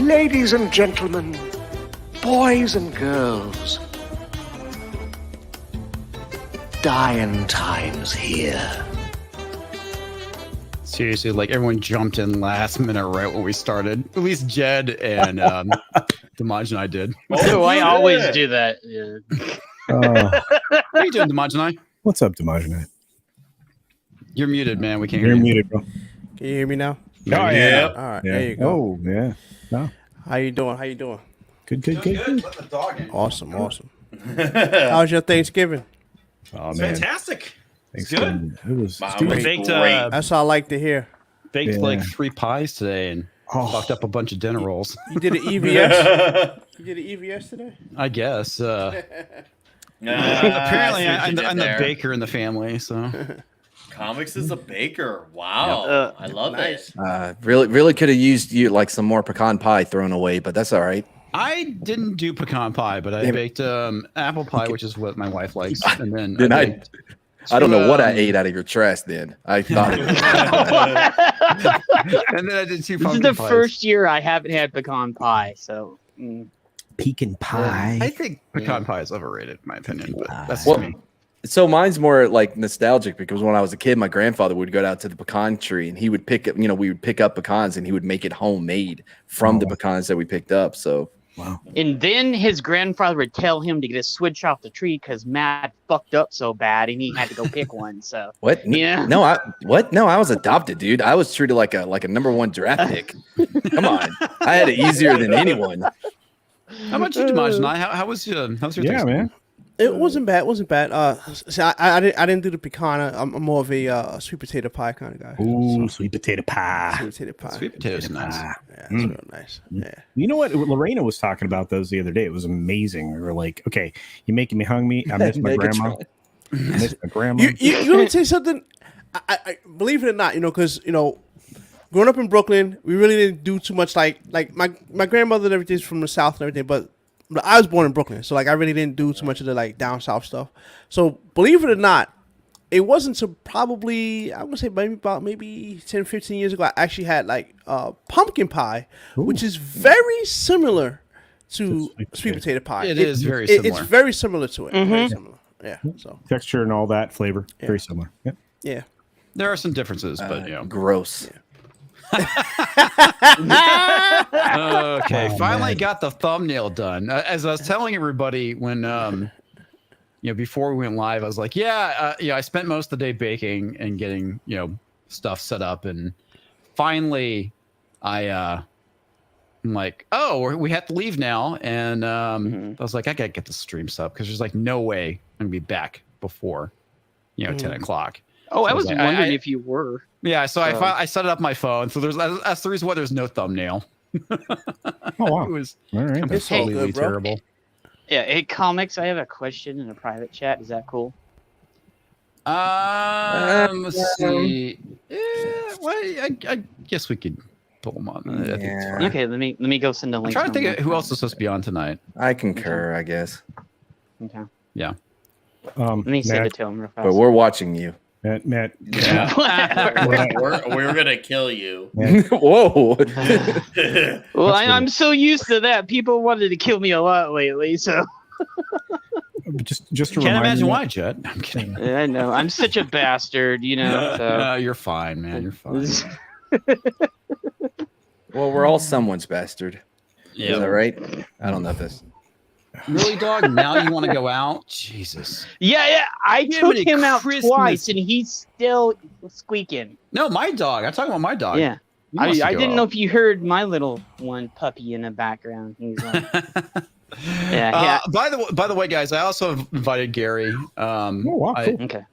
Ladies and gentlemen, boys and girls, dying times here. Seriously, like everyone jumped in last minute right when we started. At least Jed and Damaj and I did. Oh, I always do that. Yeah. How you doing, Damaj and I? What's up, Damaj? You're muted, man. We can't hear You're you. muted, bro. Can you hear me now? Oh, yeah. All right, Yeah. there you go. Oh, yeah. No. How you doing? How you doing? Good. Let the dog in. Awesome. How's your Thanksgiving? Oh, man. Fantastic. Thanks. Good. It was Wow, stupid. we baked That's what I like to hear. Baked Yeah. like 3 pies today and fucked up a bunch of dinner rolls. You did an EVS? You did an EVS today? I guess. Apparently, I'm the baker in the family, so. Comics is a baker. Wow. I love Nice. it. Really could have used you like some more pecan pie thrown away, but that's all right. I didn't do pecan pie, but I Damn it. baked apple pie, which is what my wife likes. And then Then I baked don't know what I um, ate out of your trash. Then I thought it. and then I did 2 This is pumpkin the pies. first year I haven't had pecan pie, so Pecan pie. I think pecan pie is overrated, in my opinion. But that's Well, me. So mine's more like nostalgic because when I was a kid, my grandfather would go out to the pecan tree and he would pick up, we would pick up pecans and he would make it homemade from the pecans that we picked up. So Wow. and then his grandfather would tell him to get a switch off the tree because Matt fucked up so bad and he had to go pick one. So what? Yeah. No, I was adopted, dude. I was treated like a #1 draft pick. Come on, I had it easier than anyone. How about you, Damaj and I? How was your Yeah, Thanksgiving? man. It wasn't bad. So I didn't do the pecan. I'm more of a sweet potato pie kind of guy. Ooh, sweet potato pie. Sweet potato pie. Sweet potatoes are nice. Yeah, it's real nice. Yeah. You know what? Lorena was talking about those the other day. It was amazing. We were like, okay, you're making me hungry. I miss my grandma. I miss my grandma. You want to say something? I believe it or not, because growing up in Brooklyn, we really didn't do too much. Like my grandmother and everything's from the South and everything, but I was born in Brooklyn, so I really didn't do too much of the down south stuff. So believe it or not, it wasn't so probably I would say maybe 10, 15 years ago I actually had pumpkin pie, which is very similar to sweet potato pie. It is very similar. It's very similar to it. Very similar. Yeah. So Texture and all that flavor. Very similar. Yeah. yeah. There are some differences, but Gross. Okay, finally got the thumbnail done. As I was telling everybody when before we went live, I was like, I spent most of the day baking and getting stuff set up, and finally I'm like, oh, we have to leave now, and I was like, I gotta get the stream set up because there's like no way I'm gonna be back before 10 o'clock. Oh, I was like, wondering if you were. Yeah, so I set it up my phone. So that's the reason why there's no thumbnail. Oh, wow. It was All right. completely good, bro. terrible. Yeah, hey, comics, I have a question in a private chat. Is that cool? Let's see. Well, I guess we could pull them on. I think it's fine. Okay, let me go send a I'm link. trying to think of who else is supposed to be on tonight. I concur, I guess. Okay. Yeah. Let me send Matt, it to him real fast. But we're watching you. Matt. We're gonna kill you. Whoa. Well, I'm so used to that. People wanted to kill me a lot lately, so Just to Can't remind imagine you, why, Jed. I'm kidding. I know I'm such a bastard, So. You're fine, man. You're fine. Well, we're all someone's bastard. Yeah. Is that right? I don't know if this. Really, dog? Now you want to go out? Jesus. Yeah. I took many him out Christmas- twice, and he's still squeaking. No, my dog. I'm talking about my dog. Yeah. He wants to I go didn't know out. if you heard my little one puppy in the background. He's like, yeah. By the way, guys, I also invited Gary. wow, cool. Okay.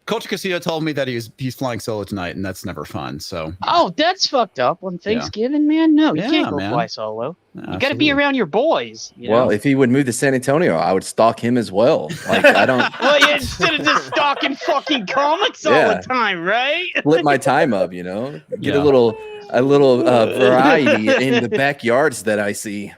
Culture Casino told me that he's flying solo tonight, and that's never fun. So Oh, that's fucked up on Thanksgiving, man. No, you Yeah, can't go man. fly solo. You got to absolutely. be around your boys. You Well, know? if he would move to San Antonio, I would stalk him as well. Like I don't Well, yeah, instead of just stalking fucking comics all Yeah. the time, right? split my time up, Get Yeah. a little variety in the backyards that I see.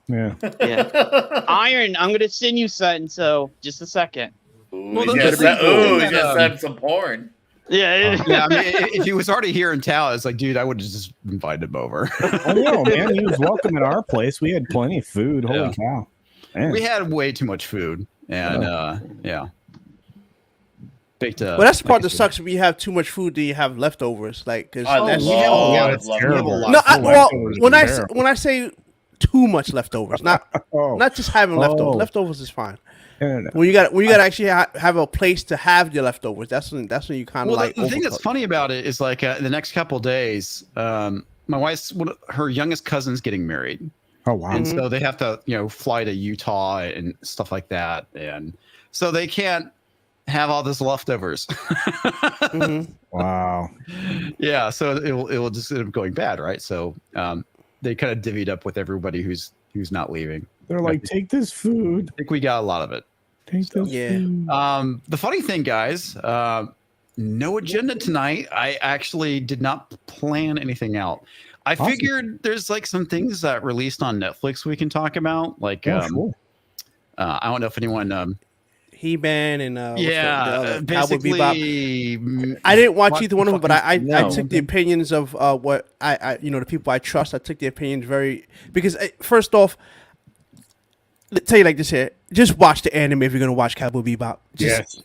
Yeah. Yeah. Iron, I'm gonna send you something. So just a second. Ooh, Well, he's that's gonna the thing send that, some porn. Yeah. Yeah, I mean, if he was already here in town, it's like, dude, I would have just invited him over. I know, man. He was welcome at our place. We had plenty of food. Holy cow. Man. We had way too much food, and yeah. Baked, Well, that's the part that sucks. If you have too much food, do you have leftovers? Like, cause that's that's We terrible. have a lot no, of food. well, Leftovers when I say too much leftovers, not just having leftovers. Oh. Leftovers is fine. No. When you got to actually have a place to have your leftovers, that's when you kind of Well, like. the thing that's funny about it is like the next couple days, my wife's her youngest cousin's getting married. Oh wow. And so they have to, fly to Utah and stuff like that, and so they can't have all this leftovers. Wow. Yeah, so it will just end up going bad, right? So they kind of divvied up with everybody who's not leaving. They're like, take this food. I think we got a lot of it. Take this food. The funny thing, guys, no agenda tonight. I actually did not plan anything out. I figured there's like some things that released on Netflix we can talk about. Like, Sure. I don't know if anyone. He-Man and Cowboy basically. Bebop. I didn't watch either one of them, but I No. took the opinions of what I the people I trust. I took the opinions because first off, let's tell you like this here: just watch the anime if you're gonna watch Cowboy Bebop. Just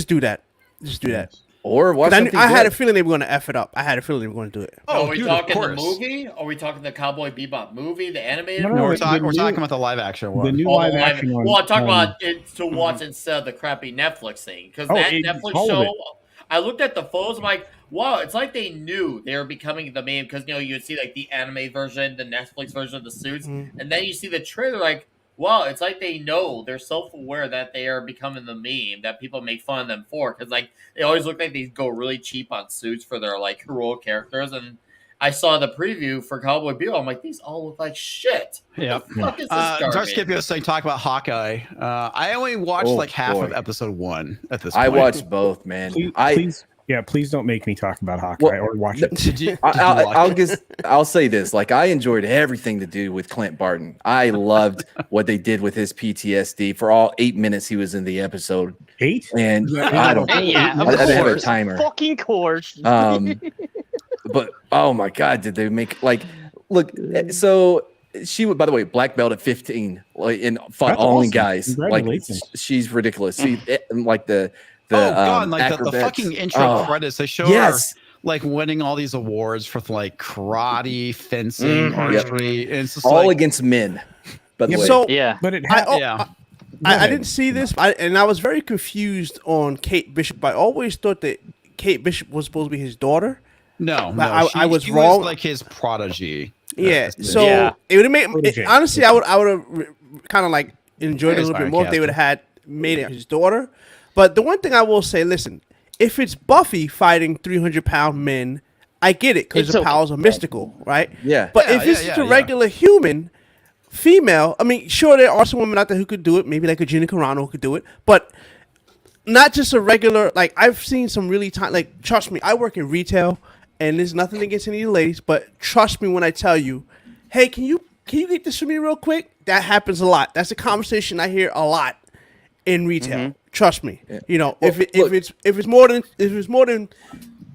do that. Just do that. Or watch. I had a feeling they were gonna f it up. I had a feeling they were gonna do it. Are we dude, of talking the course. movie? Are we talking the Cowboy Bebop movie, the animated? No, No, we're the talking new- about the live action one. The new Oh, live action one. well, I'm talking about it to watch instead of the crappy Netflix thing. Because that Netflix all of show, it. I looked at the photos, I'm like, wow, it's like they knew they were becoming the meme. Because, you would see like the anime version, the Netflix version of the suits. And then you see the trailer, like, wow, it's like they know, they're self-aware that they are becoming the meme that people make fun of them for. Because, like, they always look like they go really cheap on suits for their, like, heroic characters. And I saw the preview for Cowboy Bebop. I'm like, these all look like shit. Yeah. What the fuck is this garbage? Zarscipio saying talk about Hawkeye. I only watched like half of episode 1 at this point. I watched both, man. Please don't make me talk about Hawkeye or watch it. Did you watch it? I'll say this: like, I enjoyed everything to do with Clint Barton. I loved what they did with his PTSD for all 8 minutes he was in the episode. 8? And I don't. Yeah, of I didn't have a course. timer. Fucking course. But oh my god, did they make look? So she would, by the way, black belt at 15, like, and fought That's all in awesome. guys. Like, Congratulations. she's ridiculous. She like the God, like the acrobats. fucking intro credits. They show Yes. her like winning all these awards for like karate, fencing, archery. And it's just all like, against men. By the way, So Yeah. But it I didn't see this, and I was very confused on Kate Bishop. I always thought that Kate Bishop was supposed to be his daughter. no, I was she wrong. Was like his prodigy. Yeah, That's so Yeah. it would have made Protege. honestly. I would have kind of like enjoyed it a Yeah, little bit more if they Firecaster. would have had made it his daughter. But the one thing I will say, listen, if it's Buffy fighting 300-pound men, I get it because It's the okay. powers are mystical, right? Yeah. But Yeah, if it's yeah, just a yeah. regular human, female, I mean, sure, there are some women out there who could do it, maybe like a Gina Carano who could do it, but not just a regular, like, I've seen some really like, trust me, I work in retail, and there's nothing against any of the ladies, but trust me when I tell you, hey, can you get this for me real quick? That happens a lot. That's a conversation I hear a lot in retail. Trust me. You know, Well, if it's more than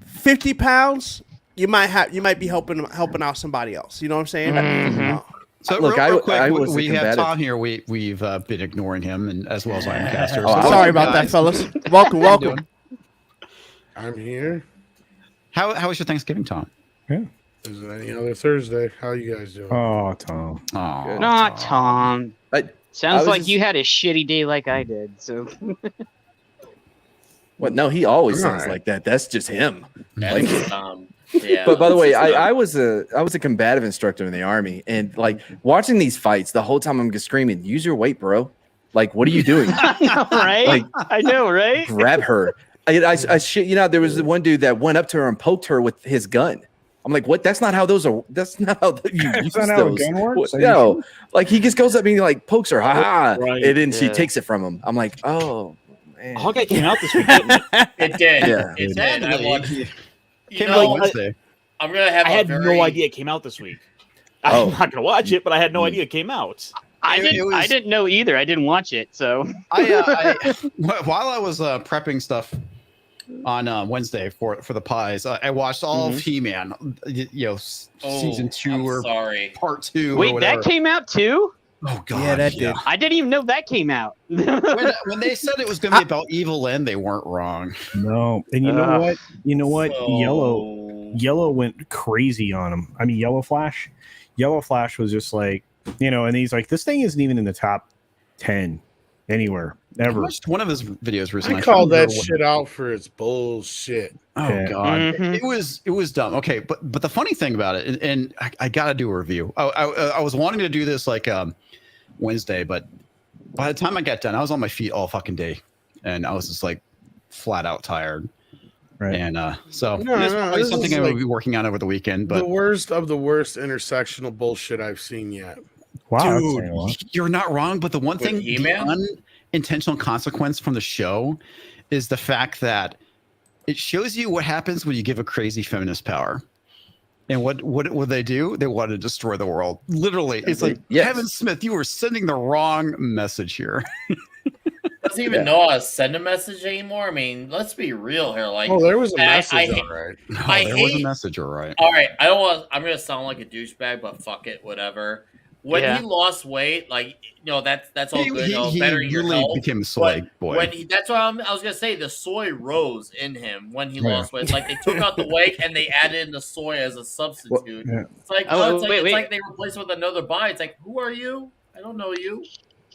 50 pounds, you might be helping out somebody else. You know what I'm saying? So Look, real quick, I was we have combative. Tom here. We've been ignoring him, and as well as I'm caster. Oh, Sorry about that, fellas. Welcome. I'm here. How was your Thanksgiving, Tom? Yeah. Is it any other Thursday? How you guys doing? Oh, Tom. Oh, Not Tom. I Sounds was like just- you had a shitty day like I did. So What? No, he always All sounds right. like that. That's just him. That's, yeah. But by the way, that's just, I was a combative instructor in the army, and like watching these fights, the whole time I'm just screaming, "Use your weight, bro! Like, what are you doing? I know, right? Like- I know, right? Grab her!" I shit you know, there was one dude that went up to her and poked her with his gun. I'm like, what? That's not how those are. That's not how you use not how a those. gun works? Are you No, like he just goes up and he like pokes her, ha ha, Right, and then she yeah. takes it from him. I'm like, oh man. Hawkeye came out this week, didn't it? it did. Yeah. It did. I watched. You Came know, out Wednesday. I'm gonna have. I a had very, no idea it came out this week. Oh. I'm not gonna watch it, but I had no idea it came out. I It didn't. was- I didn't know either. I didn't watch it. So I while I was prepping stuff on Wednesday for the pies. I watched all of He-Man, season 2 I'm or sorry. part 2. Wait, or that whatever. came out too? Oh god, Yeah, that did. I didn't even know that came out. When they said it was going to be about Evil Lyn, they weren't wrong. No, and you know what? You know what? So- Yellow went crazy on him. I mean, Yellow Flash was just like, and he's like, this thing isn't even in the top 10 anywhere I ever. watched one of his videos recently. I call that remember shit out for its bullshit. Oh Yeah. god, Mhm. it was dumb. Okay, but the funny thing about it, and I gotta do a review. I was wanting to do this like Wednesday, but by the time I got done, I was on my feet all fucking day, and I was just like flat out tired. Right. And so No, it's no, probably this something is I will like be working on over the weekend. The But worst of the worst intersectional bullshit I've seen yet. Wow, that's dude, saying a lot. you're not wrong. But the one With thing, He-Man? the unintentional consequence from the show is the fact that it shows you what happens when you give a crazy feminist power. And what they do? They want to destroy the world. Literally, it's like Yes. Kevin Smith. You are sending the wrong message here. Doesn't even know how to send a message anymore. I mean, let's be real here. Like, Oh, there was a I- message, I hate- all right. I there was a hate- message, all right. all right, I don't want. I'm gonna sound like a douchebag, but fuck it, whatever. When Yeah. he lost weight, like that's all good. He Bettering your really health. became a soy boy. When that's what I was gonna say. The soy rose in him when he Yeah. lost weight. It's like they took out the whey and they added in the soy as a substitute. Yeah. It's like Oh, it's wait. like they replaced it with another body. It's like, who are you? I don't know you.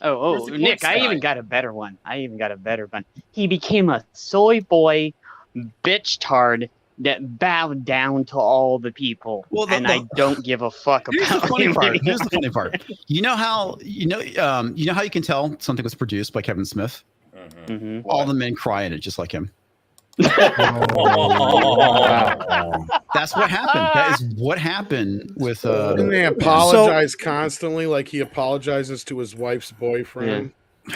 Oh, Where's the Nick, corn I even sky? got a better one. He became a soy boy bitch tard that bowed down to all the people. Well, I don't give a fuck Here's the about funny him part. anymore. Here's the funny part. You know how you can tell something was produced by Kevin Smith? Mhm. All the men cry in it just like him. Wow. That's what happened. That is what happened with Didn't they apologize constantly like he apologizes to his wife's boyfriend?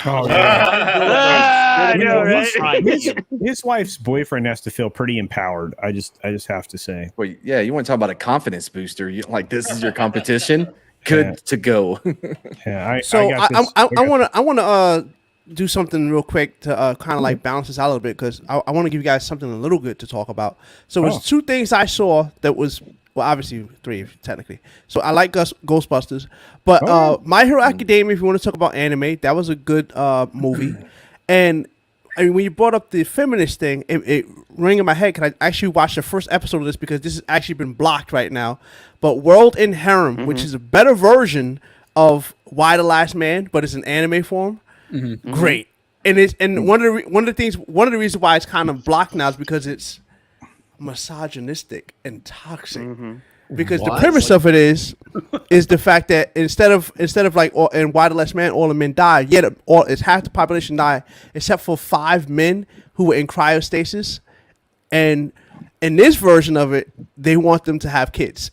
Oh, yeah. I know, right? His wife's boyfriend has to feel pretty empowered. I just have to say. Well, yeah, you want to talk about a confidence booster? You like this is your competition? Good to go. Yeah, So got this. I want to do something real quick to kind of like balance this out a little bit because I want to give you guys something a little good to talk about. So there's two things I saw that was obviously three technically. So I like Ghostbusters, but My Hero Academia. If you want to talk about anime, that was a good movie. And I mean, when you brought up the feminist thing, it rang in my head. Cause I actually watched the first episode of this because this has actually been blocked right now. But World in Harem, which is a better version of Why the Last Man, but it's an anime form. Great, and it's one of the reasons why it's kind of blocked now is because it's misogynistic and toxic. Because the premise of it is the fact that instead of like in Why the Last Man, all the men die. Yet it's half the population die except for 5 men who were in cryostasis, and in this version of it, they want them to have kids,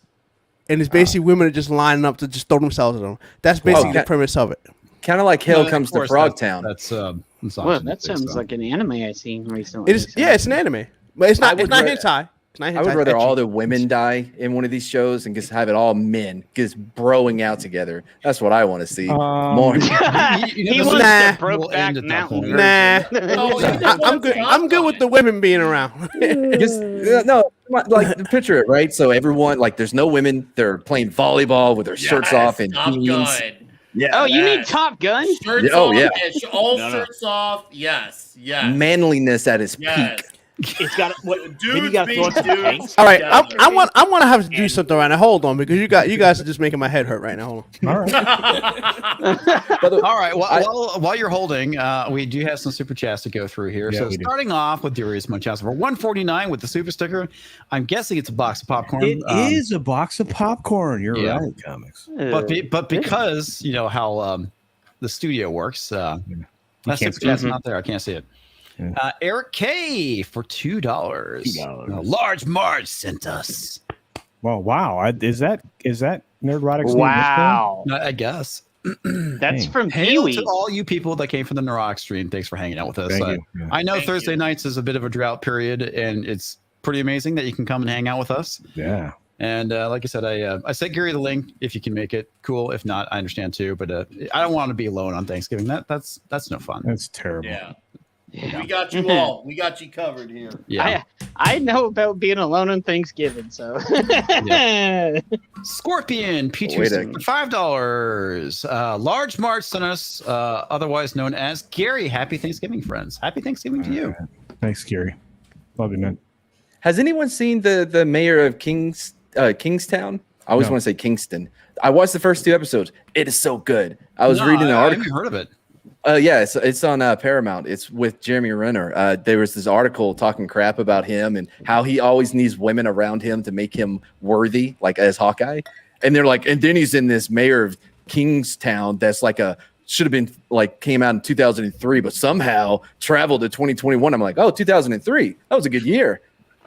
and it's basically women are just lining up to just throw themselves at them. That's basically the premise of it. Kind of like Hell Comes to course, Frogtown. That's Well, misogynistic, that sounds so. like an anime I seen recently. It is, yeah, it's an anime, but it's not. would It's not ra- hentai. It's not hentai. I would rather It's all ecchi. the women die in one of these shows and just have it all men just broing out together. That's what I want to see. More. He this wants Nah. the Brokeback We'll Mountain. end version. Nah, Oh, you just I'm want good. the I'm good with the women being around. Just, no, like picture it, right? So everyone, like, there's no women. They're playing volleyball with their shirts off and Top jeans. Gun. Yeah, Oh, you Yes. mean Top Gun? Shirts Yeah, oh, off. yeah. All No, no. shirts off. Yes. Yes. manliness at its Yes. peak. It's got what? Then you Dudes got to being throw it to dudes. tanks. All right, I together. want to have to do something right now. Hold on, because you guys are just making my head hurt right now. Hold on. All right. All right. While you're holding, we do have some super chats to go through here. Yeah, So we do. starting off with Darius Munchausen for 149 with the super sticker. I'm guessing it's a box of popcorn. It is a box of popcorn. You're yeah. right, comics. but because you know how the studio works, that can't super see chat's it. not there. I can't see it. Yeah. Eric K for $2. Large Marge sent us. Well, wow. Is that Nerdrotic? Wow. I guess. That's Dang. from Hail Pee-wee. to all you people that came from the Neurotic stream. Thanks for hanging out with us. Thank you. Yeah. I know Thank Thursday you. nights is a bit of a drought period, and it's pretty amazing that you can come and hang out with us. Yeah. And like I said, I sent Gary the link if you can make it. Cool. If not, I understand too. But I don't want to be alone on Thanksgiving. That's no fun. That's terrible. Yeah. We got you all. We got you covered here. Yeah. I know about being alone on Thanksgiving, so. Scorpion P2 for $5. Large March sent us, otherwise known as Gary. Happy Thanksgiving, friends. Happy Thanksgiving to you. Thanks, Gary. Love you, man. Has anyone seen the mayor of Kingstown? I always No. want to say Kingston. I watched the first 2 episodes. It is so good. I was reading an I article. haven't heard of it. Yeah, it's on Paramount. It's with Jeremy Renner. There was this article talking crap about him and how he always needs women around him to make him worthy, like as Hawkeye. And they're like, and then he's in this mayor of Kingstown that's like should have been like came out in 2003, but somehow traveled to 2021. I'm like, oh, 2003. That was a good year.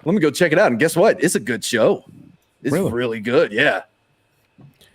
Let me go check it out. And guess what? It's a good show. It's really good. Yeah.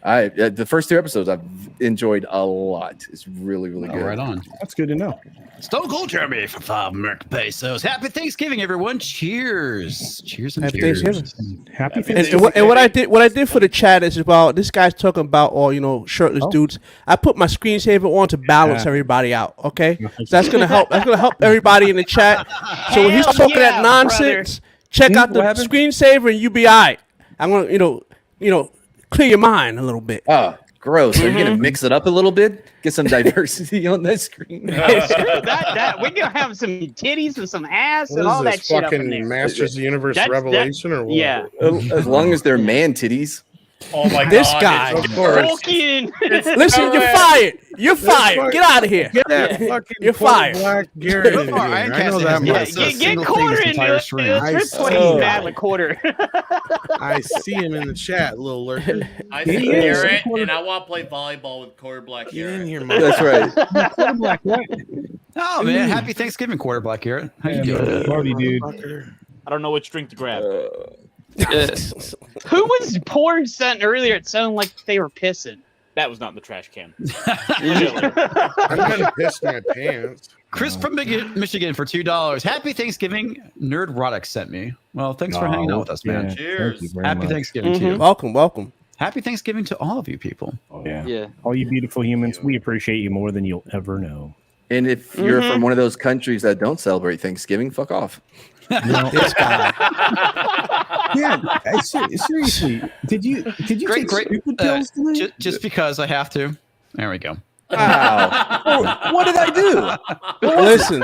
The first 2 episodes I've enjoyed a lot. It's really, really good. Right on. That's good to know. Stone Cold Jeremy for 5 American pesos. Happy Thanksgiving, everyone. Cheers. Cheers and Happy cheers. Thanksgiving. Happy And, Thanksgiving. and what I did for the chat is about this guy's talking about all shirtless dudes. I put my screensaver on to balance everybody out. Okay, so that's gonna help. That's gonna help everybody in the chat. So when he's talking that nonsense, check out the screensaver and you be alright. I'm gonna clear your mind a little bit. Oh, gross. Are you gonna mix it up a little bit? Get some diversity on that screen. that we're gonna have some titties and some ass What and is all that this, shit up in fucking there. Masters of the Universe That's- Revelation or what? Yeah. As long as they're man titties. Oh my This god. guy. it's- Of course. Tolkien. Listen, you're fired. You're fired. fuck- Get out of here. Get that fucking You're poor fired. Black Gary in here. Far, I know Casting that has much. not Yeah, said a get single thing quarter this into entire it. stream. It's I pretty see. bad with quarter. I see him in the chat, little lurker. I He see is. Garrett, and I want to play volleyball with Quarter Black Get in Garrett. here, man. That's right. Oh, man. Happy Thanksgiving, Quarter Black Garrett. How you doing? Love you, dude. I don't know which drink to grab. Who was pouring something earlier? It sounded like they were pissing. That was not in the trash can. I'm gonna piss my pants. Chris from Michigan for $2. Happy Thanksgiving. Nerd Roddick sent me. Well, thanks for hanging out with us, man. Yeah, Cheers. thank you very Happy much. Thanksgiving to you. Welcome. Happy Thanksgiving to all of you people. Oh, yeah. Yeah. All you beautiful humans, we appreciate you more than you'll ever know. And if you're from one of those countries that don't celebrate Thanksgiving, fuck off. This guy. Yeah, seriously. Did you take stupid pills today? Just because I have to. There we go. Wow. What did I do? Listen,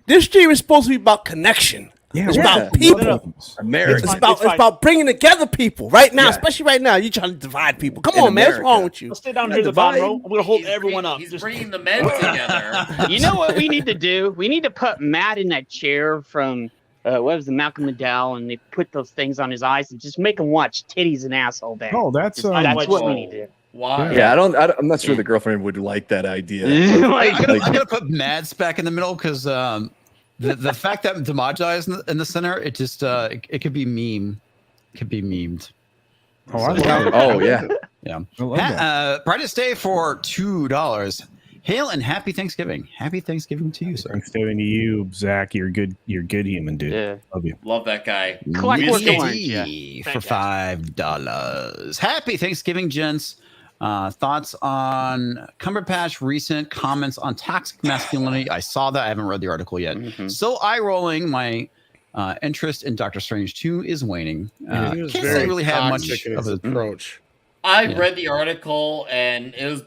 this stream is supposed to be about connection. Yeah, It's yeah. about people. America. It's about bringing together people right now, especially right now. You're trying to divide people. Come on, man. What's wrong with you? Let's stay down here in the bottom row. I'm going to hold everyone up. He's Just- bringing the men together. You know what we need to do? We need to put Matt in that chair from what was the Malcolm McDowell, and they put those things on his eyes and just make him watch titties and ass all day. Oh, that's That's what we need to do. Why? Yeah, I'm not sure the girlfriend would like that idea. I'm gonna put Mads back in the middle because the fact that Damaja is in the center, it just it could be meme. It could be memed. Oh, I love it. Oh, yeah. Yeah. I love that. Brightest Day for $2. Hail and happy Thanksgiving. Happy Thanksgiving to you, sir. Thanksgiving to you, Zach. You're good. You're a good human, dude. Yeah. Love you. Love that guy. Clockwork Music. Orange. Easy for $5. Happy Thanksgiving, gents. Thoughts on Cumberbatch recent comments on toxic masculinity? I saw that. I haven't read the article yet. So eye rolling. My interest in Doctor Strange 2 is waning. He Can't was say very I really had much toxic in of his a approach. I Yeah. read the article, and it was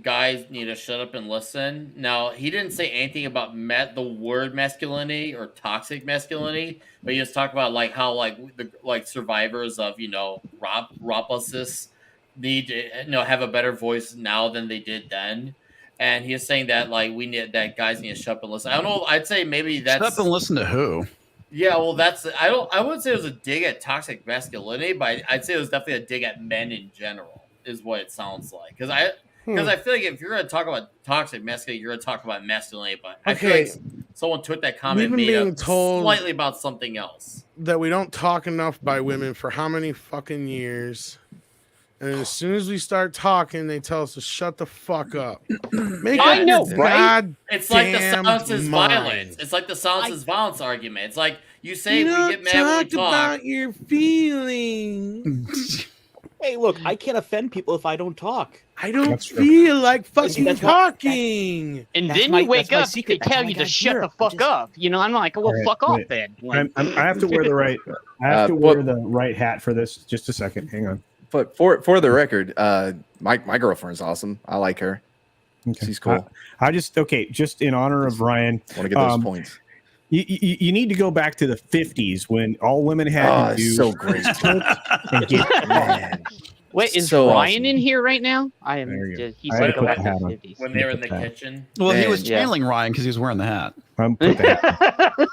guys need to shut up and listen. Now, he didn't say anything about the word masculinity or toxic masculinity, but he just talked about like how the survivors of Roposis need to have a better voice now than they did then. And he was saying that that guys need to shut up and listen. I don't know. I'd say maybe that's shut up and listen to who? Yeah, well, I wouldn't say it was a dig at toxic masculinity, but I'd say it was definitely a dig at men in general, is what it sounds like. Because I feel like if you're going to talk about toxic masculinity, you're going to talk about masculinity. But I feel like someone took that comment and We've made been it being told slightly about something else. that we don't talk enough by women for how many fucking years? And as soon as we start talking, they tell us to shut the fuck up. Make I up know, your right? It's like the goddamn silence is mind. violence. It's like the silence is violence argument. It's like you say You we don't get mad when we talk talk. about your feelings. Hey, look, I can't offend people if I don't talk. I don't feel like fucking That's talking. And That's then my- you wake that's my up, secret. they tell That's you why I to got shut here. the fuck up. You know, I'm like, well, Right, fuck off wait. then. Like, I have to wear the right. I have to wear the right hat for this. Just a second. Hang on. But for the record, my girlfriend's awesome. I like her. Okay. She's cool. I just just in honor of Ryan. Want to get those points. You need to go back to the 50s when all women had to do so great. and get Man. wait, is So Ryan awesome. in here right now? I am. There you go. He's I had like to go put back the to hat the on. 50s. When they were in the Man. kitchen. Well, he was Yeah. channeling Ryan because he was wearing the hat. put that.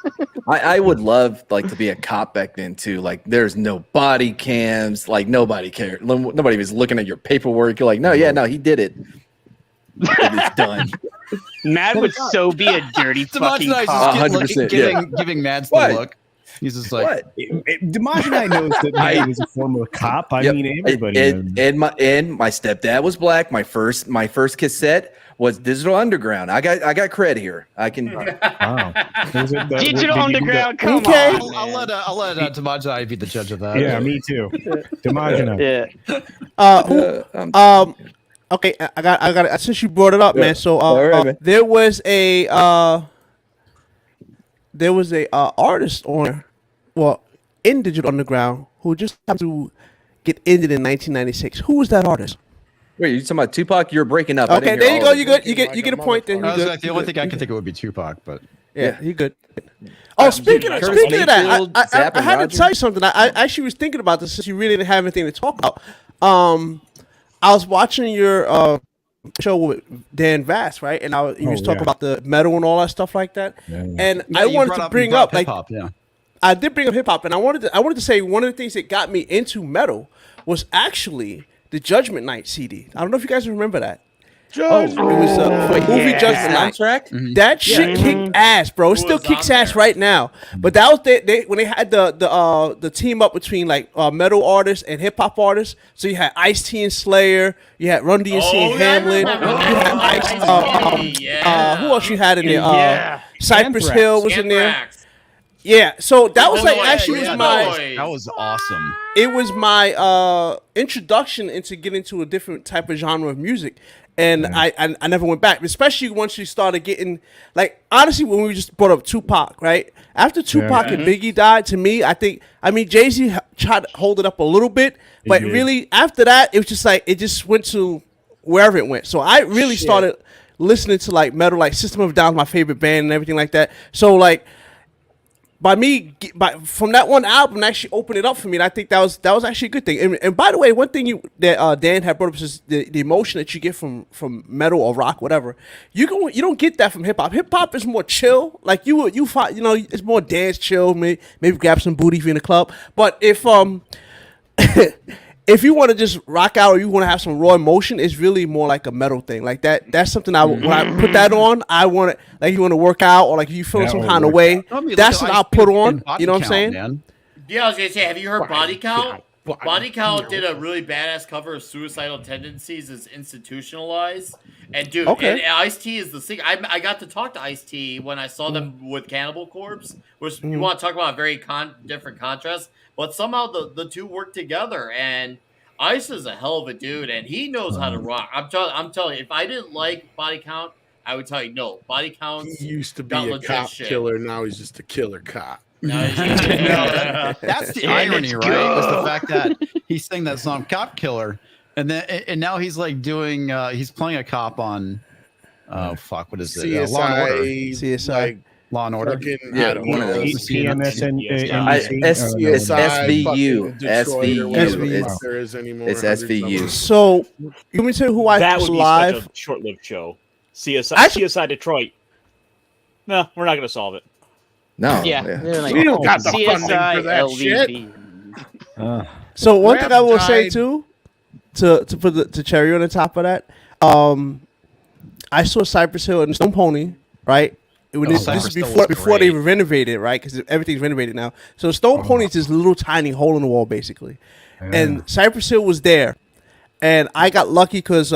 I would love like to be a cop back then too. Like there's no body cams. Like nobody cared. Nobody was looking at your paperwork. You're like, no, he did it. It's done. Matt would so be a dirty fucking Demontize cop. is 100%, giving Mads What? the look. He's just like, What? Demontize knows that Manny was a former cop. I Yep. mean, everybody knows. And my stepdad was black. My first cassette was Digital Underground. I got cred here. I can. Wow. Was it the- Digital did you do the- Underground, come Okay. on. I'll let Demontize be the judge of that. Yeah, me too. Demontize. Yeah. Okay, I got. Since you brought it up, man. So All right, man. there was a artist on, well, in Digital Underground who just happened to get ended in 1996. Who was that artist? Wait, you talking about Tupac? You're breaking up. I Okay, didn't there hear you all go. of You it. good? You get a point there. I was You like, good. the only thing I could think of would be Tupac, but Yeah, you good. Oh, speaking of Curtis that, Mayfield, Zapp I and had to Roger. tell you something. I actually was thinking about this since you really didn't have anything to talk about. I was watching your show with Dan Vass, right? And he was talking about the metal and all that stuff like that. And Yeah, I you wanted brought to up- bring you brought up like hip-hop, yeah. I did bring up hip hop, and I wanted to say one of the things that got me into metal was actually the Judgment Night CD. I don't know if you guys remember that. It was for the movie Judgment Night. Soundtrack? That shit kicked ass, bro. It still was kicks on ass there? right now. But that was they when they had the team up between like metal artists and hip hop artists. So you had Ice-T and Slayer, you had Run DMC and Hamlin, you had Ice. Who else you had in there? Yeah. Cypress Anthrax. Hill was in there. Anthrax. Yeah. So that was like Illinois, actually was my Illinois. that was awesome. it was my introduction into getting to a different type of genre of music. And I never went back, especially once you started getting, like, honestly, when we just brought up Tupac, right? After Tupac and Biggie died, to me, I mean, Jay-Z tried to hold it up a little bit, but really, after that, it was just like, it just went to wherever it went. So I really started listening to, like, metal, like, System of a Down, my favorite band and everything like that. So, like, from that one album actually opened it up for me, and I think that was actually a good thing. And by the way, one thing that Dan had brought up is the emotion that you get from metal or rock, whatever. You don't get that from hip hop. Hip hop is more chill. Like you find, it's more dance chill. Maybe grab some booty if you're in the club. But if if you want to just rock out or you want to have some raw emotion, it's really more like a metal thing. Like that. That's something when I put that on, I want it. Like you want to work out or like if you feel some kind of way. That's what I'll put on. You know what I'm saying? Man. Yeah, I was gonna say, have you heard Body Count? Body Count did a really badass cover of Suicidal Tendencies as Institutionalized. And dude, and Ice-T is the singer. I got to talk to Ice-T when I saw them with Cannibal Corpse, which you want to talk about a very different contrast, but somehow the two work together, and Ice is a hell of a dude, and he knows how to rock. I'm telling you, if I didn't like Body Count, I would tell you, no, Body Count. He used to be got a legit cop shit. killer. Now he's just a killer cop. That's the irony, right? Is the fact that he sang that song "Cop Killer," and now he's like doing he's playing a cop on what is it? CSI, Law and Order. CSI. like Law and Order. fucking, Yeah, I don't one of know. those. SVU. Detroit or whatever SVU. the fuck there is anymore. It's SVU. So you want me to tell you who I That was would be live? such a short-lived show. CSI, Actually- CSI Detroit. No, we're not going to solve it. No. Yeah. They're like, We don't got the funding CSI, for that shit. LVP. So one thing I will say died. too, to put the cherry on the top of that, I saw Cypress Hill and Stone Pony, right? This Cypress is Hill before was before they great. renovated, right? Because everything's renovated now. So Stone Pony is this little tiny hole in the wall, basically. And Cypress Hill was there, and I got lucky because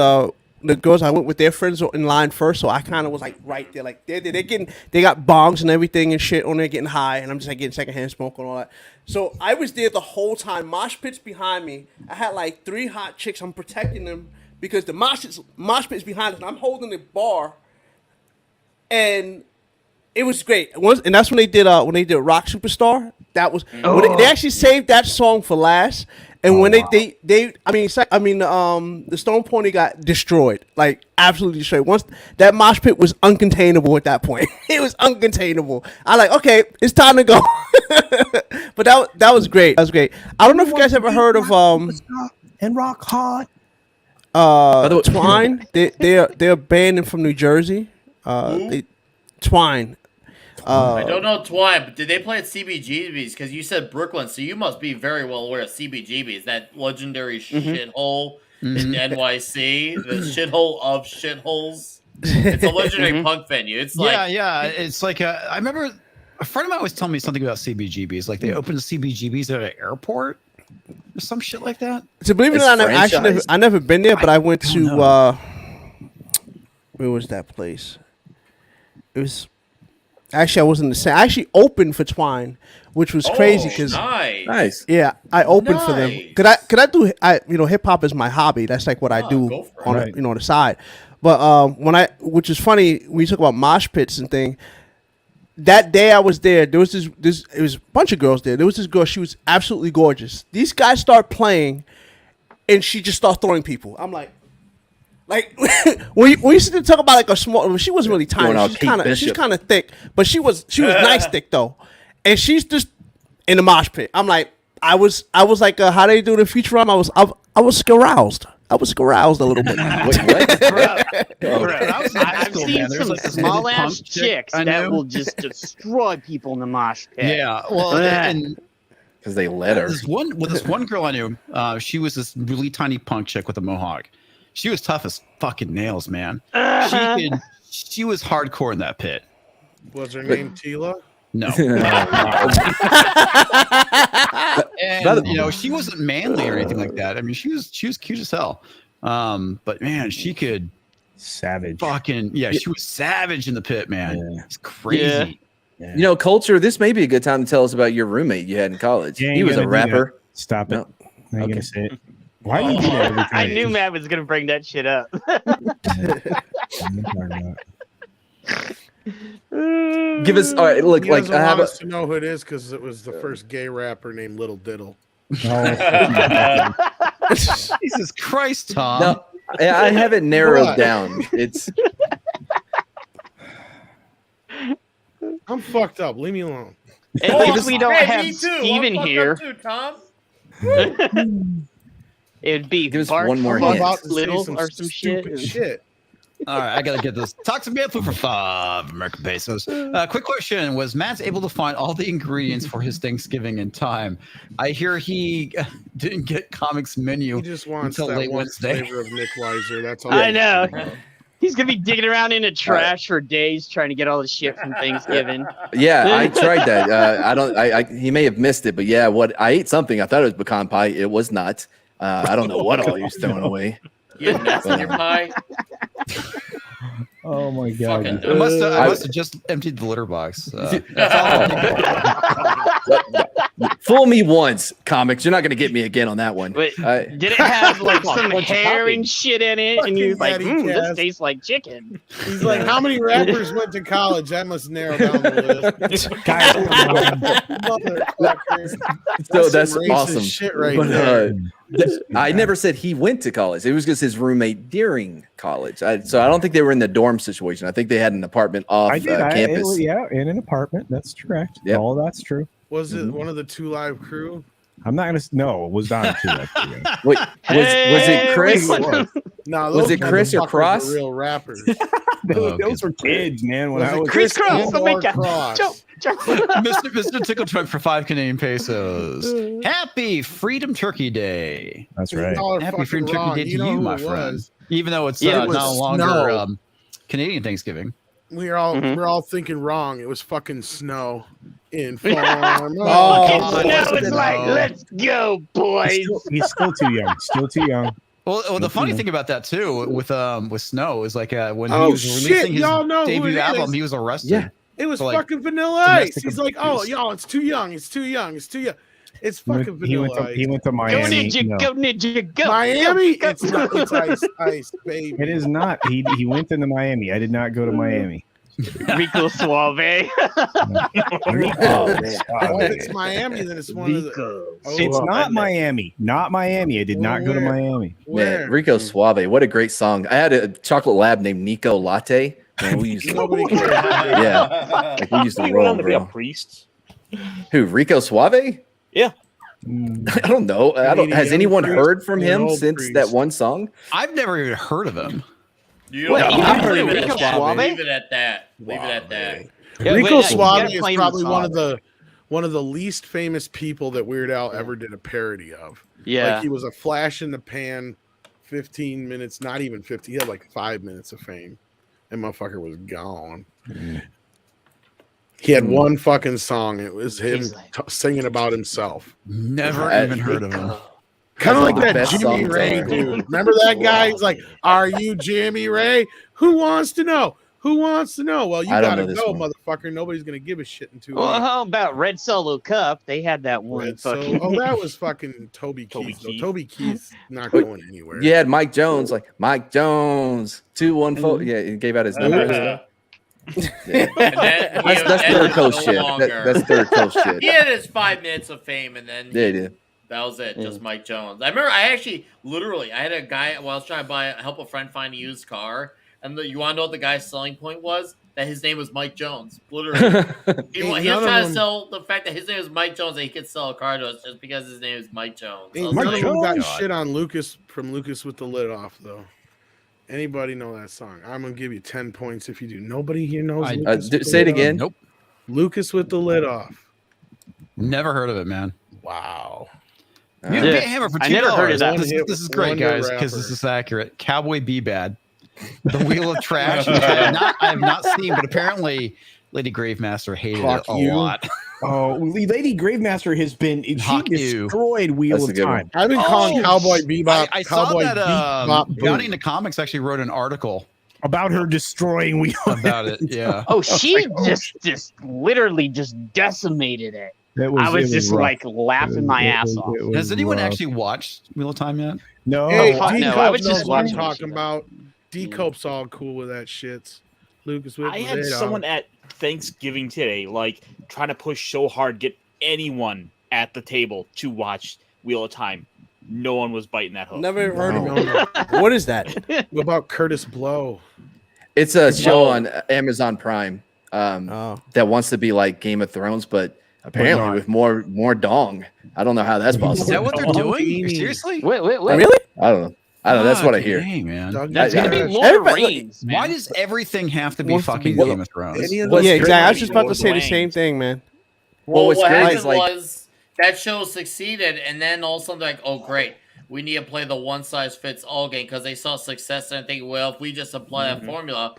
the girls I went with their friends were in line first, so I kind of was like right there, like they got bongs and everything and shit on there getting high, and I'm just like getting secondhand smoke and all that. So I was there the whole time. Mosh pits behind me. I had like 3 hot chicks. I'm protecting them because the mosh pit's behind us, and I'm holding the bar, and it was great. And that's when they did Rock Superstar. That was they actually saved that song for last. And when the Stone Pony got destroyed, like absolutely destroyed. Once that mosh pit was uncontainable at that point. It was uncontainable. I like, okay, it's time to go. But that was great. That was great. I don't know if you guys ever heard of and Rock Hot. Twine. They're banned from New Jersey. Twine. I don't know Twine, but did they play at CBGB's? Because you said Brooklyn, so you must be very well aware of CBGB's, that legendary shithole in NYC, the shithole of shitholes. It's a legendary punk venue. It's like it's like I remember a friend of mine was telling me something about CBGB's. Like they opened a CBGB's at an airport or some shit like that. So believe it or not, I never been there, but I went to where was that place? It was. Actually, I wasn't the same. I actually opened for Twine, which was crazy because nice. Yeah, I opened for them. Could I do? Hip hop is my hobby. That's like what I do on on the side. But which is funny when you talk about mosh pits and thing. That day I was there. There was this. It was a bunch of girls there. There was this girl. She was absolutely gorgeous. These guys start playing, and she just starts throwing people. I'm like. Like we used to talk about like a small. She wasn't really tiny. She's kind of thick, but she was nice thick though, and she's just in the mosh pit. I'm like, I was like, how they do the Futurama? I was caroused. I was caroused a little bit. I've seen some small ass chicks that will just destroy people in the mosh pit. Yeah, well, and because they let her. This one girl I knew, she was this really tiny punk chick with a mohawk. She was tough as fucking nails, man. She was hardcore in that pit. Was her name Tila? No. And she wasn't manly or anything like that. I mean, she was cute as hell. But man, she could savage. Fucking she was savage in the pit, man. Yeah. It's crazy. Yeah. Culture. This may be a good time to tell us about your roommate you had in college. He was a rapper. Stop it. No. I ain't gonna say it. Why do you do that every time? I knew Matt was gonna bring that shit up. Give us all right. Look, I have to know who it is because it was the first gay rapper named Little Diddle. Jesus Christ, Tom! No, I have it narrowed down. It's. I'm fucked up. Leave me alone. At least we don't have Steven here. Too, Tom. It'd be give us one more little or some shit. All right, I gotta get this. Toxic Man food for 5 American pesos. Quick question: was Matt able to find all the ingredients for his Thanksgiving in time? I hear he didn't get comics menu he just wants until that late one Wednesday. flavor of Nick Weiser. That's all. I know. He's gonna be digging around in the trash for days trying to get all the shit from Thanksgiving. Yeah, I tried that. He may have missed it, but yeah, I ate something. I thought it was pecan pie. It was not. I don't know what all he was throwing away. You had nuts in your pie. Oh my god! I must have just emptied the litter box. Fool me once, comics. You're not going to get me again on that one. But did it have like some hair and shit in it? And you're like, this tastes like chicken. He's like, how many rappers went to college? That must narrow down the list. So that's awesome. Shit right there. I never said he went to college. It was just his roommate during college. So I don't think they were in the dorm situation. I think they had an apartment off campus. In an apartment. That's correct. Yep. All that's true. Was it one of the 2 Live crew? I'm not gonna. No, it was not 2 Live crew. Wait, was it Chris? No, was it Chris or Cross? Were real rappers. Those were kids, man. When I was Chris Cross. Oh my god! Mr. Tickle Truck for 5 Canadian pesos. Happy Freedom Turkey Day. That's right. Happy Freedom Turkey Day to you, my friend. Even though it's no longer Canadian Thanksgiving. We're all thinking wrong. It was fucking snow in farm. Snow is like, let's go, boys. He's still too young. Still too young. Well, the funny thing about that too with Snow is like when he Oh, was shit, releasing his y'all know who debut it album, is. he was arrested. Yeah. It was So, like, fucking Vanilla Ice. domestic He's like, oh, abuse. y'all, it's too young. It's too young. It's too young. It's fucking Vanilla Ice. He went to Go Miami. Ninja, No. go Ninja, go. Miami? Go, It's not. It's Ice, baby. It is not. He went into Miami. I did not go to Miami. Rico Suave. Well, if it's Miami, then it's one of the. Oh, It's not Miami. Not Miami. I did not go to Where? Miami. Where? Man, Rico Suave, what a great song. I had a chocolate lab named Nico Latte. Man, we used to, Nobody cares. yeah, like we used to He went roll, on to be a bro. priest. Who, Rico Suave? Yeah. I don't know. I don't. Has Young anyone priest heard from and him old since priest. that one song? I've never even heard of him. You Wait, don't you have heard to of leave it Rico at that. Suave? Leave it at that. Leave it at that. Yeah, Rico wait, you Suave gotta is play him probably the one of the least famous people that Weird Al ever did a parody of. Yeah. Like he was a flash in the pan, 15 minutes, not even 50. He had like 5 minutes of fame. And motherfucker was gone. He had one fucking song. It was him He's like- singing about himself. Never I- even heard of him. Kind of That's like one of the that best Jimmy songs Ray ever. dude. Remember that guy? He's like, "Are you Jimmy Ray? Who wants to know? Who wants to know?" Well, you I don't gotta know this know, one. motherfucker. Nobody's gonna give a shit in 2 Well, weeks. how about Red Solo Cup? They had that one. Red Solo- fucking. Oh, that was fucking Toby Toby Keith. though. Keith. Toby Keith's not Wait, going anywhere. You had Mike Jones, like Mike Jones, 214. Yeah, he gave out his number. and stuff. That's third coast shit. That's third coast shit. He had his 5 minutes of fame, and then Yeah, he did. that was it. Just Mike Jones. I remember. I actually, literally, I had a guy while I was trying to help a friend find a used car, and you want to know what the guy's selling point was? That his name was Mike Jones. Literally, he was none of trying to them- sell the fact that his name is Mike Jones, that he could sell a car to us just because his name is Mike Jones. I Ain't was none like, of them got God. shit on Lucas from Lucas with the lid off though. Anybody know that song? I'm gonna give you 10 points if you do. Nobody here knows. I- Lucas with the Say it lid again. Nope. off? Lucas with the lid off. Never heard of it, man. Wow. You Yeah. can pay a hammer for $2. I never heard of that. This is great, Wonder guys, because rapper. this is accurate. Cowboy Be Bad. The Wheel of Trash, which I have not seen, but apparently Lady Gravemaster hated Fuck it a you. lot. Oh, Lady Gravemaster has been. She Fuck you. destroyed Wheel That's a of good Time. I've been calling Cowboy Bebop. I saw Cowboy that Bebop Boom. Bounty in the Comics actually wrote an article About her destroying Wheel about it. Yeah. Oh, she just literally just decimated it. That I was it just rough. like laughing my ass off. It was Has anyone rough. actually watched Wheel of Time yet? No. Hey, fuck no, D-Cope I was knows just what I'm watching that talking shit. about. D-Cope's all cool with that shit. Lucas with I the had lid someone off. at Thanksgiving today, like trying to push so hard, get anyone at the table to watch Wheel of Time. No one was biting that hook. Never heard No, of no, it. What is that? What about Curtis Blow? It's a show Whoa. on Amazon Prime Oh. that wants to be like Game of Thrones, but apparently with more dong. I don't know how that's Is possible. that what they're doing? Beanie. Seriously? Wait. Really? I don't know. That's what I hear. Dang, man. Doug That's Yeah, gonna yeah. be Lord of Everybody- Rings, man. Why does everything have to be Wants to fucking be- Game of Thrones? Any of What's Yeah, great- exactly. I was just about to Lord say the Lang. same thing, man. Well, what's what great happened is like was that show succeeded, and then all of a sudden, like, oh, great, we need to play the one-size-fits-all game because they saw success and think, well, if we just apply that formula,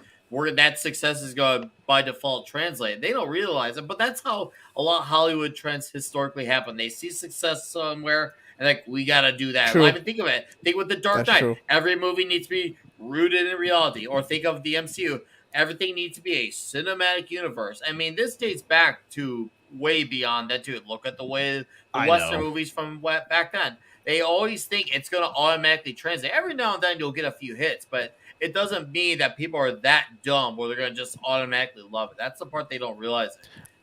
that success is going to by default translate. They don't realize it, but that's how a lot of Hollywood trends historically happen. They see success somewhere, and like, we got to do that. True. I mean, think of it. Think with the Dark That's Knight. true. Every movie needs to be rooted in reality. Or think of the MCU. Everything needs to be a cinematic universe. I mean, this dates back to way beyond that too. Look at the way the I Western know. movies from back then. They always think it's going to automatically translate. Every now and then you'll get a few hits, but it doesn't mean that people are that dumb where they're going to just automatically love it. That's the part they don't realize.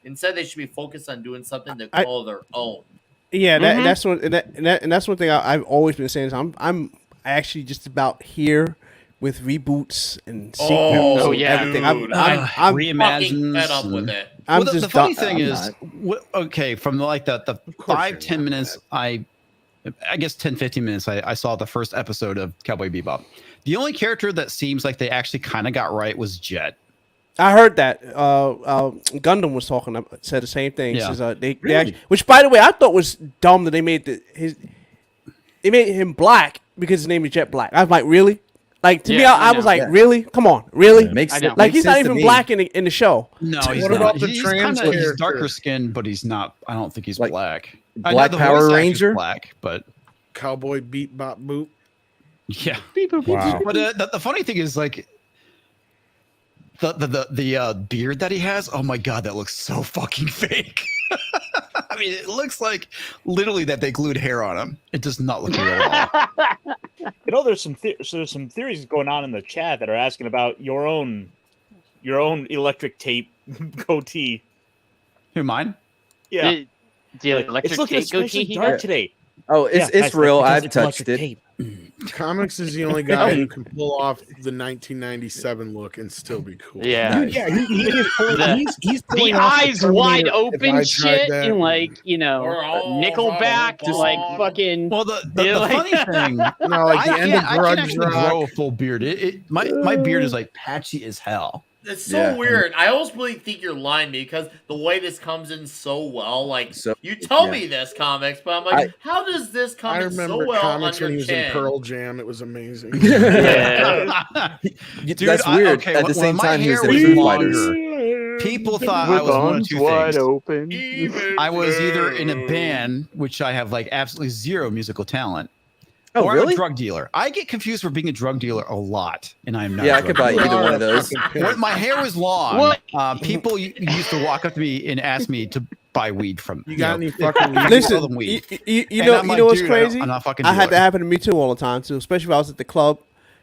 Instead, they should be focused on doing something to call their own. Yeah, that's one. And that's one thing I've always been saying. Is I'm actually just about here with reboots and sequels Oh, and yeah, everything. dude. I'm Fucking reimagines fed up with and- it. I'm Well, just the funny done- thing I'm is, okay, from like the course you're 5-10 not, minutes, I guess 10-15 minutes, I saw the first episode of Cowboy Bebop. The only character that seems like they actually kind of got right was Jet. I heard that Gundam was talking, said the same thing. Yeah. Says, they actually, which by the way I thought was dumb that they made they made him black because his name is Jet Black. I was like, really? Like to me, Yeah, I I was know. like, really? Come on, really? makes I know. Like makes he's not sense to even me. black in the show. No, he's What not. about the he's trans he's character? darker skinned, but he's not. I don't think he's Like black. I know Black the Power voice actor's Ranger? black, but Cowboy Beat Bop Boop. Yeah. Wow. But the funny thing is, like, the beard that he has. Oh my god, that looks so fucking fake. I mean, it looks like literally that they glued hair on him. It does not look real at all. You know, there's some theories going on in the chat that are asking about your own electric tape goatee. Who, mine? Yeah, The electric it's looking tape goatee especially he dark got? today. Oh, it's real. I've touched it. Comics is the only guy who can pull off the 1997 look and still be cool. Yeah. Dude, yeah, he's The pulling off eyes Terminator. wide If I open tried shit that- and like, Or all Nickelback, just- like fucking. Well, the Yeah, like- funny thing, No, like the end of I can't Grudge actually Rock. grow a full beard. My beard is like patchy as hell. It's so Yeah. weird. I almost really think you're lying to me because the way this comes in so well. Like So- you tell yeah. me this comics, but I'm like, how does this come I in so remember well comics on when he your was in chin? Pearl Jam. It was amazing. Yeah. Dude, That's weird. okay, At the when same my time, he was hair in was Foo longer, Fighters. people thought I was one of two things. open. I was either in a band, which I have like absolutely zero musical talent, Oh, or I'm really? a drug dealer. I get confused for being a drug dealer a lot, and I'm not. Yeah, a I could drug buy dealer. either one of those. When my hair was long, What? people used to walk up to me and ask me to buy weed from. You got know, any fucking I weed? sell Listen, them weed. you And know, I'm you like, know what's dude, crazy? I'm not fucking I had doing that it. happen to me too all the time too, especially if I was at the club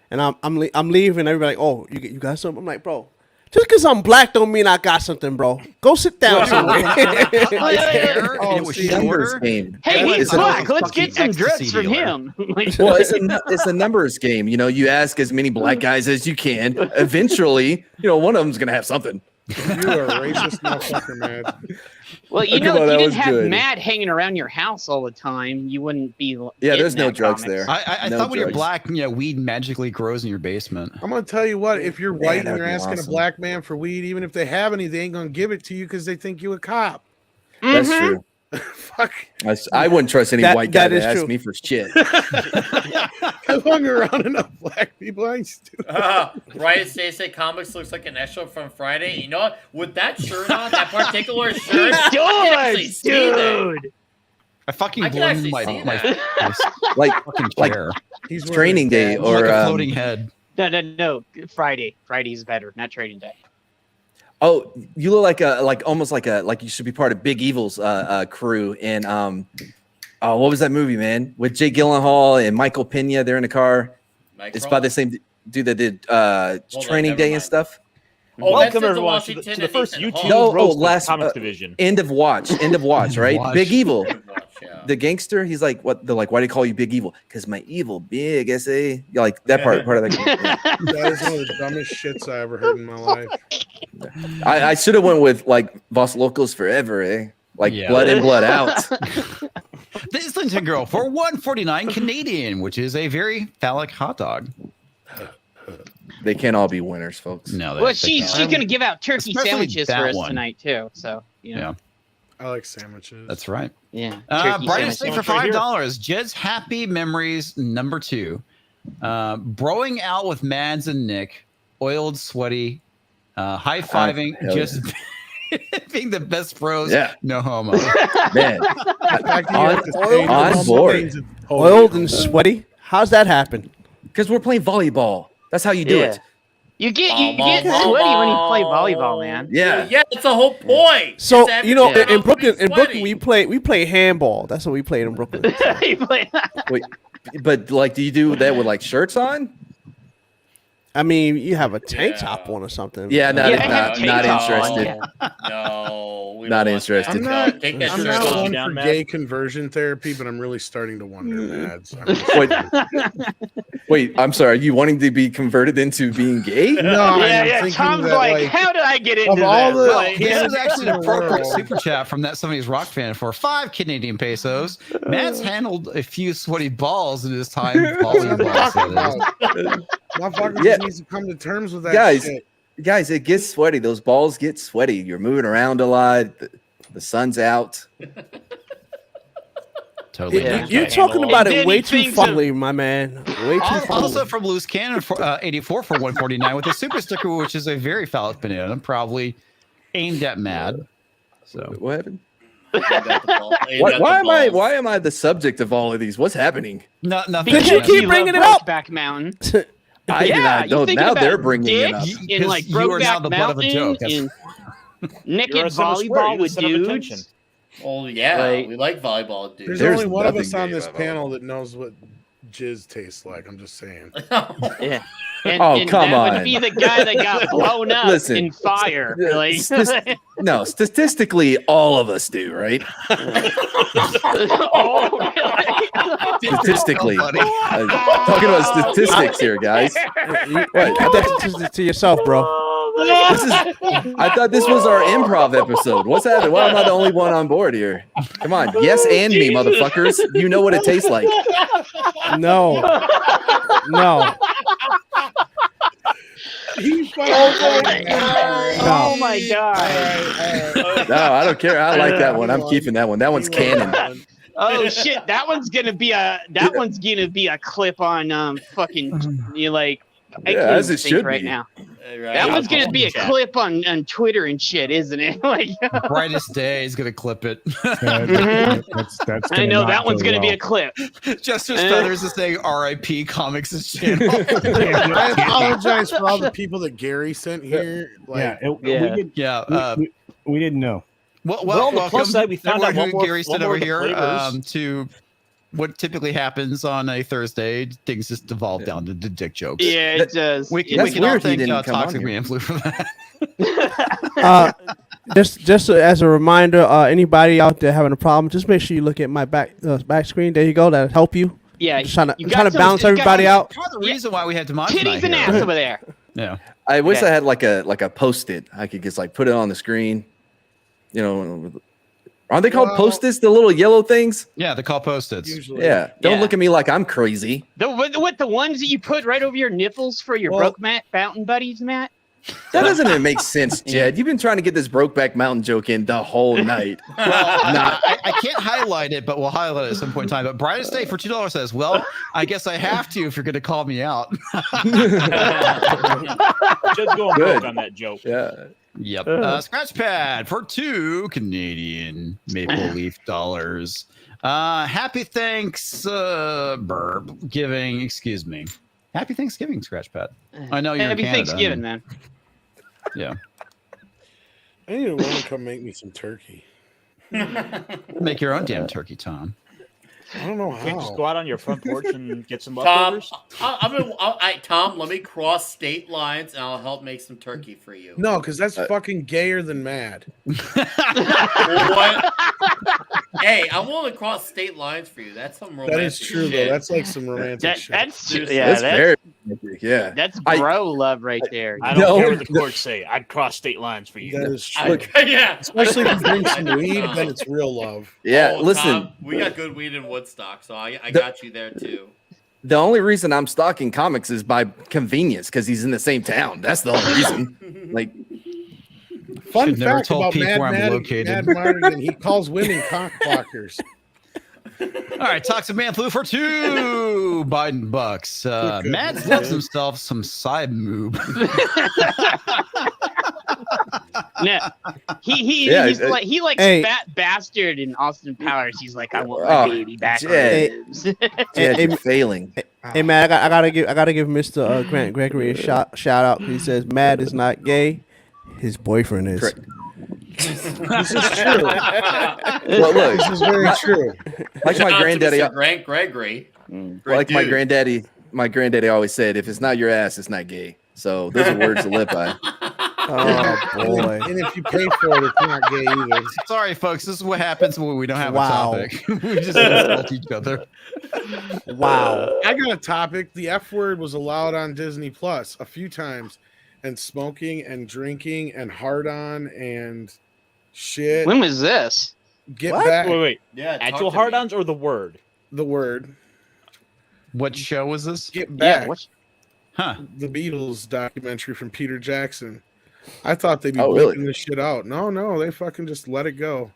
and I'm leaving. Everybody, like, oh, you got something? I'm like, bro, just because I'm black don't mean I got something, bro. Go sit down somewhere. I cut my hair, and it was See, numbers shorter. game. Hey, What he's is it? black. Let's Fucking get some ecstasy drugs from dealer. him. Like, Well, it's a numbers game. You know, you ask as many black guys as you can. Eventually, one of them's gonna have something. You're a racist motherfucker, man. well, you Oh, know, come on, if that you didn't was have good. Matt hanging around your house all the time, you wouldn't be. Yeah, getting there's no that drugs comics. there. I No thought when you're drugs. black, weed magically grows in your basement. I'm gonna tell you what. If you're Man, white and that'd you're be asking awesome. a black man for weed, even if they have any, they ain't gonna give it to you because they think you a cop. That's Mhm. true. Fuck. I wouldn't trust any That- white guy that to is ask true. me for shit. I've hung around enough black people. I ain't stupid. Brian Stacey Comics looks like an extra from Friday. You know what? With that shirt on, that particular shirt, I can actually Does, see that. dude. I fucking I can blew actually my see my that. Like fucking Like- chair. He's wearing training day a Or like or a floating head. No. Friday. Friday's better, not trading day. oh, you look like you should be part of Big Evil's crew in oh, what was that movie, man? With Jake Gyllenhaal and Michael Pena. They're in the car. It's by the same dude that did Training never Day and mind. stuff. Oh, Welcome that's everyone to Washington the first Edition. YouTube No, roast of the last- comics division. End of watch, right? Watch. Big Evil, Yeah. the gangster. He's like, what? They're like, why do you call you Big Evil? Because my evil big SA. Yeah, like that part of that. That is one of the dumbest shits I ever heard in my life. I should have went with like Vos Locos Forever, eh? Like Yeah. blood in, blood out. The Islington Girl for $1.49 Canadian, which is a very phallic hot dog. They can't all be winners, folks. No, Well, they she's can't. gonna give out turkey Especially sandwiches that for us one. tonight too. So Yeah, I like sandwiches. that's right. yeah. Brightest sandwiches. thing for $5. Jed's Happy Memories #2. Broing out with Mads and Nick. Oiled, sweaty. High fiving. hell Just being the best bros. Yeah. No homo. Man, The fact that you on- have to say on normal board. things is totally Oiled and normal. sweaty. How's that happen? because we're playing volleyball. That's how you do Yeah. it. You get sweaty when you play volleyball, man. Yeah. Yeah, that's the whole point. So It's every you know, time in to Brooklyn, be sweaty. we play handball. That's what we played in Brooklyn. You play- Wait, but like, do you do that with like shirts on? I mean, you have a tank Yeah. top on or something. Yeah, not Yeah, I have not tank top on, interested. No, we Not don't want interested. that. I'm not, Take that I'm shirt not off. one down, for Matt. gay conversion therapy, but I'm really starting to wonder, Mads. Wait, I'm sorry. Are you wanting to be converted into being gay? No, I'm yeah. thinking Tom's that, like, how did I get into all that? the- Like, This is actually an appropriate World. super chat from that Somebody's Rock fan for 5 Canadian pesos. Matt's handled a few sweaty balls in his time. Volleyball, so it is. Motherfucker Yeah. just needs to come to terms with that Guys, shit. Guys, it gets sweaty. Those balls get sweaty. You're moving around a lot. The sun's out. Totally. Yeah. You're Okay. talking And about then it he way too thinks of- funnily, my man. Way too funnily. Also from Loose Cannon for 84 for 149 with a super sticker, which is a very phallic banana, probably aimed at Mad. So What happened? Why am I the subject of all of these? What's happening? Nothing. Because you keep bringing it up. Back Mountain. Now they're bringing it up. In like you are now Brokeback the butt of a joke. Mountain, and naked You're a center square. volleyball You're the with center of attention. dudes. Oh yeah, Like- we like volleyball, dude. There's only one of nothing us on gay this about panel that knows what jizz tastes like. I'm just saying. Yeah. And, Oh, and come that on. would be the guy that got blown up Listen. in fire. Like, No, statistically, all of us do, right? oh, really? Statistically, talking about statistics here, guys. What? Keep that to yourself, bro. I thought this was our improv episode. What's happening? Why am I the only one on board here? Come on, yes, and me, motherfuckers. You know what it tastes like. No. Oh my god. No, I don't care. I like that one. I'm keeping that one. That one's canon. Oh shit, that one's gonna be a clip on fucking you like I Yeah, can't as even it think should right be. now. Right. That one's gonna be a Chat. clip on Twitter and shit, isn't it? Like Brightest Day is gonna clip it. That's I gonna know not that one's go gonna be well. a clip. Justice Feathers is saying R.I.P. Comics' channel. I apologize for all the people that Gary sent here. Like, Yeah. We didn't know. Well, Well, on the plus welcome side, we found out everyone one who more- Gary one sent more over of the here flavors. to what typically happens on a Thursday. Things just devolve down to dick jokes. Yeah, it does. We That's can all weird he thank didn't come on Toxic here. Man Flu for that. Just as a reminder, anybody out there having a problem, just make sure you look at my back screen. There you go. That'll help you. Yeah, Just trying you to got kind of some- balance you got everybody some out. Part of the reason why we had Demond Titties and ass over there. Yeah. I wish Okay. I had like a post-it. I could just like put it on the screen. You know, aren't they called Well- post-its? The little yellow things? Yeah, they call post-its. usually, Yeah. Don't Yeah. look at me like I'm crazy. What the ones that you put right over your nipples for your Well- broke fountain buddies, Matt? That doesn't even make sense, Jed. You've been trying to get this Brokeback Mountain joke in the whole night. I can't highlight it, but we'll highlight it at some point in time. But Brightest Day for $2 says, well, I guess I have to if you're going to call me out. Just going Good. broke on that joke. Yeah. Yep. Scratch Pad for 2 Canadian Maple Leaf dollars. Happy Thanksgiving. Excuse me. Happy Thanksgiving, Scratch Pad. I know you're Happy in Canada. Thanksgiving, man. Yeah. I need a woman to come make me some turkey. Make your own damn turkey, Tom. I don't know You can't just go how. out on your front porch and get some Tom, leftovers. Tom, let me cross state lines and I'll help make some turkey for you. No, because that's fucking gayer than mad. What? Hey, I'm willing to cross state lines for you. That's some romantic That is true, shit. though. That's like some romantic shit. That's Dude, yeah, That's that's very romantic, yeah. that's I- bro love right there. I don't No. care what the courts say. I'd cross state lines for you. That is true. Yeah. Especially if you drink some weed, then it's real love. Yeah, Oh, listen. Tom, we got good weed in Woodstock, so I got you there too. The only reason I'm stalking comics is by convenience because he's in the same town. That's the only reason. Like, Fun Should've never fact told about Pete Mad where I'm Mad, located. Mad Mardigan, he calls women cock blockers. All right, Toxic Man Flu for 2 Biden bucks. Mads loves himself some side moob. Yeah, he's Yeah, like he likes hey. fat bastard in Austin Powers. He's like, I want Oh, my baby back. on Jed. ribs. Jed, Hey, you're failing. Hey man, I gotta give Mr. Grant Gregory a shout out. He says Matt is not gay. His boyfriend is. Correct. This is true. Well, look, This is very true. like my Shout out to granddaddy, Mr. Grant Gregory. Great like dude. my granddaddy always said, if it's not your ass, it's not gay. So those are words to live by. Oh boy. And if you pay for it, it's not gay either. Sorry, folks. This is what happens when we don't have Wow. a topic. We just insult each other. Wow. I got a topic. The F word was allowed on Disney Plus a few times, and smoking and drinking and hard on and shit. When was this? Get What? back Wait. Yeah, talk Actual to me. hard-ons or the word? the word. What show was this? Get back. Yeah, what's, Huh. The Beatles documentary from Peter Jackson. I thought they'd be Oh, bleeping really? this shit out. No, they fucking just let it go.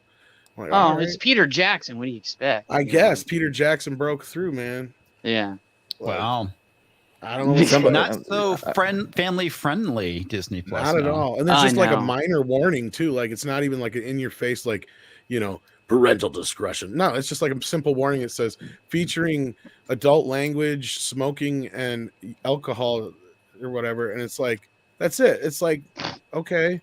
I'm like, oh, all it's right. Peter Jackson. What do you expect? I guess Peter Jackson broke through, man. Yeah. Like, Wow. I don't know. Somebody- Not so family friendly Disney Plus. Not at now. all. And there's I just like a know. minor warning too. Like it's not even like an in your face, like, you know, parental discretion. No, it's just like a simple warning. It says featuring adult language, smoking, and alcohol or whatever. And it's like, that's it. It's like, okay.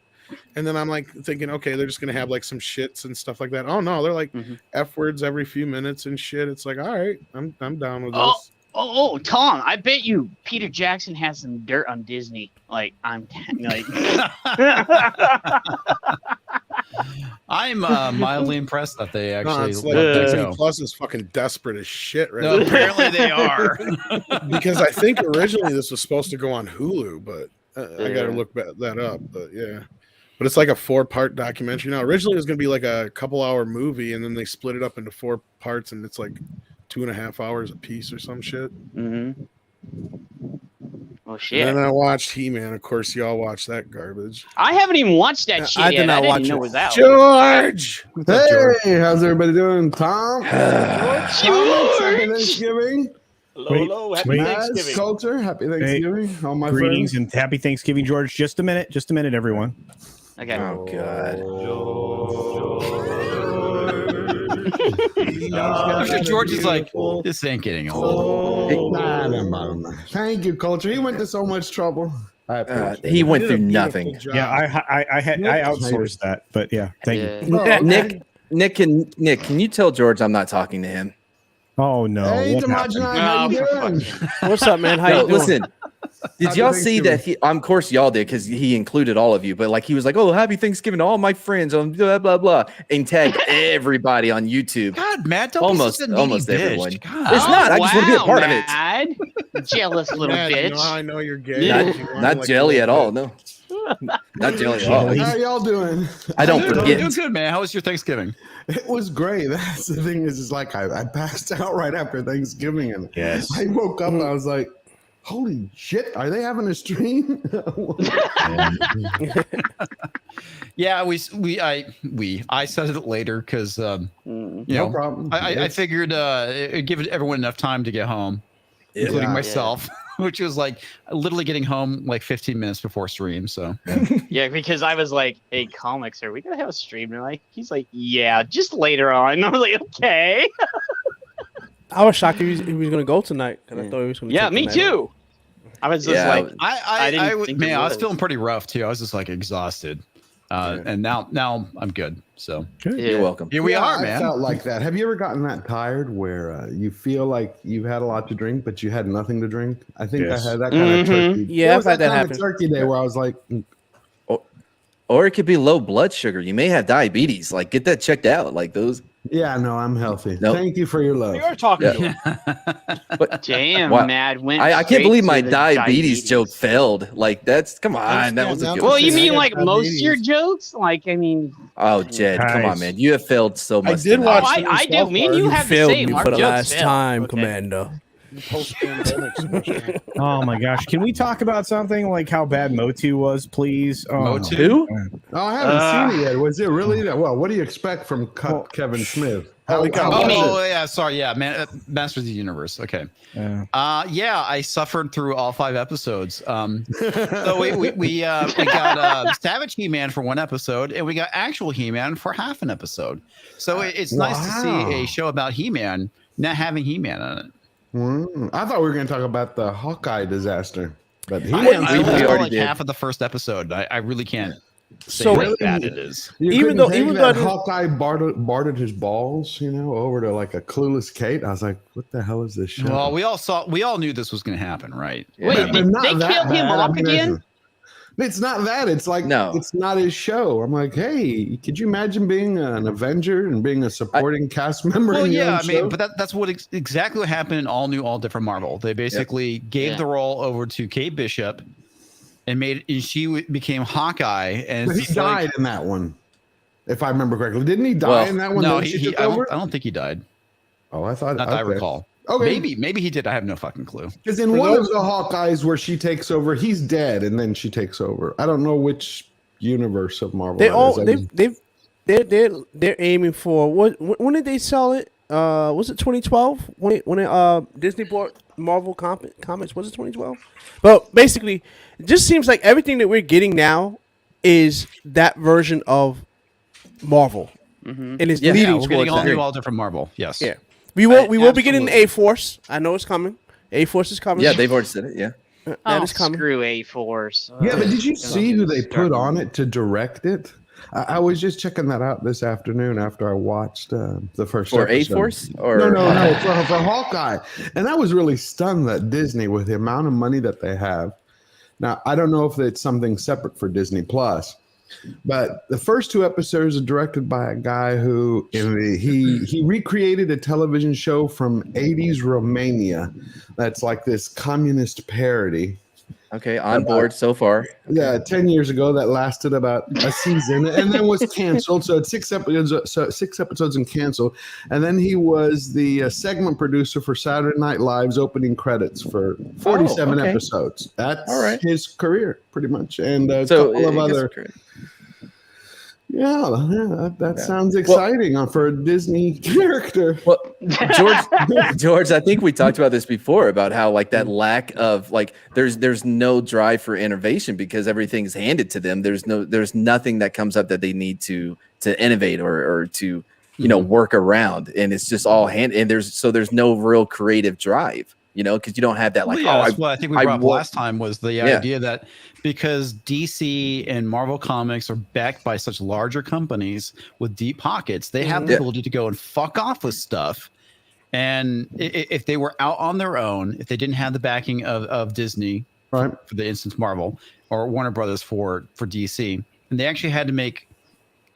And then I'm like thinking, okay, they're just going to have like some shits and stuff like that. Oh no, they're like F words every few minutes and shit. It's like, all right, I'm down with this. Oh, Tom, I bet you Peter Jackson has some dirt on Disney. Like, I'm like. I'm mildly impressed that they actually it's like let that Disney go. Plus is fucking desperate as shit right No, now. apparently they are. Because I think originally this was supposed to go on Hulu, but I got to look that up. But yeah, but it's like a 4-part documentary now. Originally it was going to be like a couple-hour movie, and then they split it up into 4 parts, and it's like 2.5 hours a piece or some shit. Oh shit! And then I watched He-Man. Of course, y'all watched that garbage. I haven't even watched that shit I yet. did not I watch didn't know it. it was out. George, Hey, how's everybody doing? Tom, happy Thanksgiving. Lolo, happy Wait. Thanksgiving. Culture, happy Thanksgiving. All my Greetings friends. and happy Thanksgiving, George. Just a minute, everyone. Okay. Oh God. George is like, this ain't getting old. Thank you, Culture. He went to so much trouble. I appreciate He went did a through beautiful nothing. job. Yeah, I outsourced that, but yeah, thank you. it. Nick, can you tell George I'm not talking to him? Oh no, Hey, what Damajan, happened? how you Oh, doing? What's up, man? How No, you doing? listen. Did Happy y'all see that? Thanksgiving. Of course, y'all did because he included all of you. But like, he was like, "Oh, happy Thanksgiving to all my friends on blah blah blah," and tagged everybody on YouTube. God, Matt, don't Almost- be such a needy almost bitch. everyone. God. It's not. I just want to be a part of it. Mad. Jealous little Mad, you know bitch. how I know you're gay. Not, You wanna, not like, jelly go at all. bit. No, not jelly at all. How y'all doing? I don't You're forget. doing good, man. How was your Thanksgiving? It was great. That's the thing is like I passed out right after Thanksgiving, and Yes. I woke up and I was like, "Holy shit! Are they having a stream?" Yeah, I said it later because you No know, problem. I figured it'd give everyone enough time to get home, including Yeah. myself, which was like literally getting home like 15 minutes before stream. So Yeah, because I was like, "Hey, comics, are we gonna have a stream tonight?" He's like, "Yeah, just later on." And I was like, "Okay." I was shocked he was going to go tonight. 'Cause I thought he was going to. Yeah, me too. I was just Yeah, like, I didn't think it man, I was was. feeling pretty rough too. I was just like exhausted, and now I'm good. So You're welcome. here we are, I man. felt like that. Have you ever gotten that tired where you feel like you've had a lot to drink, but you had nothing to drink? I think Yes. I had that kind of turkey. Yeah, There I've was had that kind of happen. turkey day where I was like, Or it could be low blood sugar. You may have diabetes. Like, get that checked out. Like those. "Yeah, no, I'm healthy. Nope. Thank you for your love." We are talking Yeah. to him. But "Damn, Wow. Mad went." I can't straight believe to my the diabetes joke failed. Like, that's come on. That was a good Well, one. you I mean got like most of your diabetes. jokes? Like, I mean, Oh, Jed, come on, Guys. man. You have failed so much. did tonight. watch oh, the new I do. South Me and Park. you You have the failed same. me Our for the jokes last failed. time, Okay. Commander. Post-pandemic special. Oh my gosh, can we talk about something like how bad Motu was, please? Oh, Motu? Who? Oh, I haven't seen it yet. Was it really that? Well, what do you expect from Kevin Smith? How Holy cow. was Oh it? yeah, sorry, yeah, man, Masters of the Universe. Okay, Yeah. yeah, I suffered through all 5 episodes. So we got Savage He-Man for 1 episode, and we got actual He-Man for half an episode. So it's nice to see Wow. a show about He-Man not having He-Man on it. I thought we were going to talk about the Hawkeye disaster, but he I didn't. only saw already like did. half of the first episode. I really can't say So- how bad it is. You Even couldn't though- take even that though- Hawkeye bartered his balls, over to like a clueless Kate. I was like, "What the hell is this show?" Well, we all knew this was going to happen, right? Wait, But did not they that kill him bad. off I mean, again? It's not that. It's like No. it's not his show. I'm like, hey, could you imagine being an Avenger and being a supporting cast member? Well, in your yeah, own I mean, show? but that's what exactly what happened in all new, all different Marvel. They basically gave Yeah. the role over to Kate Bishop, and she became Hawkeye. And But it's he just like- died in that one, if I remember correctly. Didn't he die Well, in that one? no, Then she he took I over? don't think he died. Oh, I thought. Not that I okay. recall. Okay. Maybe he did. I have no fucking clue. Because in For one those- of the Hawkeyes where she takes over, he's dead, and then she takes over. I don't know which universe of Marvel. They that all is. they're aiming for what? When did they sell it? Was it 2012 when Disney bought Marvel Comics? Was it 2012? But basically, it just seems like everything that we're getting now is that version of Marvel. and it's Yeah, leading we're getting towards all that. new, all different Marvel. Yes. Yeah, we will be getting absolutely. A-Force. I know it's coming. A-Force is coming. Yeah, they've already said it. Yeah. That is coming. Screw A-Force. Yeah, but did you Ugh. see who they put on it to direct it? I was just checking that out this afternoon after I watched the first For episode. A-Force? Or No, for Hawkeye. And I was really stunned that Disney, with the amount of money that they have. Now, I don't know if it's something separate for Disney Plus, but the first 2 episodes are directed by a guy who he recreated a television show from 80s Romania that's like this communist parody. Okay, on board so far. Yeah, 10 years ago that lasted about a season and then was canceled. So it's 6 episodes and canceled. And then he was the segment producer for Saturday Night Live's opening credits for 47 episodes. That's his career, pretty much. And a couple of other. Yeah, that sounds exciting for a Disney character. Well, George, I think we talked about this before about how like that lack of like there's no drive for innovation because everything's handed to them. There's nothing that comes up that they need to innovate or to work around, and it's just all and there's no real creative drive. Because you don't have that like. Well, that's what I think we brought up last time was the idea that because DC and Marvel Comics are backed by such larger companies with deep pockets, they have the ability to go and fuck off with stuff. And if they were out on their own, if they didn't have the backing of Disney, right, for the instance Marvel or Warner Brothers for DC, and they actually had to make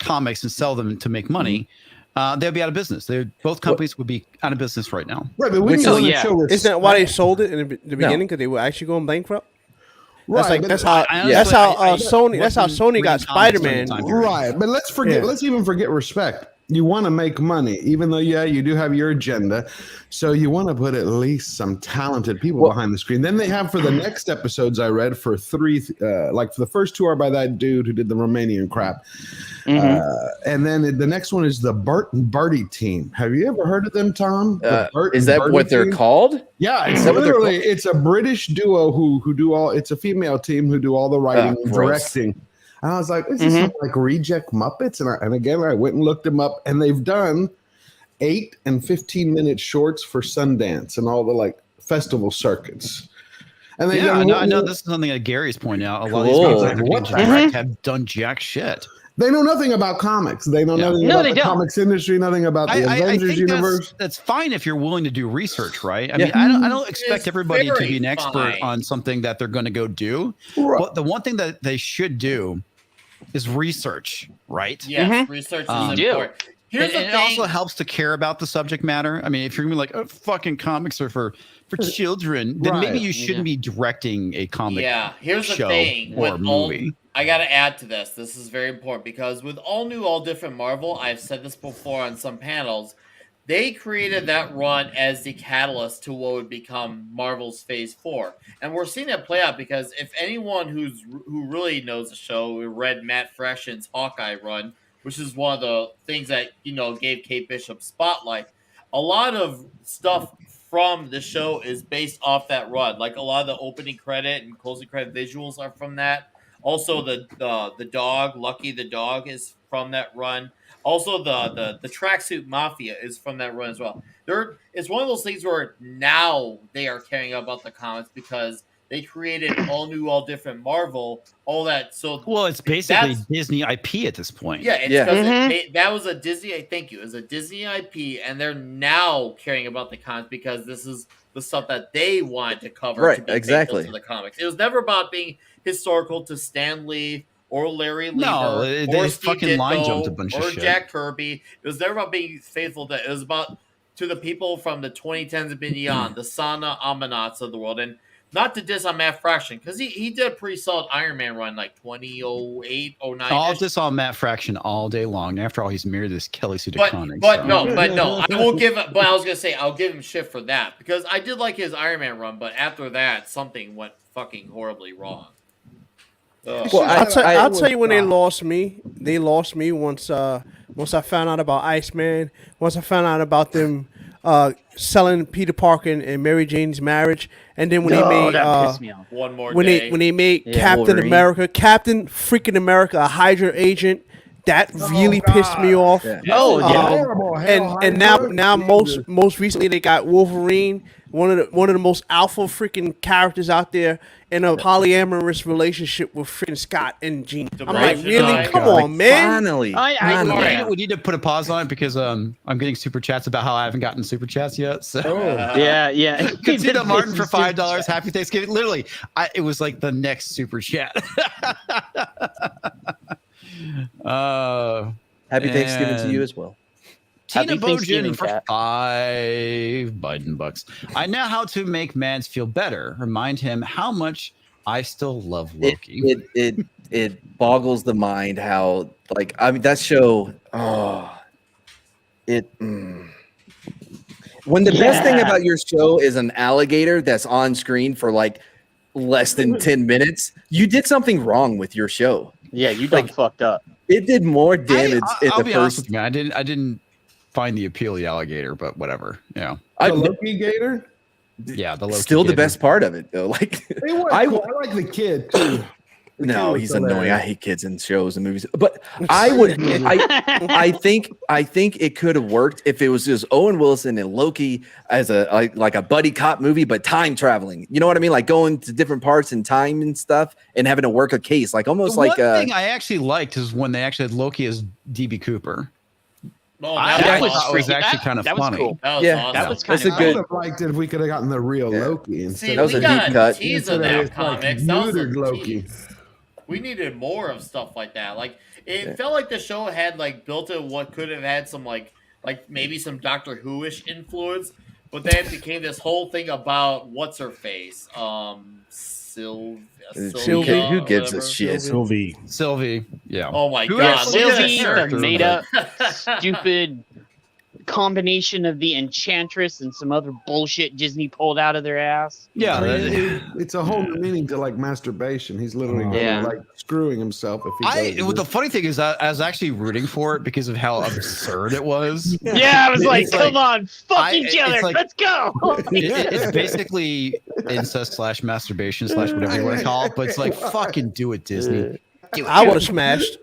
comics and sell them to make money. They'd be out of business. Both companies would be out of business right now. Right, but we Isn't that why they sold it in the beginning? Because they were actually going bankrupt. Right, that's how Sony got Spider-Man. Right, but let's even forget respect. You want to make money, even though you do have your agenda. So you want to put at least some talented people behind the screen. Then they have for the next episodes I read for 3, like for the first 2 are by that dude who did the Romanian crap, and then the next one is the Bart and Barty team. Have you ever heard of them, Tom? Is that what they're called? Yeah, it's literally it's a British duo who do all. It's a female team who do all the writing and directing. And I was like, is this like Reject Muppets? And again, I went and looked them up, and they've done 8 and 15-minute shorts for Sundance and all the like festival circuits. And they I know this is something that Gary's pointing out. A lot of these people that have done jack shit. They know nothing about comics. They know nothing about the comics industry, nothing about the Avengers universe. That's fine if you're willing to do research, right? I mean, I don't expect everybody to be an expert on something that they're going to go do. Right. But the one thing that they should do is research, right? Yes, research is important. And it also helps to care about the subject matter. I mean, if you're gonna be like, fucking comics are for children, then maybe you shouldn't be directing a comic here's show the thing or movie. I gotta add to this. This is very important because with all new, all different Marvel, I've said this before on some panels, they created that run as the catalyst to what would become Marvel's Phase 4. And we're seeing that play out because if anyone who really knows the show read Matt Fraction's Hawkeye run, which is one of the things that, gave Kate Bishop spotlight, a lot of stuff from the show is based off that run. Like a lot of the opening credit and closing credit visuals are from that. Also, the dog, Lucky the dog, is from that run. Also, the tracksuit mafia is from that run as well. It's one of those things where now they are caring about the comics because they created all new, all different Marvel, all that. So it's basically Disney IP at this point. Yeah, it's that was a Disney. Thank you. It was a Disney IP, and they're now caring about the comics because this is the stuff that they wanted to cover. Right, to be exactly. To the comics. It was never about being historical to Stan Lee or Larry Lieber they or fucking Steve line Ditko jumped a bunch of or shit. Jack Kirby. It was never about being faithful to. It was about to the people from the 2010s and beyond, the Sana Amanats of the world, and not to diss on Matt Fraction because he did a pretty solid Iron Man run like 2008, 09. I'll diss on Matt Fraction all day long. After all, he's married to this Kelly Sue But DeConnick. no, I won't give him. But I was gonna say I'll give him shit for that because I did like his Iron Man run, but after that, something went fucking horribly wrong. Well, I'll tell you when they lost me. They lost me once I found out about Iceman. Once I found out about them selling Peter Parker and Mary Jane's marriage, and then when they made One More when Day. they made Captain Wolverine. America, Captain freaking America, a Hydra agent. That really pissed me off. Yeah. Oh, yeah. Horrible. And now most recently they got Wolverine, one of the most alpha freaking characters out there, in a polyamorous relationship with freaking Scott and Jean. I'm like, really? Come on, man. Finally. We need to put a pause on it because I'm getting super chats about how I haven't gotten super chats yet. So Yeah. Casino Martin for $5. Happy Thanksgiving. Literally, it was like the next super chat. Happy Thanksgiving to you as well. Tina Happy Thanksgiving, Bojan for Kat. $5 Biden bucks. I know how to make Mads feel better. Remind him how much I still love Loki. It boggles the mind how that show. When the best thing about your show is an alligator that's on screen for like less than 10 minutes, you did something wrong with your show. Yeah, you done fucked up. It did more damage in I'll the be honest first. with you, man. I didn't find the appeal of the alligator, but whatever. Yeah. The Loki Gator. Yeah, the Loki Still the gator. best part of it though. Like They were I- cool. I like the kid too. no, was he's hilarious. annoying. I hate kids in shows and movies. But I think it could have worked if it was just Owen Wilson and Loki as a buddy cop movie, but time traveling. You know what I mean? Like going to different parts in time and stuff, and having to work a case, like almost The like one thing I actually liked is when they actually had Loki as DB Cooper. Oh, I that thought was it was freaking- actually kind of that was funny. cool. That was Yeah. awesome. That was That's kind a of I good- would have liked it if we could have gotten the real Loki instead. See, That was we a got deep cut. a tease Instead of of that this, like, comics. That was a neutered Loki. tease. We needed more of stuff like that. Like it felt like the show had like built in what could have had some like maybe some Doctor Who-ish influence, but then it became this whole thing about what's her face, Sylvia. Who gives a whatever. shit? Sylvie. Yeah. Oh my Yeah, god, look at that Sylvie, the character. made up stupid combination of the Enchantress and some other bullshit Disney pulled out of their ass. Yeah. I mean, it's a whole new meaning to like masturbation. He's literally Yeah. like screwing himself if he does The funny thing is I was actually rooting for it because of how absurd it was. Yeah, I was like, It's come on, fuck each it's other, like- let's go. It's basically incest / masturbation / whatever you want to call it, but it's like fucking do it, Disney. I would have smashed.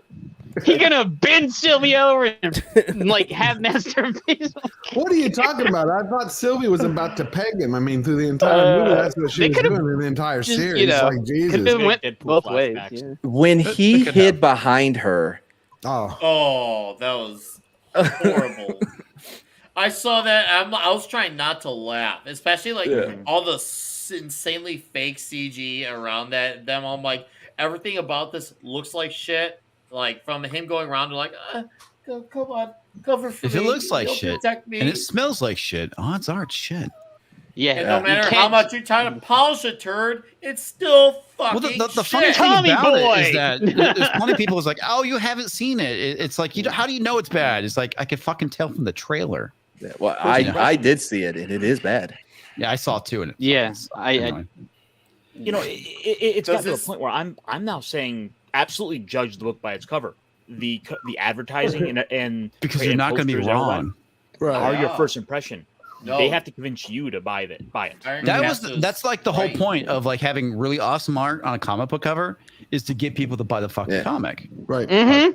He gonna bend Sylvia over and like have masturbation. What are you talking about? I thought Sylvie was about to peg him. I mean, through the entire movie, that's what she they was could've doing in the entire just, series. you know, Like Jesus. Could've been went Deadpool both ways. flashbacks. Yeah. When he could hid have. behind her, Oh, Oh, that was horrible. I saw that. I was trying not to laugh, especially like all the insanely fake CG around them. I'm like, everything about this looks like shit. Like from him going around, like, come on, cover for If me. it looks like You'll shit protect me. and it smells like shit, odds are it's shit. Yeah. And no you matter how can't- much you try to polish a turd, it's still Well, fucking the funny shit. thing Tommy about boy! it is that there's plenty of people is like, oh, you haven't seen it. It's like, how do you know it's bad? It's like, I could fucking tell from the trailer. well, I did see it, and it is bad. Yeah, I saw it too. And it Yeah, sucks. I Anyway. You know, it's Does got to this- a point where I'm now saying absolutely judge the book by its cover. The advertising and because you're not going to be posters and all that wrong. are your Yeah. first impression. No. They have to convince you to buy it. Iron That's Master's like the whole right. point of like having really awesome art on a comic book cover is to get people to buy the fucking Yeah. comic. right. Mm-hmm.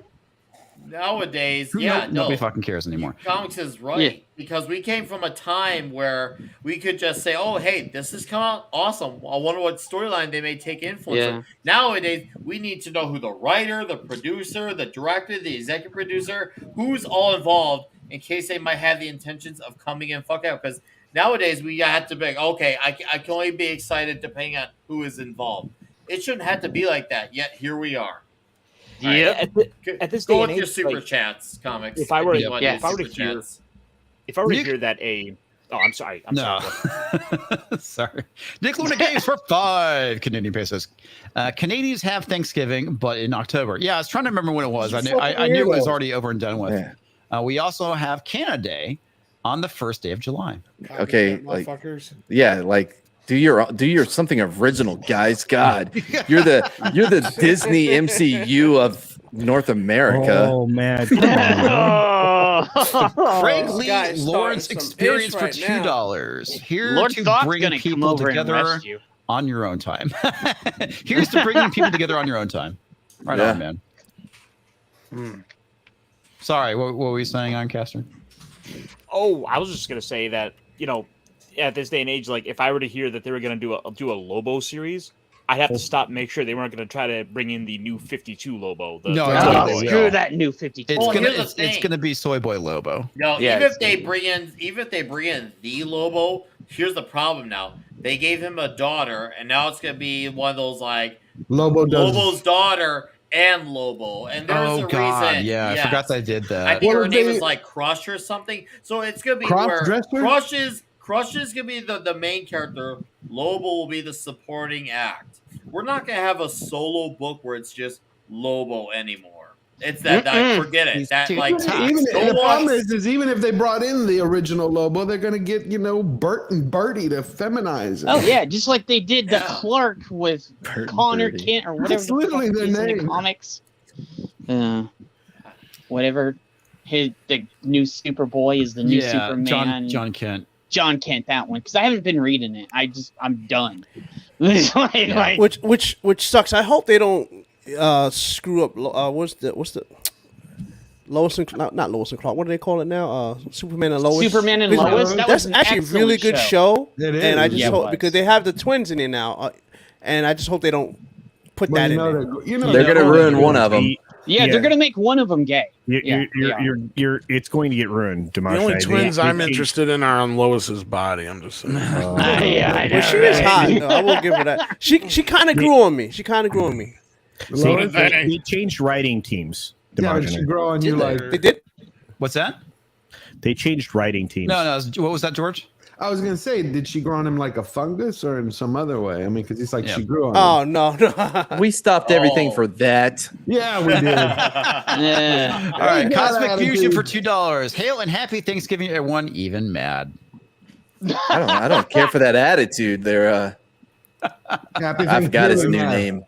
Nowadays, Nobody fucking cares anymore. Comics is right Yeah. because we came from a time where we could just say, "Oh, hey, this has come out awesome. I wonder what storyline they may take influence." Yeah. From. Nowadays, we need to know who the writer, the producer, the director, the executive producer, who's all involved, in case they might have the intentions of coming in fuck out. Because nowadays, we have to be like, okay, I can only be excited depending on who is involved. It shouldn't have to be like that. Yet here we are. Yeah. At this Go day with and your age, super like, chats, comics. if I were- you want yeah, your if I were to super hear- chats. if I were to Nick- hear that I'm sorry. I'm No. sorry. Sorry. Nick Luna Games for 5 Canadian pesos. Canadians have Thanksgiving, but in October. Yeah, I was trying to remember when it was. I knew it was already over and done with. Yeah. We also have Canada Day on the first day of July. Okay, like motherfuckers. yeah, like do your something original, guys. God, you're the Disney MCU of North America. Oh man, come on. Craig this Lee guy's starting Lawrence some experience ish for right now. $2. Here Lord to Thought's bring gonna come people over and together arrest you. on your own time. Here's to bringing people together on your own time. Right Yeah. on, man. Sorry, what were you saying on Caster? Oh, I was just gonna say that, you know, at this day and age, like if I were to hear that they were gonna do a Lobo series, I'd have to stop and make sure they weren't gonna try to bring in the new 52 Lobo. Screw that new 52. It's gonna be Soy Boy Lobo. No, even if they bring in the Lobo, here's the problem now. They gave him a daughter, and now it's gonna be one of those like Lobo's daughter and Lobo. And there's a reason. Yeah, I forgot they did that. I think her name is like Crush or something. So it's gonna be where Crush is gonna be the main character. Lobo will be the supporting act. We're not gonna have a solo book where it's just Lobo anymore. It's that forget it. That like the problem is even if they brought in the original Lobo, they're gonna get Bert and Bertie to feminize it. Oh yeah, just like they did the Clark with Connor Kent or whatever. That's literally their name. In the comics. Whatever. The new Superboy is the new Superman. John Kent. John Kent, that one, because I haven't been reading it. I'm done. Which sucks. I hope they don't screw up. What's the Lois and not Lois and Clark? What do they call it now? Superman and Lois. Superman and Lois. That's actually a really good show. It is. And I just hope because they have the twins in it now, and I just hope they don't put that in there. They're gonna ruin one of them. Yeah, they're gonna make one of them gay. It's going to get ruined. The only twins I'm interested in are on Lois's body. I'm just saying. Well, she is hot. No, I will give her that. She kind of grew on me. They changed writing teams. Yeah, she grow on you like they did. What's that? They changed writing teams. No. What was that, George? I was gonna say, did she grow on him like a fungus or in some other way? I mean, because he's like she grew on. Oh him. no. We stopped everything for that. Yeah, we did. All right, Cosmic Fusion for $2. Hail and happy Thanksgiving, everyone. Even mad. I don't care for that attitude. They're Happy I forgot his new name.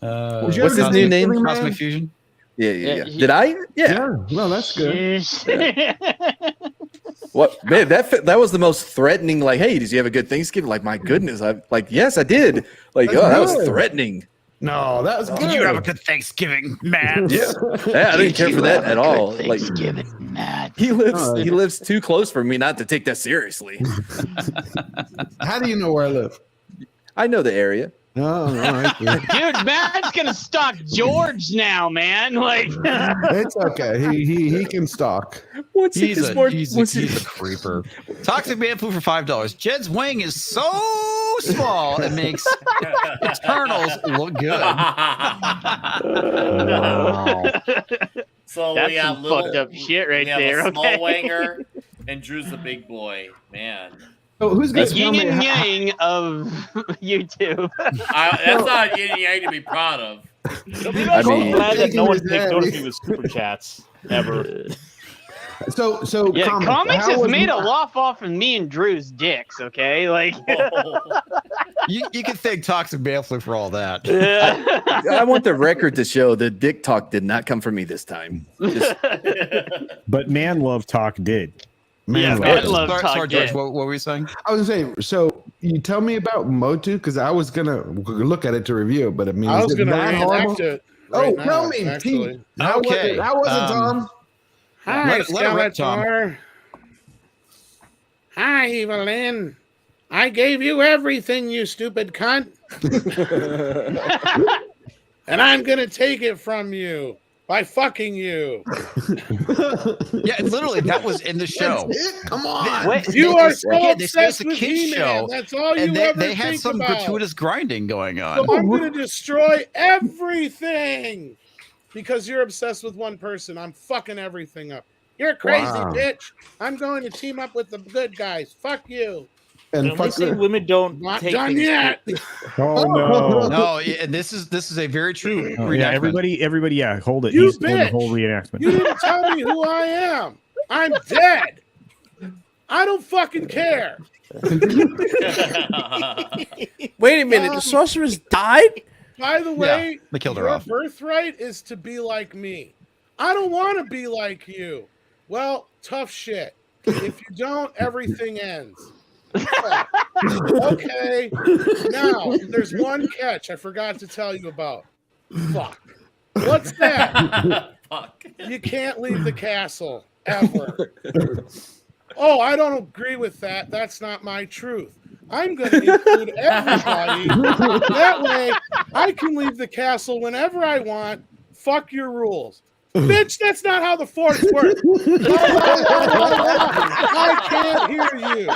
What's his new name? Cosmic Fusion. Yeah. Did I? Yeah. No, that's good. What, man? That was the most threatening. Like, hey, did you have a good Thanksgiving? Like, my goodness, yes, I did. Like, that was threatening. No, that was good. Did you have a good Thanksgiving, man? Yeah, I didn't care for that at all. Thanksgiving, Matt. He lives too close for me not to take that seriously. How do you know where I live? I know the area. Oh, all right. Dude, Matt's gonna stalk George now, man. Like, it's okay. He can stalk. He's a creeper. Toxic Man Food for $5. Jed's wing is so small it makes Eternals look good. Wow. So that's we got some little fucked up shit right we have there. a small wanger, and Drew's the big boy. Man. So who's the gonna yin and yang of YouTube. That's not yin and yang to be proud of. I'm glad that no one picked those with super chats ever. So yeah, comics has made a laugh off of me and Drew's dicks. Okay, like you can thank Toxic Manflu for all that. I want the record to show that dick talk did not come from me this time. But man love talk did. Man love talk. Sorry, George, what were you saying? I was gonna say, so you tell me about Motu because I was gonna look at it to review it, but I mean, I was gonna that horrible? it. Right now, tell me, actually. How was it, Tom? Hi, let Tom. Hi, Evelyn. I gave you everything, you stupid cunt. And I'm gonna take it from you by fucking you. Yeah, literally, that was in the show. Come on. You are so they obsessed a with kids He-Man. That's all you and ever they had think some about. gratuitous grinding going on. So I'm going to destroy everything because you're obsessed with one person. I'm fucking everything up. You're crazy, bitch. I'm going to team up with the good guys. Fuck you. And they say women don't Not take done things yet. Oh no. No, and this is a very true Oh, yeah, reenactment. everybody, yeah, hold it. You He's doing the bitch. whole reenactment. You didn't tell me who I am. I'm dead. I don't fucking care. Wait a minute. The sorceress died? By the way, they killed her your off. birthright is to be like me. I don't want to be like you. Well, tough shit. If you don't, everything ends. Okay. Now, there's one catch I forgot to tell you about. Fuck. What's that? Fuck. You can't leave the castle ever. Oh, I don't agree with that. That's not my truth. I'm going to include everybody. That way, I can leave the castle whenever I want. Fuck your rules. Bitch, that's not how the Force works. I can't hear you.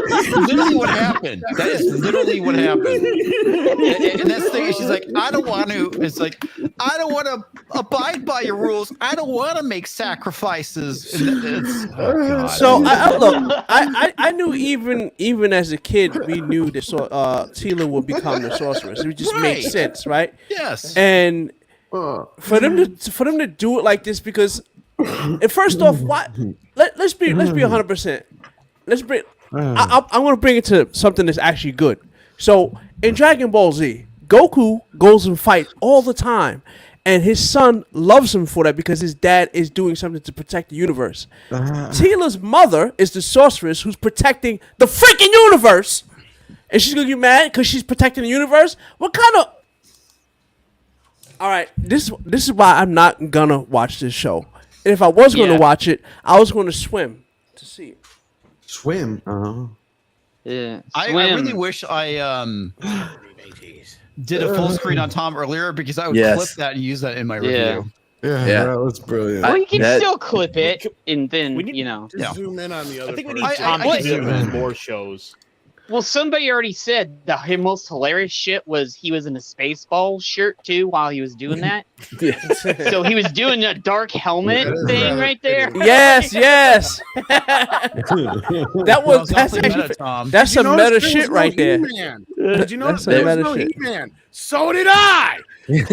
That's literally what happened. That is literally what happened. And that's the thing. She's like, I don't want to. It's like, I don't want to abide by your rules. I don't want to make sacrifices. So I knew even as a kid we knew that Tila would become the sorceress. It just made sense, right? Yes. And for them to do it like this, because and first off, what? Let's be 100%. I'm gonna bring it to something that's actually good. So in Dragon Ball Z, Goku goes and fights all the time, and his son loves him for that because his dad is doing something to protect the universe. Tila's mother is the sorceress who's protecting the freaking universe, and she's gonna get mad because she's protecting the universe. What kind of? All right, this is why I'm not gonna watch this show. And if I was gonna watch it, I was gonna swim to see it. Swim. Yeah. I really wish I did a full screen on Tom earlier because I would clip that and use that in my review. Yeah, that was brilliant. Well, you can still clip it, and then Just zoom in on the other. I think we part. need Tom to do more shows. Well, somebody already said the most hilarious shit was he was in a Spaceball shirt too while he was doing that. So he was doing a dark helmet thing right there. Yes. That's some meta shit right there. Did you notice there was no He-Man? So did I. I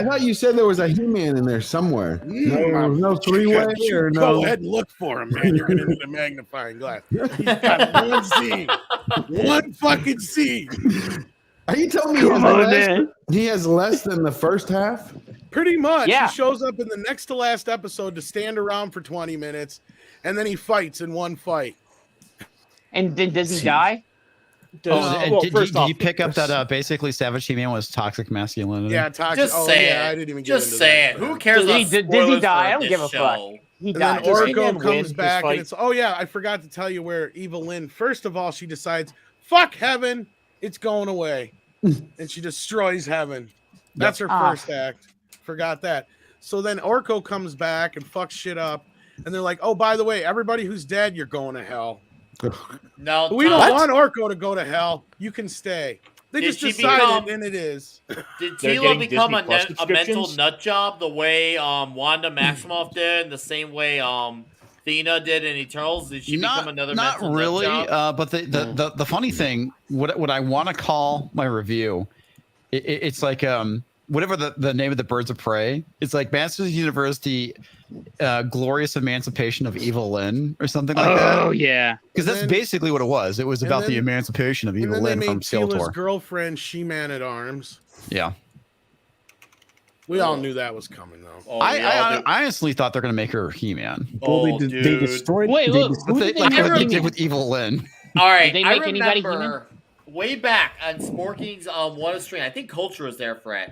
thought you said there was a He-Man in there somewhere. No three-way or no. Go ahead and look for him, man. You're in the magnifying glass. He's got one scene. One fucking scene. Are you telling me he has less than the first half? Pretty much. Yeah. He shows up in the next to last episode to stand around for 20 minutes, and then he fights in one fight. And then does he die? Did you pick up that basically Savage He-Man was toxic masculinity? Yeah, toxic. Just say it. I didn't even get Just into say that. it. Who cares? Did he die? I don't give a fuck. He And died. then He-Man Orko win comes this back, fight? and it's I forgot to tell you where Eva Lynn. First of all, she decides, "Fuck heaven, it's going away," and she destroys heaven. That's her first act. Forgot that. So then Orko comes back and fucks shit up, and they're like, "Oh, by the way, everybody who's dead, you're going to hell." No, We don't want Orko to go to hell. You can stay. They Did just she decided, and it is. Did They're Tila getting become Disney Plus a mental subscriptions? nut job the way Wanda Maximoff did, the same way Thena did in Eternals? Did she become another mental really, nut job? but the funny thing, what I want to call my review, it's like whatever the name of the Birds of Prey. It's like Masters of the University, Glorious Emancipation of Eva Lynn or something like that. Oh yeah, because that's basically what it was. It was about the emancipation of Eva Lynn from Tila's Skeletor. girlfriend, She-Man at Arms. Yeah. We all knew that was coming, though. Oh, I honestly thought they're going to make her He-Man. Well, they destroyed. Wait, look, who Like did what they they make? did with Eva Lynn. All right, Did they I make anybody remember way back on Sporking's What a String. I think Culture was there for it.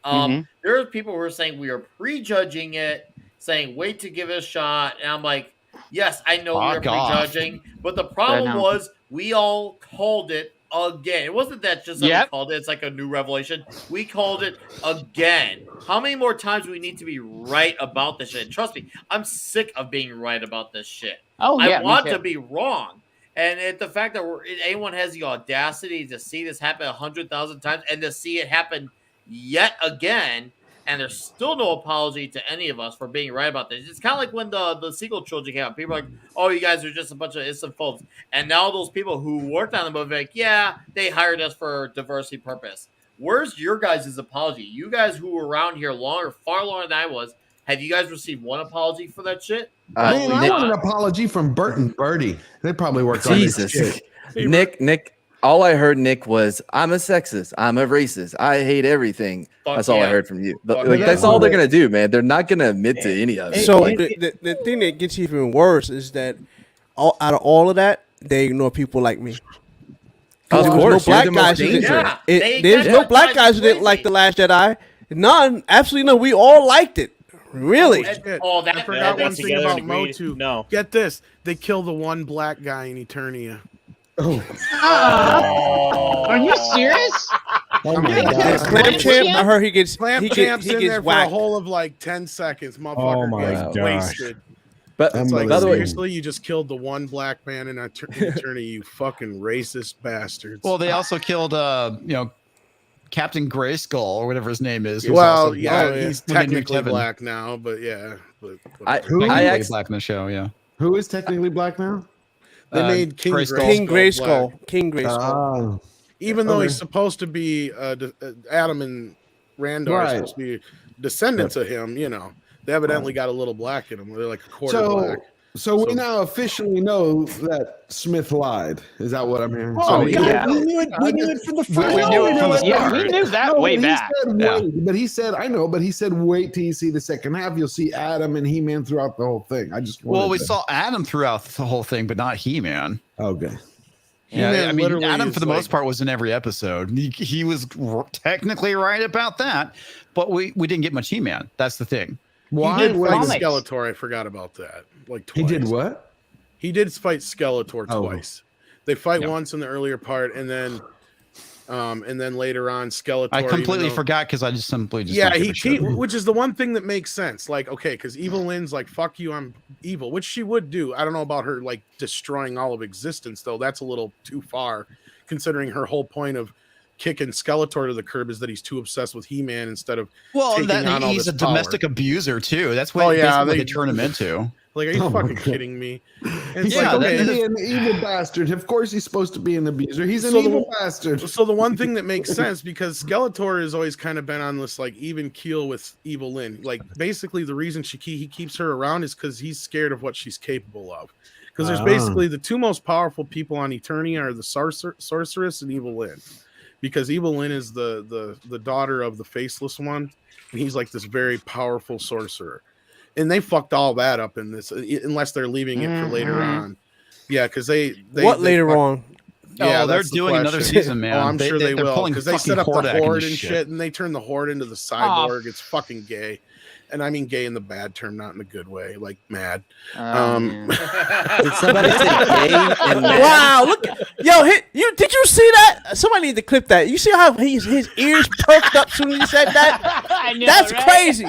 There were people who were saying we were prejudging it, saying wait to give it a shot, and I'm like, yes, I know we were prejudging, but the problem was we all called it again. It wasn't that just that we called it. It's like a new revelation. We called it again. How many more times do we need to be right about this shit? Trust me, I'm sick of being right about this shit. Oh yeah, I want to be wrong. And the fact that anyone has the audacity to see this happen 100,000 times and to see it happen yet again, and there's still no apology to any of us for being right about this. It's kind of like when the sequel trilogy came out. People are like, oh, you guys are just a bunch of islamophobes. And now those people who worked on the movie are like, yeah, they hired us for diversity purpose. Where's your guys' apology? You guys who were around here far longer than I was, have you guys received one apology for that shit? I want an apology from Bert and Birdie. They probably worked on this shit. Nick, all I heard, Nick, was I'm a sexist. I'm a racist. I hate everything. That's all I heard from you. That's all they're going to do, man. They're not going to admit to any of it. So the thing that gets even worse is that out of all of that, they ignore people like me. Of course, no you're the black most guys. dangerous. There's no black guys who didn't like The Last Jedi. None, absolutely none. We all liked it. Really? Oh, that I forgot that one thing together about and agreed. Motu. No. Get this: they kill the one black guy in Eternia. Oh, Are you serious? oh my Yeah. God. Clam Champ, I heard he gets Clamp he Champ's in gets there for a whacked. whole of like 10 seconds. Motherfucker my gets gosh. wasted. But It's like, by the way, seriously, you just killed the one black man in Eternia, you fucking racist bastards. Well, they also killed, Captain Grayskull or whatever his name is. who's Well, also- yeah, yeah. he's When they knew technically Kevin. black now, but yeah. But I Technically actually, black in the show, yeah. Who is technically black now? they made King Grayskull. Grayskull. King black. Grayskull. King Grayskull. Ah, Even though Okay. he's supposed to be Adam and Randall are Right. supposed to be descendants of him, they evidently got a little black in them. They're like a quarter black. so we So- now officially know that Smith lied. Is that what I'm hearing? Oh, So yeah. we knew it. We knew it from the first. we knew it from the Yeah, we knew that way he back. Said Yeah. wait, but he said, I know, but he said, wait till you see the second half. You'll see Adam and He-Man throughout the whole thing. I just Well, wanted we to- saw Adam throughout the whole thing, but not He-Man. Okay. Yeah, He-Man I mean, literally Adam is for the most like- part was in every episode. He was technically right about that, but we didn't get much He-Man. That's the thing. Why? He did What- fight comics. Skeletor. I forgot about that. Like he twice. did what? He did fight Skeletor Oh. twice. They fight Yeah. once in the earlier part, and then later on, Skeletor. I even completely though- forgot because I just simply just Yeah, don't give he, a shit. which is the one thing that makes sense. Like, okay, because Evil Lyn's like, "Fuck you, I'm evil," which she would do. I don't know about her like destroying all of existence, though. That's a little too far, considering her whole point of kicking Skeletor to the curb is that he's too obsessed with He-Man instead of Well, taking on all he's a this power. domestic abuser too. That's what Oh, yeah, basically they- they turn him into. like, are you Oh my fucking God. kidding me? And it's Yeah, like, that- okay, He's an evil bastard. Of course, he's supposed to be an abuser. He's an So the- evil bastard. So the one thing that makes sense, because Skeletor has always kind of been on this like even keel with Evil Lyn. Like basically the reason he keeps her around is because he's scared of what she's capable of. Because there's Ah. basically the two most powerful people on Eternia are the sorceress and Evil Lyn. Because Evil Lyn is the daughter of the faceless one, and he's like this very powerful sorcerer. And they fucked all that up in this, unless they're leaving it for later on. Yeah, because they What they later fucked- on? Yeah, Oh, they're that's the doing another question. season, man. Oh, I'm sure they they're will pulling because they set up fucking the Hordak into horde and shit. shit, and they turn the horde into the cyborg. It's fucking gay, and I mean gay in the bad term, not in the good way, like mad. Man. did somebody say gay and mad? Wow! Look, did you see that? Somebody need to clip that. You see how his ears perked up soon as he said that? I know, That's right? crazy.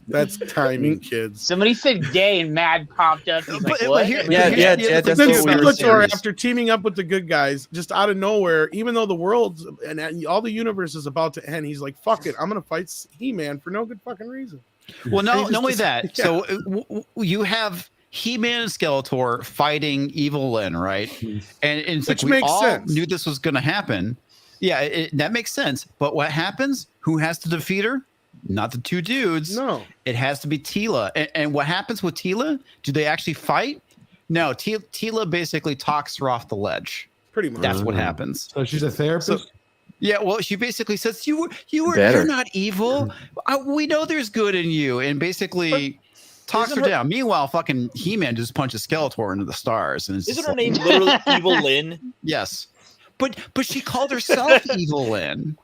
That's timing, kids. Somebody said gay and mad popped up. He's like, But what? here- Yeah, here's yeah, the yeah, other that's thing Then what we were about- Skeletor, serious. after teaming up with the good guys, just out of nowhere, even though the world and all the universe is about to end, he's like, "Fuck it, I'm gonna fight He-Man for no good fucking reason." Well, And no, he just not only that. yeah. So you have He-Man and Skeletor fighting Evil Lyn, right? And it's Which like we makes all sense. knew this was going to happen. Yeah, that makes sense. But what happens? Who has to defeat her? Not the two dudes. No. It has to be Tila. And what happens with Tila? Do they actually fight? No, Tila basically talks her off the ledge. Pretty much. That's what happens. So she's a therapist? So- Yeah, well, she basically says, Better. you're not evil. We know there's good in you," and basically talks her down. Meanwhile, fucking He-Man just punches Skeletor into the stars, and it's Isn't just her like- name literally Evil Lyn? Yes, but she called herself Evil Lyn.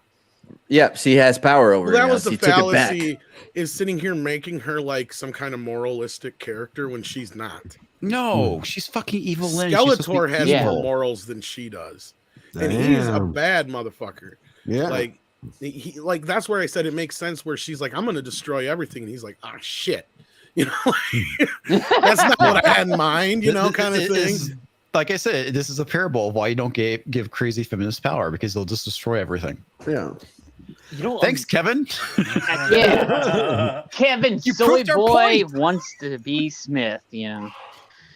Yeah, she has power over Well, it that now. was the She took it back. fallacy. Is sitting here making her like some kind of moralistic character when she's not. No, she's fucking Evil Lyn. She's supposed to be Skeletor has Yeah. more morals than she does, and he's a Damn. bad motherfucker. Yeah. Like he like that's where I said it makes sense where she's like, I'm gonna destroy everything, and he's like, ah shit. You know, like, that's not what I had in mind, you know, kind of It thing. is- like I said, this is a parable of why you don't give crazy feminists power, because they'll just destroy everything. Yeah. You know, Thanks, Kevin. Yeah. Kevin, You soy proved our boy point. wants to be Smith, you know.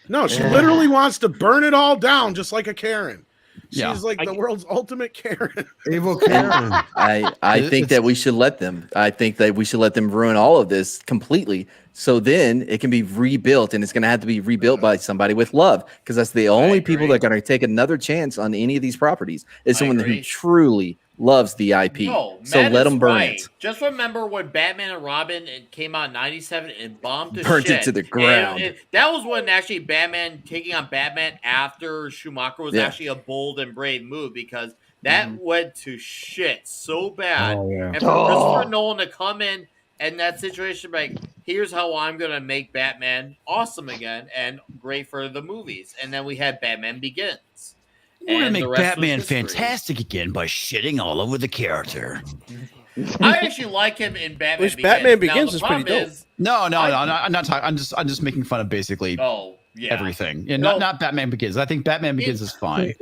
No, she literally wants to burn it all down just like a Karen. She's Yeah. like the world's ultimate Karen. Evil Karen. I think that we should let them. I think that we should let them ruin all of this completely. So then it can be rebuilt, and it's going to have to be rebuilt by somebody with love, because that's the only people that are going to take another chance on any of these properties. Is someone who agree. truly loves the IP. No, So Matt let is them burn right. it. Just remember when Batman and Robin came out in '97 and bombed to Burnt shit. it to the ground. That was when actually Batman taking on Batman after Schumacher was actually a bold and brave move because that went to shit so bad. Oh, yeah. And for Christopher Nolan to come in that situation, like, here's how I'm going to make Batman awesome again and great for the movies. And then we had Batman Begins. We're gonna And the make rest was Batman history. fantastic again by shitting all over the character. I actually like him in Batman Which Begins. Batman Now, Begins the is pretty problem dope. No, I'm not talking. I'm just making fun of basically everything. Yeah, not Batman Begins. I think Batman Begins is fine.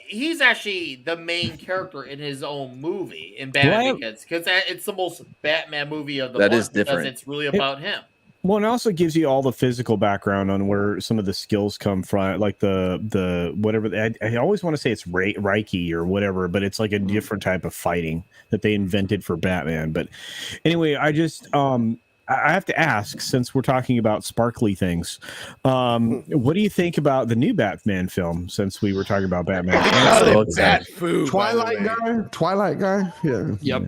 He's actually the main character in his own movie in Batman Begins because it's the most Batman movie of the That month is different. because it's really about him. Well, and it also gives you all the physical background on where some of the skills come from, like the whatever. I always want to say it's Reiki or whatever, but it's like a different type of fighting that they invented for Batman. But anyway, I just I have to ask, since we're talking about sparkly things, what do you think about the new Batman film? Since we were talking about Batman, Twilight guy, yeah. Yep.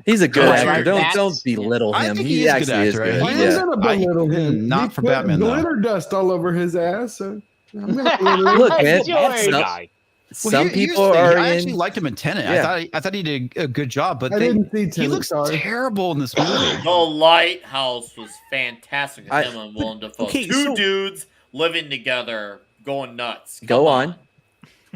He's a good actor. Don't belittle him. He actually is good. I'm gonna belittle him. Not He for put Batman, though. glitter dust all over his ass. So I'm gonna belittle him. Look, man. Some people are. I actually liked him in Tenet. Yeah. I thought he did a good job, but I didn't see he Tenet, looks sorry. terrible in this movie. The Lighthouse was fantastic. With him and Willem Dafoe. Two dudes living together, going nuts. Go on.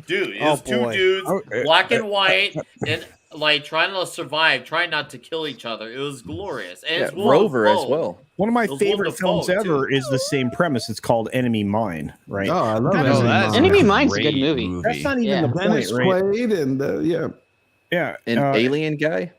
Dude, it's two dudes, black and white, and like trying to survive, trying not to kill each other. It was glorious. And it's Rover as well. One of my It was favorite Willem films Dafoe, ever is the same premise. It's called Enemy Mine, right? Oh, I love Enemy Mine's a good movie. That's not even the point, Dennis right? Quaid and Yeah, An alien guy.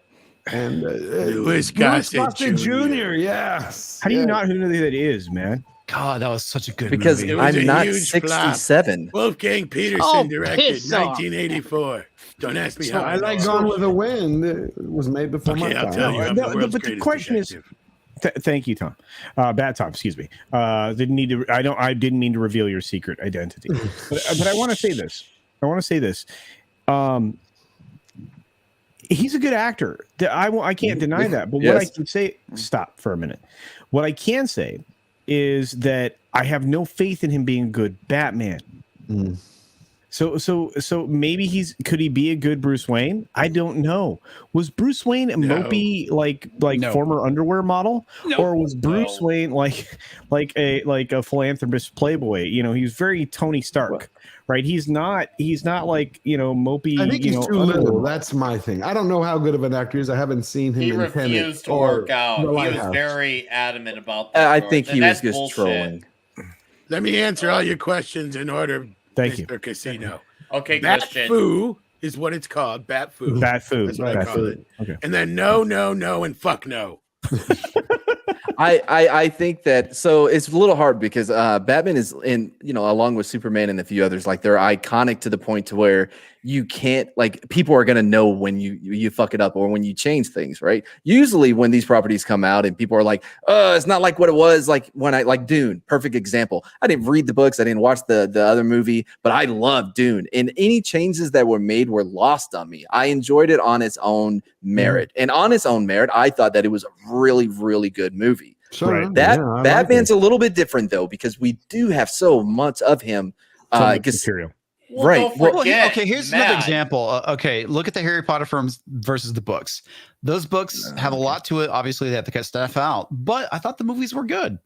and Louis Gossett Gossett Jr. Yes. How do you not know who that is, man? God, that was such a good Because movie. It was I'm a not huge flop. 67. Wolfgang Peterson Oh, directed piss off. 1984. Don't ask me So how I like know. Gone with the Wind. It was made before my Okay, I'll time. tell you. I'm No, the world's but the greatest question detective. Thank you, Tom. Bad Tom, excuse me. Didn't need to. I didn't mean to reveal your secret identity. but I want to say this. He's a good actor. I can't deny that. But what I can say, stop for a minute. What I can say is that I have no faith in him being a good Batman. So maybe could he be a good Bruce Wayne? I don't know. Was Bruce Wayne a mopey like former underwear model, or was Bruce Wayne like a philanthropist playboy? You know, he's very Tony Stark, right? He's not like mopey. I think he's too little. That's my thing. I don't know how good of an actor he is. I haven't seen him. He in refused to Tenet work or out. The He was Lighthouse. very adamant about that. I think and he was that's just bullshit. trolling. Let me answer all your questions in order. Thank you. Mr. Casino. Okay, Bat Christian. Foo is what it's called. Bat Foo. Bat Foo. That's what I call it. Okay. And then no, and fuck no. I think that so it's a little hard because Batman is along with Superman and a few others, like they're iconic to the point to where you can't, like, people are gonna know when you fuck it up or when you change things, right? Usually when these properties come out and people are like, it's not like what it was, like when like Dune, perfect example. I didn't read the books, I didn't watch the other movie, but I love Dune. And any changes that were made were lost on me. I enjoyed it on its own merit. And on its own merit, I thought that it was a really, really good movie. Sure. Right. Batman's a little bit different though, because we do have so much of him. Material. Right. Well, okay, here's another example. Okay, look at the Harry Potter films versus the books. Those books have a lot to it. Obviously, they have to cut stuff out, but I thought the movies were good.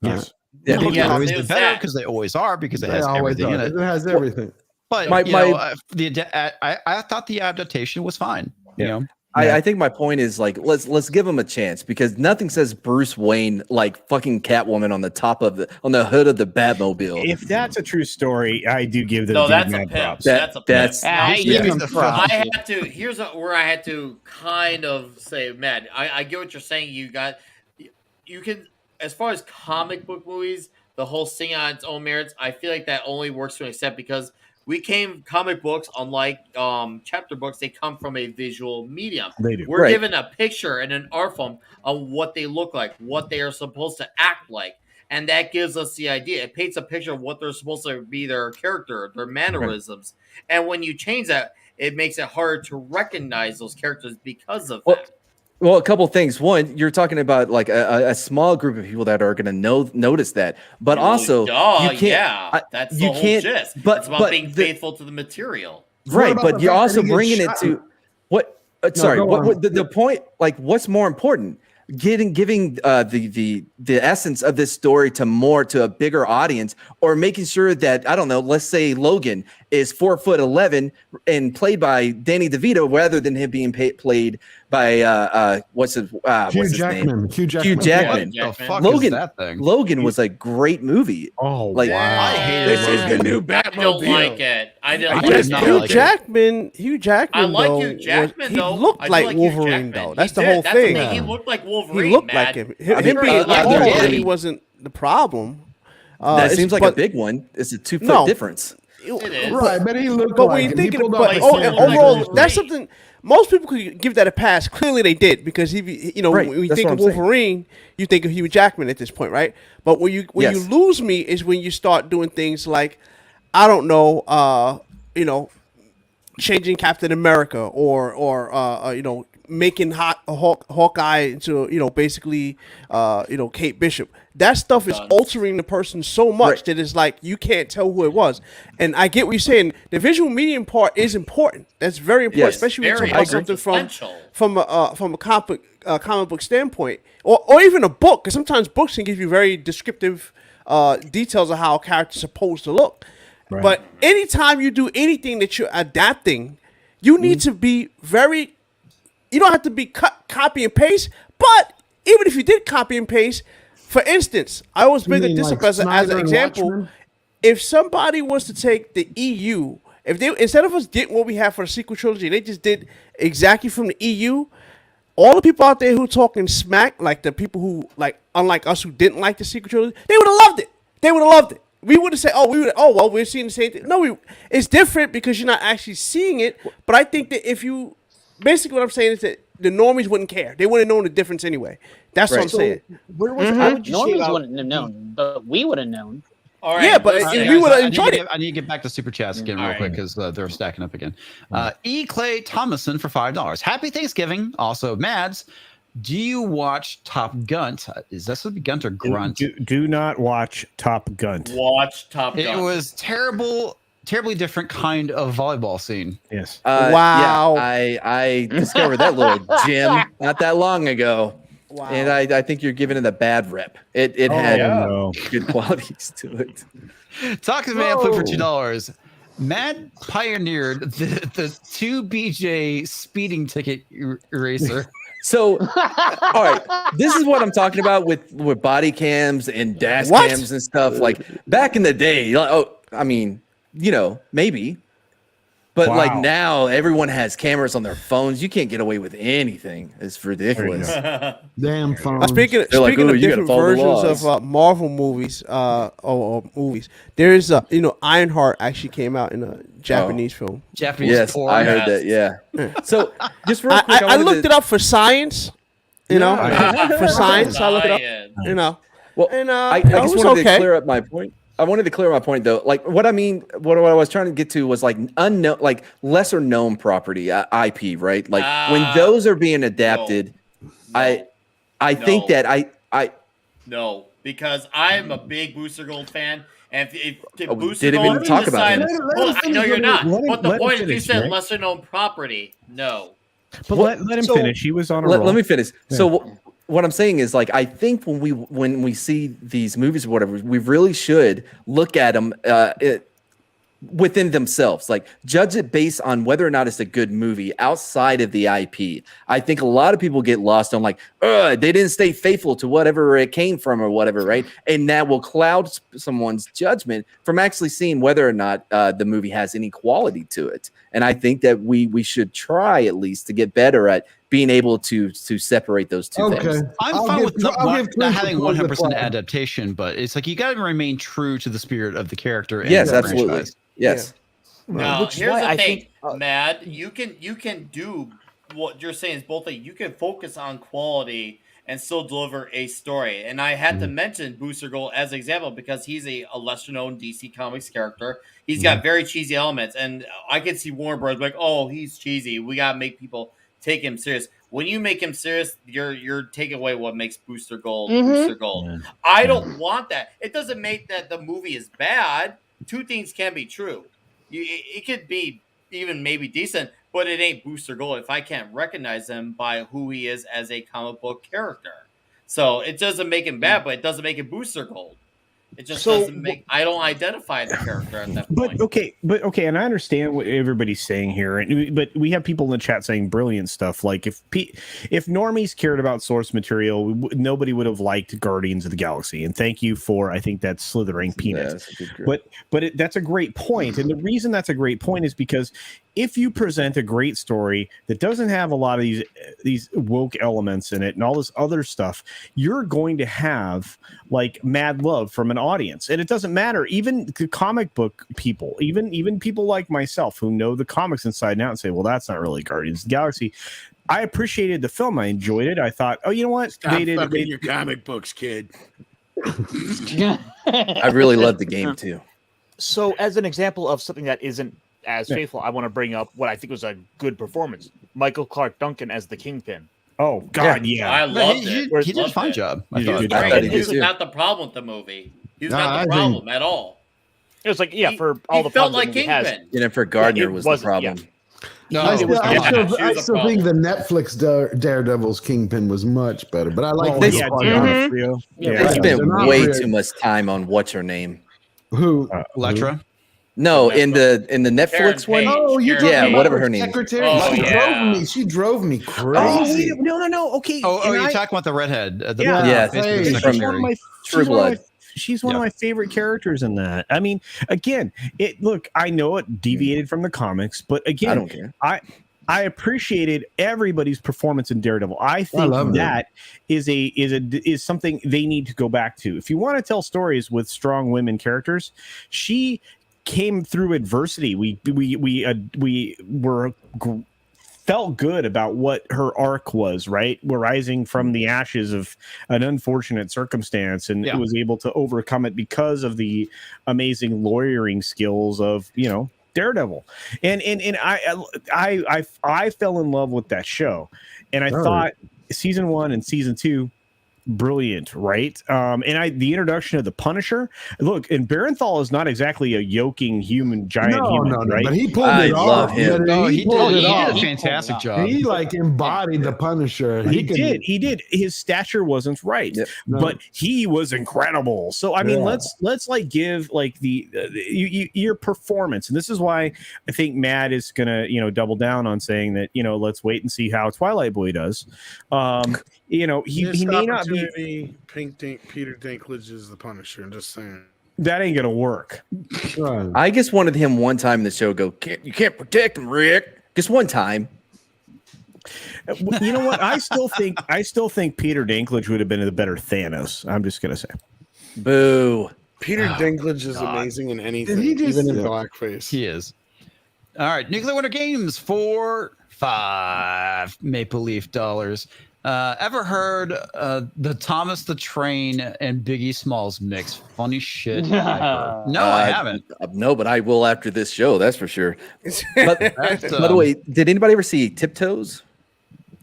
Yes. Yeah, The books yeah, are always it was better that. because they always are, because it They has always everything are. in it. It has everything. But I thought the adaptation was fine. You know, I think my point is, like, let's give him a chance, because nothing says Bruce Wayne like fucking Catwoman on the hood of the Batmobile. If that's a true story, I do give them No, that's a mad pimp. props. That's a pimp. That's I had to. Here's where I had to kind of say, Matt. I get what you're saying. You can, as far as comic book movies, the whole thing on its own merits. I feel like that only works to an extent because comic books, unlike chapter books, they come from a visual medium. They do. We're Right. given a picture and an art form on what they look like, what they are supposed to act like. and that gives us the idea. It paints a picture of what they're supposed to be, their character, their mannerisms, and when you change that, it makes it hard to recognize those characters because of that. Well, a couple things. One, you're talking about like a small group of people that are going to notice that, but also you can't. That's you the whole can't. gist. But it's about being faithful to the material, right? But you're also bringing it to what? Sorry, what the point? Like, what's more important? Giving the essence of this story to a bigger audience, or making sure that, I don't know, let's say Logan is 4'11" and played by Danny DeVito rather than him being played by what's his name? Hugh Jackman. What the fuck Logan, is that thing? Logan was a great movie. Oh, like, wow. I hated This is the new Batmobile. I don't like it. I didn't I did not Hugh like it. Jackman. Hugh Jackman. I like though, Hugh Jackman, he though. looked I do like Hugh Wolverine, Jackman. though. He That's the did. whole That's thing. the thing. He looked like Wolverine. He looked Matt. like him. Him being like Wolverine did. wasn't the problem. That seems like a but- big one. It's a 2 foot No. difference. It is. Right, but he looked But like when you him. think He of pulled but off like the Wolverine. same overall, thing. that's something most people could give that a pass. Clearly, they did because when you that's think of what I'm saying. Wolverine, you think of Hugh Jackman at this point, right? But when you Yes. lose me is when you start doing things like, I don't know, changing Captain America or making Hawkeye into basically Kate Bishop. That stuff is altering the person so much that it's like you can't tell who it was. And I get what you're saying. The visual medium part is important. That's very important, Yes. especially when Very you talk about important. something Essential. from a comic book standpoint, or even a book. Because sometimes books can give you very descriptive details of how a character's supposed to look. Right. But anytime you do anything that you're adapting, you need to be very. You don't have to be copy and paste, but even if you did copy and paste, for instance, I always bring this up as Snyder an and example. Watchmen? If somebody was to take the EU, if they instead of us getting what we have for the sequel trilogy, they just did exactly from the EU. All the people out there who talking smack, like the people who unlike us who didn't like the sequel trilogy, they would have loved it. They would have loved it. We would have said, well, we're seeing the same thing. No, it's different because you're not actually seeing it. But I think that if you basically what I'm saying is that the normies wouldn't care. They wouldn't have known the difference anyway. That's what I'm saying. Where was how would you say Normies about wouldn't have known, but we would have known. All right, Yeah, but listen, we would have I enjoyed it. need to get back to super chats again real All right. quick because they're stacking up again. E. Clay Thomason for $5. Happy Thanksgiving. Also, Mads, do you watch Top Gun? Is that supposed to be Gunt or Grunt? Do not watch Top Gun. watch Top Gun. It was terribly different kind of volleyball scene. Yes. Wow. Yeah, I discovered that little gym not that long ago. Wow. And I think you're giving it a bad rep. It had no. good qualities to it. Talk to the man, put for $2. Mad pioneered the 2BJ speeding ticket eraser. So, all right, this is what I'm talking about with body cams and dash What? cams and stuff. Like back in the day, I mean, maybe. But Wow. like now, everyone has cameras on their phones. You can't get away with anything. It's ridiculous. Damn phone. Speaking They're like, of "Ooh, you gotta different follow the versions laws." of Marvel movies, or movies, there is Ironheart actually came out in a Japanese film. Japanese Yes, porn. I heard that. Yeah. So, just real quick, I looked it up for science. For science, I looked it up. Science. Well, And I it just was wanted okay. to clear up my point. I wanted to clear my point though. Like what I was trying to get to was like unknown, like lesser known property, IP, right? Like when those are being adapted, I think that I No, because I'm a big Booster Gold fan. And if we Booster didn't Gold even talk about decided, him. well, I know you're not. Let him- But the let him point is, you finish, said right? lesser known property. No. But let him finish. He was on a roll. let me finish. Yeah. So what I'm saying is like I think when we see these movies or whatever, we really should look at them within themselves, like judge it based on whether or not it's a good movie outside of the IP. I think a lot of people get lost on like, they didn't stay faithful to whatever it came from or whatever, right? And that will cloud someone's judgment from actually seeing whether or not the movie has any quality to it. And I think that we should try at least to get better at being able to separate those two things. I'm fine with not having 100% adaptation, but it's like you got to remain true to the spirit of the character. And Yes, the absolutely. franchise. Yes. Now, Which is here's why the I thing, think, Mad. You can do what you're saying is both things. You can focus on quality and still deliver a story. And I had to mention Booster Gold as an example because he's a lesser known DC Comics character. He's got very cheesy elements, and I could see Warner Bros. Like, oh, he's cheesy. We gotta make people take him serious. When you make him serious, you're taking away what makes Booster Gold Booster Gold. Yeah. I don't want that. It doesn't make that the movie is bad. Two things can be true. It could be even maybe decent, but it ain't Booster Gold if I can't recognize him by who he is as a comic book character. So it doesn't make him bad, but it doesn't make it Booster Gold. It just doesn't make. I don't identify the character at that point. But okay, and I understand what everybody's saying here, but we have people in the chat saying brilliant stuff. Like if normies cared about source material, nobody would have liked Guardians of the Galaxy. And thank you for, I think that's slithering peanut. Yeah, that's a great point, and the reason that's a great point is because if you present a great story that doesn't have a lot of these woke elements in it and all this other stuff, you're going to have like mad love from an audience. And it doesn't matter, even the comic book people, even people like myself who know the comics inside and out and say, well, that's not really Guardians of the Galaxy. I appreciated the film. I enjoyed it. I thought, oh, you know what? Stop fucking your comic books, kid. I really loved the game too. So as an example of something that isn't as faithful, I want to bring up what I think was a good performance. Michael Clark Duncan as the Kingpin. Oh God, yeah. I loved it. He did a fine job. This is not the problem with the movie. He's not the problem at all. It was like, for all the felt like Kingpin. Jennifer Gardner was the problem. No, I still think the Netflix Daredevil's Kingpin was much better, but I like they spent way too much time on what's her name. Who? Electra. No, in the Netflix one. Oh, whatever her name. Secretary. She drove me crazy. No. Okay. You're talking about the redhead. True Blood. She's one of my favorite characters in that. I mean, again, I know it deviated from the comics, but again, I don't care. I appreciated everybody's performance in Daredevil. I think that is something they need to go back to. If you want to tell stories with strong women characters, she came through adversity. We felt good about what her arc was, right? We're rising from the ashes of an unfortunate circumstance and was able to overcome it because of the amazing lawyering skills of, Daredevil. And I fell in love with that show. And I thought season 1 and season 2 brilliant, right? And the introduction of the Punisher. Look, and Barenthal is not exactly a yoking giant human, right? But he pulled it off. Love him. He did a fantastic job. He embodied the Punisher. He did. His stature wasn't right, but he was incredible. So I mean, let's give your performance, and this is why I think Matt is gonna double down on saying that let's wait and see how Twilight Boy does. He may not be. Peter Dinklage is the Punisher. I'm just saying that ain't gonna work. I just wanted him one time in the show. You can't protect him, Rick. Just one time. You know what? I still think Peter Dinklage would have been a better Thanos. I'm just gonna say. Boo. Peter Dinklage is amazing in anything, even in blackface. He is. All right, Nuclear Winter Games for $5 Maple Leaf dollars. Ever heard the Thomas the Train and Biggie Smalls mix? Funny shit. No, I haven't. No, but I will after this show. That's for sure. But, by the way, did anybody ever see Tiptoes?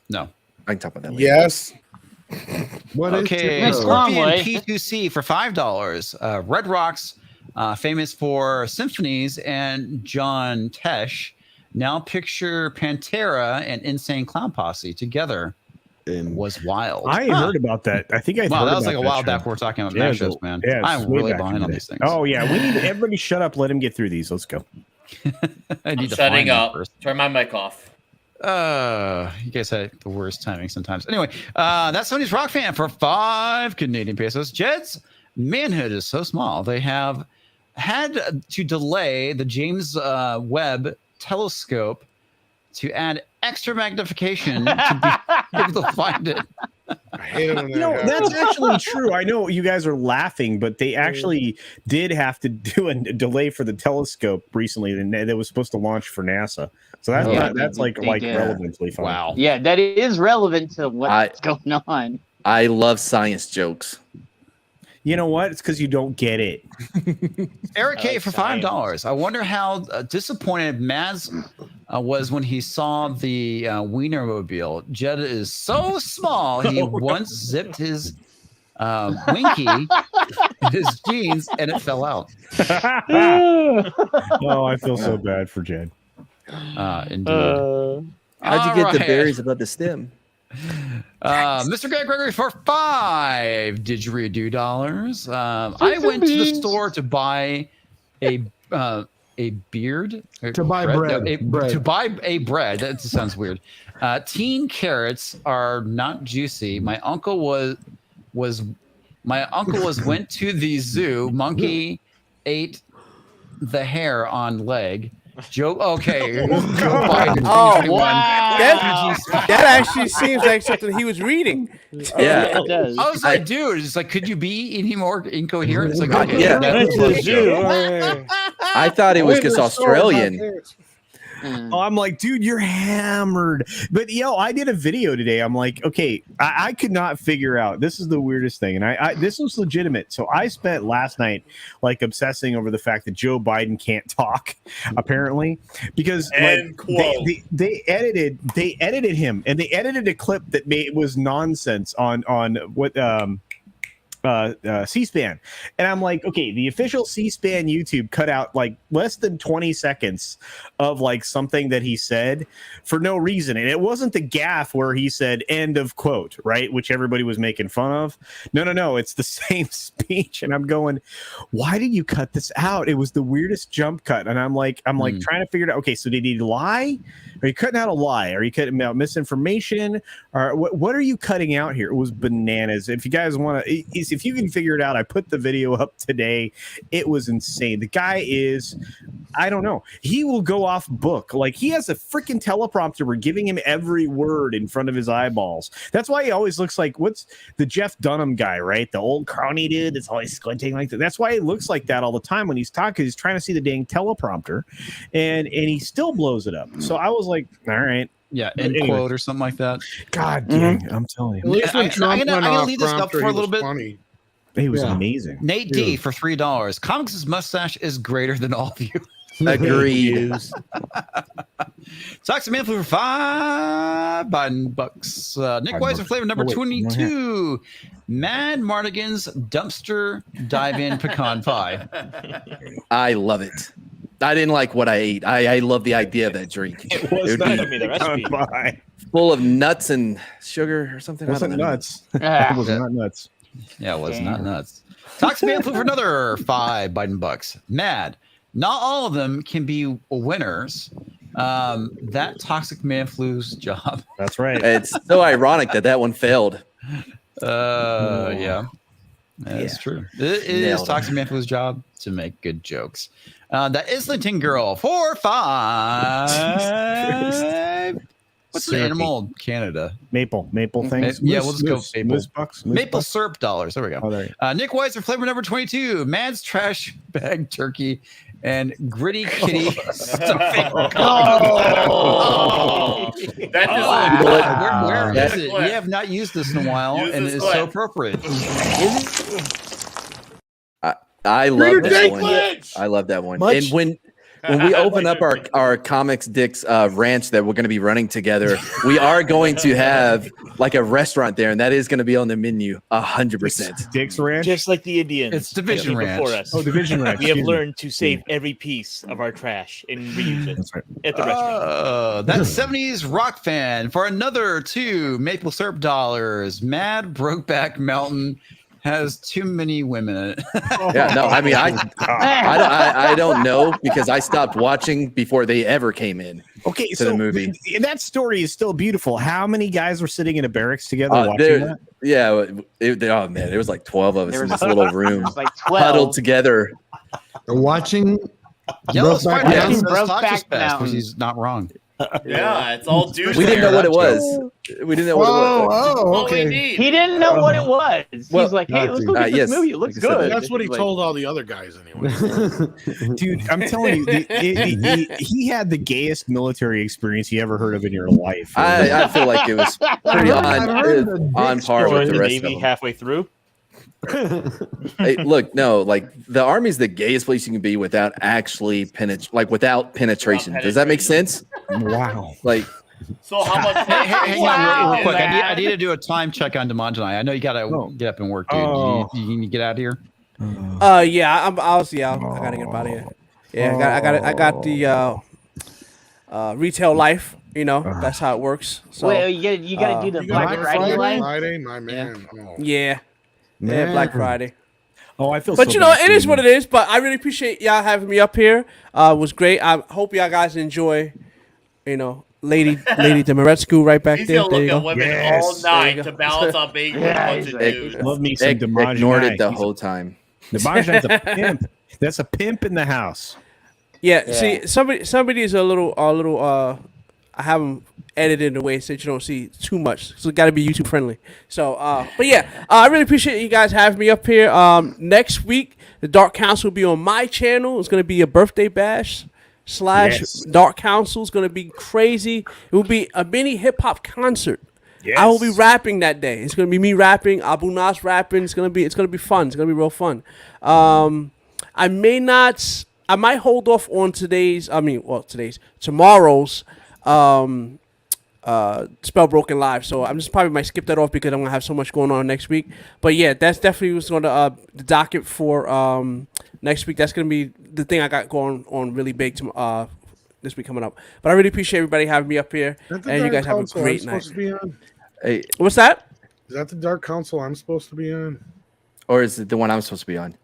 No. I can talk about that later. Yes. Scorpion P2C for $5. Red Rocks, famous for symphonies, and John Tesh. Now picture Pantera and Insane Clown Posse together. Was wild. I heard about that. I think that was like a while back. We're talking about mashups, man. Yeah, I'm really behind on these things. Oh yeah, we need everybody shut up. Let him get through these. Let's go. I'm shutting up. Turn my mic off. You guys had the worst timing sometimes. Anyway, that's Sony's Rock Fan for 5 Canadian pesos. Jed's manhood is so small. They have had to delay the James Webb telescope to add extra magnification to be able to find it. I hate it when that's actually true. I know you guys are laughing, but they actually did have to do a delay for the telescope recently that was supposed to launch for NASA. So that's relevantly fun. Wow. Yeah, that is relevant to what's going on. I love science jokes. You know what? It's because you don't get it. Eric K for $5. I wonder how disappointed Mads was when he saw the Wienermobile. Jed is so small, he once zipped his winky in his jeans and it fell out. Oh, I feel so bad for Jed. Indeed. How'd you get the berries above the stem? Mr. Greg Gregory for $5 didgeridoo. I went to the store to buy a beard. To buy bread. To buy a bread. That sounds weird. Teen carrots are not juicy. My uncle was went to the zoo. Monkey ate the hair on leg. Joe Biden. Oh, wow. That actually seems like something he was reading. Yeah, it does. I was like, dude, it's like, could you be any more incoherent? It's like, okay, Yeah. that's I thought it was just Australian. Oh, I'm like, dude, you're hammered. But I did a video today. I'm like, okay, I could not figure out. This is the weirdest thing, and I this was legitimate. So I spent last night like obsessing over the fact that Joe Biden can't talk, apparently, because they edited him, and they edited a clip that was nonsense on what C-SPAN, and I'm like, okay, the official C-SPAN YouTube cut out like less than 20 seconds of like something that he said for no reason, and it wasn't the gaffe where he said end of quote, right, which everybody was making fun of. No, it's the same speech, and I'm going, why did you cut this out? It was the weirdest jump cut, and I'm like trying to figure it out. Okay, so did he lie? Are you cutting out a lie? Are you cutting out misinformation? Or what are you cutting out here? It was bananas. If you guys want to, if you can figure it out, I put the video up today. It was insane. The guy is, I don't know. He will go off book. Like, he has a freaking teleprompter. We're giving him every word in front of his eyeballs. That's why he always looks like, what's the Jeff Dunham guy, right? The old crony dude that's always squinting like that. That's why he looks like that all the time when he's talking. He's trying to see the dang teleprompter, and he still blows it up. So I was like, all right. Yeah, end quote or something like that. God dang, I'm telling you. I'm gonna leave this up for a little bit. Funny. He was amazing. Nate D for $3. Comics' mustache is greater than all of you. Agreed. Toxic Manflu for $5 Biden. Nick Weiser flavor number 22. Mad Mardigan's dumpster dive-in pecan pie. I love it. I didn't like what I ate. I love the idea of that drink. It was not the recipe. Full of nuts and sugar or something. It wasn't nuts. It was not nuts. Yeah, it was not nuts. Toxic Manflu for another $5 Biden. Mad. Not all of them can be winners. That Toxic Manflu's job. That's right. It's so ironic that one failed. Yeah. That's true. It is Toxic Manflu's job to make good jokes. That Islington girl for $5. What's the animal in Canada? Maple things. Yeah, we'll just go maple. Maple bucks. syrup dollars. There we go. Oh, there you Nick Weiser flavor number 22. Mad's trash bag turkey and gritty kitty stuffing. Where is it? We have not used this in a while, and it is so appropriate. I love that one. I love that one. And when we open up our Comics Dicks ranch that we're going to be running together, we are going to have like a restaurant there, and that is going to be on the menu 100%. Dick's Ranch? Just like the Indians. It's Division Ranch. Before us. Oh, Division Ranch. We have learned to save every piece of our trash and reuse it at the restaurant. That's 70s rock fan for another $2 maple syrup dollars. Mad Brokeback Mountain has too many women in it. Yeah, no, I mean, I don't know because I stopped watching before they ever came in. Okay, to so the movie. That story is still beautiful. How many guys were sitting in a barracks together watching that? Yeah, oh man, there was like 12 of us in this little room, like 12. huddled together, watching. Yellow Brokeback Spider-Man Mountain. says Brokeback Toxic Fest, Mountain. which he's not wrong. Yeah, it's all douche. We didn't know what it was. We didn't know what it was. Oh, What we okay. need. He didn't know what it was. Well, He's like, hey, let's go uh, get yes, this movie. It looks like I said, good. That's what he Like, told all the other guys anyway. Dude, I'm telling you, he had the gayest military experience you ever heard of in your life. I feel like it was pretty on par with the the rest of Navy them. halfway through. Hey, look, no, like the Army's the gayest place you can be without actually without penetration. Does that make sense? Wow. Like, So how much? Hang on Wow, real quick. I man. need to do a time check on Demanjanai. I know you gotta get up and work, dude. Oh. You can get out of here. Yeah, I gotta get out of here. Yeah, I got the retail life. You know, that's how it works. So well, you gotta do the You Black got Friday line. Friday, my man. Oh. yeah, Man. Black Friday. Oh, I feel. But so you know, bad it for is you. what it is. But I really appreciate y'all having me up here. It was great. I hope y'all guys enjoy. You know, Lady Demeretscu right back He's there. gonna There look you at go. women Yes. all There night you to go. balance on being with a Yeah, bunch he's of like- dudes. Love me some Demanjanai. ignored it the whole time. Demanjanai's a pimp. That's a pimp in the house. Yeah, Yeah. see, somebody is a little. I have them edited in a way so that you don't see too much. So it got to be YouTube friendly. So, but yeah, I really appreciate you guys having me up here. Next week, the Dark Council will be on my channel. It's gonna be a birthday bash / Yes. Dark Council. It's gonna be crazy. It will be a mini hip hop concert. Yes. I will be rapping that day. It's gonna be me rapping, Abu Nas rapping. It's gonna be fun. It's gonna be real fun. I might hold off on tomorrow's Spell Broken Live. So I'm just probably might skip that off because I'm gonna have so much going on next week. But yeah, that's definitely what's gonna the docket for next week. That's gonna be the thing I got going on really big this week coming up. But I really appreciate everybody having me up here, and you guys have a great night. Hey, What's that? Is that the Dark Council I'm supposed to be on? or is it the one I'm supposed to be on?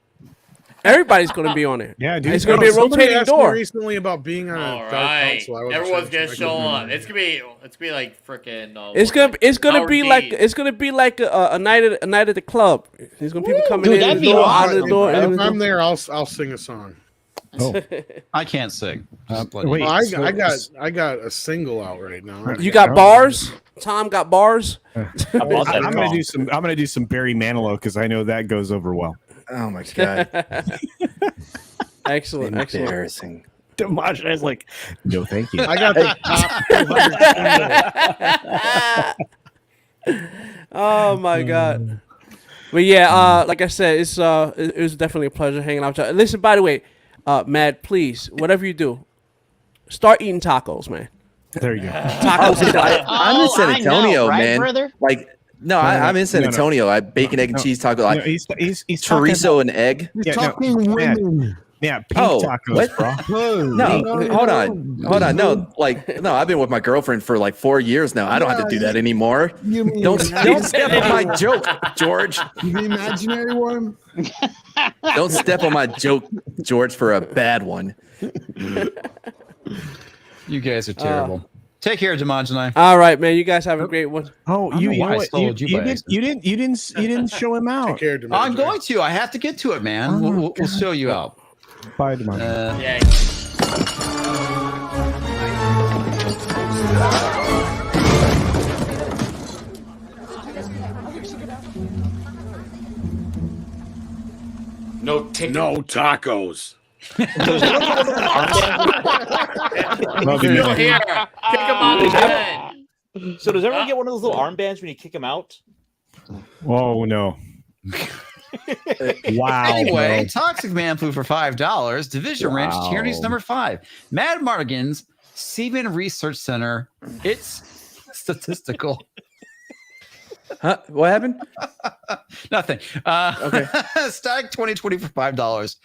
Everybody's gonna be on it. Yeah, dude. It's gonna be a Somebody rotating asked me door. recently about being on a All Dark right, Council. I wasn't everyone's sure gonna if I show could- up. It's gonna be like freaking. It's gonna Howard be D. like a night at the club. There's gonna be people coming Dude, in that'd the be door, out of awesome, the door. bro. in If the I'm door. there, I'll sing a song. I can't sing. Wait, I so- got a single out right now. You got bars. Tom got bars. I bought that I'm gonna song. do I'm gonna do some Barry Manilow because I know that goes over well. Oh my god, Excellent. embarrassing. Demanjanai's like, no, thank you. I got the top 200 single. Oh my god. But yeah, like I said, it was definitely a pleasure hanging out with y'all. Listen, by the way, Mad, please, whatever you do, start eating tacos, man. There you go. Tacos is like, I'm in San I know, Antonio, right, man. brother? Like, no, I'm in San no. Antonio. I bacon, egg, and cheese taco, like No, he's talking chorizo and egg. Yeah, no, Talking women. Yeah, pink Oh, tacos, what? bro. No, hold on. No, I've been with my girlfriend for like 4 years now. I don't have to do that anymore. You mean Don't step on my joke, George. the imaginary one? Don't step on my joke, George, for a bad one. You guys are terrible. Take care, Demanjanai. all right, man. You guys have a great one. Oh, I you don't know know why I what? stole you by accident. You didn't show him Take out. care, Demanjanai. I'm going to. I have to get to it, man. Oh, We'll show you out. Bye, Demanjanai. Yeah. No ticket. No tacos. Love you, Still man. here. Kick him out of bed. So does everyone get one of those little armbands when you kick them out? Oh no. Wow. Anyway, bro. Toxic Man Flu for $5. Division Ranch, Wow. Tyranny's number 5. Mad Mardigan's Seaman Research Center. It's statistical. Huh? What happened? Nothing. Okay. Static 2020 for $5.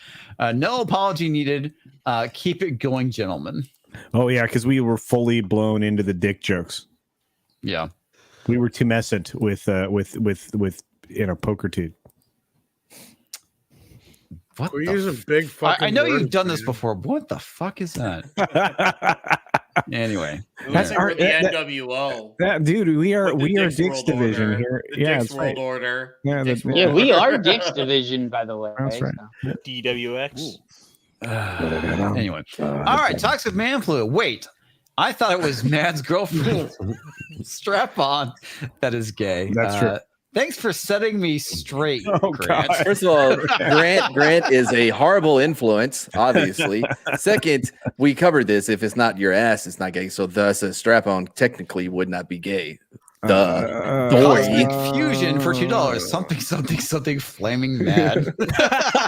No apology needed. Keep it going, gentlemen. Oh yeah, because we were fully blown into the dick jokes. Yeah. We were tumescent with poker dude. What We're the using big fucking I know you've words, done this man. before. What the fuck is that? Anyway, That's We're our- the that- NWO. Dude, we are With the Dick's Dick's World division Order. here. The Yeah, Dick's that's World right. Order. Yeah, Dick's that- World Yeah, we Order. are Dick's division, by the way. That's right. so. DWX. anyway. All right, Toxic Man Flu. Wait. I thought it was Mad's girlfriend. Strap on. That is gay. That's true. Thanks for setting me straight, Grant. God. First of all, Grant is a horrible influence, obviously. Second, we covered this. If it's not your ass, it's not gay. So thus a strap-on technically would not be gay. Cosmic Fusion for $2. Something flaming mad.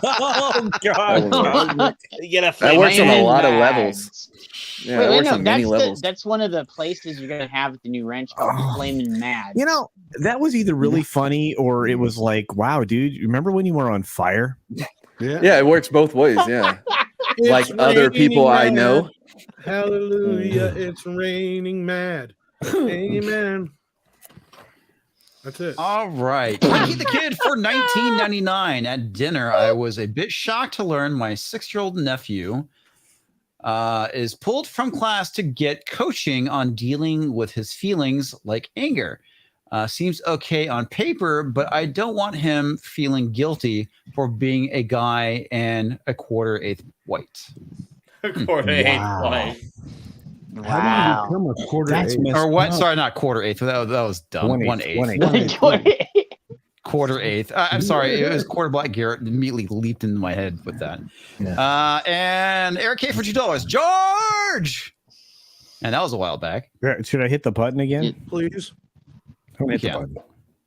Oh God. You get a That works on a Flaming lot of Mads. levels. Yeah, Wait, it works no, on many levels. that's one of the places you're gonna have at the new ranch called Flaming Mad. You know, that was either really funny or it was like, wow, dude, you remember when you were on fire? Yeah, it works both ways. Yeah, like other people I know. Hallelujah, it's raining mad. Amen. That's it. All right. Mikey the Kid for $19.99 at dinner. I was a bit shocked to learn my 6-year-old nephew is pulled from class to get coaching on dealing with his feelings like anger. Seems okay on paper, but I don't want him feeling guilty for being a guy and a 1/4 white. A 1/4 white. How do you become a 1/4? Or what? Sorry, not 1/4. That was dumb. 1/8. 1/8. I'm sorry. It was quarter black. Garrett immediately leaped into my head with that. Yeah. And Eric K for $2. George! And that was a while back. Should I hit the button again? Please. Hit the Yeah. button.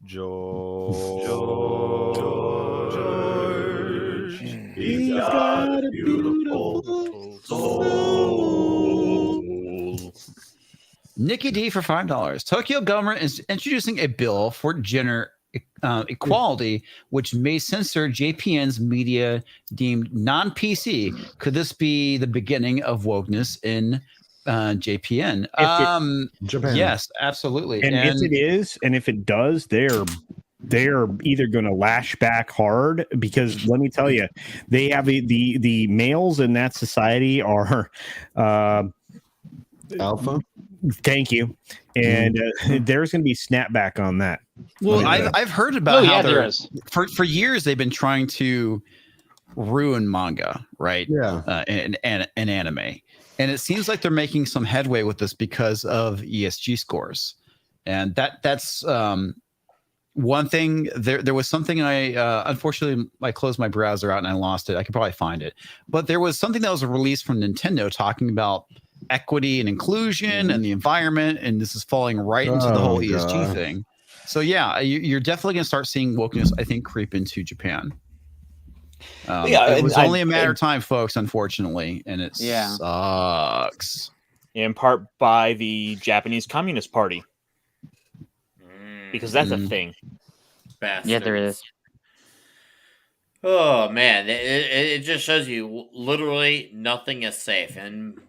George. He's got a beautiful soul. Nikki D for $5. Tokyo government is introducing a bill for gender equality, which may censor JPN's media deemed non-PC. Could this be the beginning of wokeness in JPN? Japan. Yes, absolutely. And if it is, and if it does, they're either going to lash back hard, because let me tell you, they have the males in that society are Alpha. Thank you. And there's going to be snapback on that. Well, I've heard about how there they're is. for years they've been trying to ruin manga, right? Yeah. And anime, and it seems like they're making some headway with this because of ESG scores, and that's one thing. There was something unfortunately I closed my browser out and I lost it. I could probably find it, but there was something that was released from Nintendo talking about equity and inclusion and the environment, and this is falling right into the whole ESG thing. So yeah, you're definitely going to start seeing wokeness, I think, creep into Japan. It was only a matter of time, folks, unfortunately, and it sucks. In part by the Japanese Communist Party, because that's a thing. Bastards. Yeah, there is. Oh man, it just shows you literally nothing is safe, and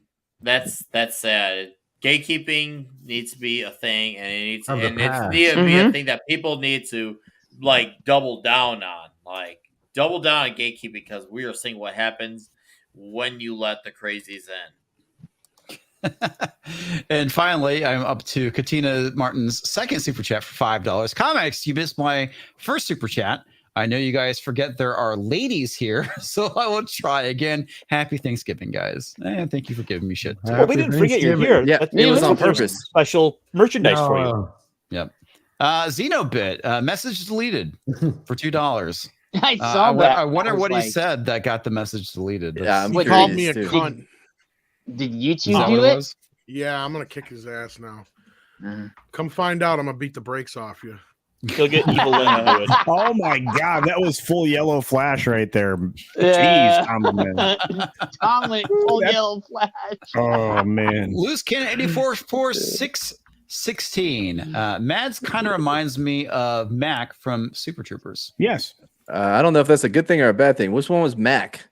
that's sad. Gatekeeping needs to be a thing, and it needs to be a thing that people need to like double down on, double down on gatekeeping, because we are seeing what happens when you let the crazies in. And finally, I'm up to Katina Martin's second super chat for $5. Comics, you missed my first super chat. I know you guys forget there are ladies here, so I will try again. Happy Thanksgiving, guys. And thank you for giving me shit. Well, we didn't forget you're here. Yeah, it was on purpose. Special merchandise for you. Yep. Xenobit, message deleted for $2. I saw that. I wonder what he said that got the message deleted. Yeah, I'm He curious called me a too. cunt. Did Is that YouTube what do it it? was? Yeah, I'm gonna kick his ass now. Come find out. I'm gonna beat the brakes off you. He'll get Evil Lyn to do it. Oh my God, that was full yellow flash right there. Yeah. Jeez, Tomlin. Tomlin, full yellow flash. Oh man. Loose Cannon 84 for 616. Mads kind of reminds me of Mac from Super Troopers. Yes. I don't know if that's a good thing or a bad thing. Which one was Mac?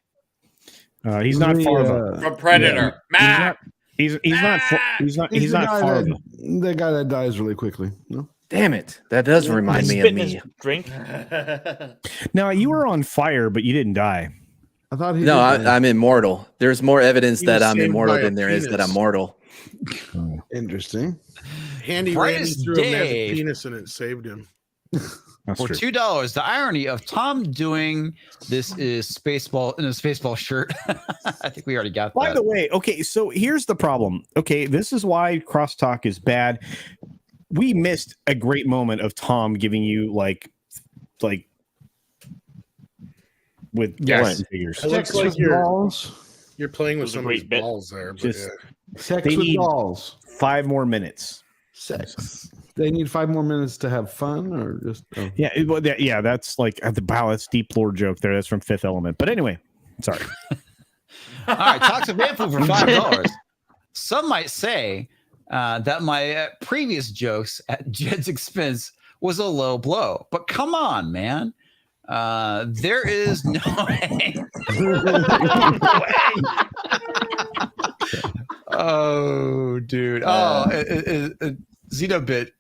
He's not Farva. From Predator. Mac! He's not Farva. The guy that dies really quickly. No. Damn it. That does remind me of Spitting his me. drink. Now you were on fire, but you didn't die. I thought he. No, did that. I'm immortal. There's more evidence He that was I'm saved immortal by a than there is that penis. I'm mortal. Interesting. Handy Randy Brightest threw a magic Dave. penis and it saved him. That's For true. $2. The irony of Tom doing this is Spaceball in a Spaceball shirt. I think we already got that. By the way, okay, so here's the problem. Okay, this is why crosstalk is bad. We missed a great moment of Tom giving you like with Yes. figures. It looks Sex like with dolls. you're playing with was a some of great these bit. balls there. But Just- Sex They with need- dolls. 5 more minutes. Sex. They need 5 more minutes to have fun, or just Yeah, that's like wow, that's deep lore joke there. That's from Fifth Element. But anyway, sorry. All right, Toxic Man Food for $5. Some might say that my previous jokes at Jed's expense was a low blow, but come on, man. There is no way. Oh, dude. Xenobit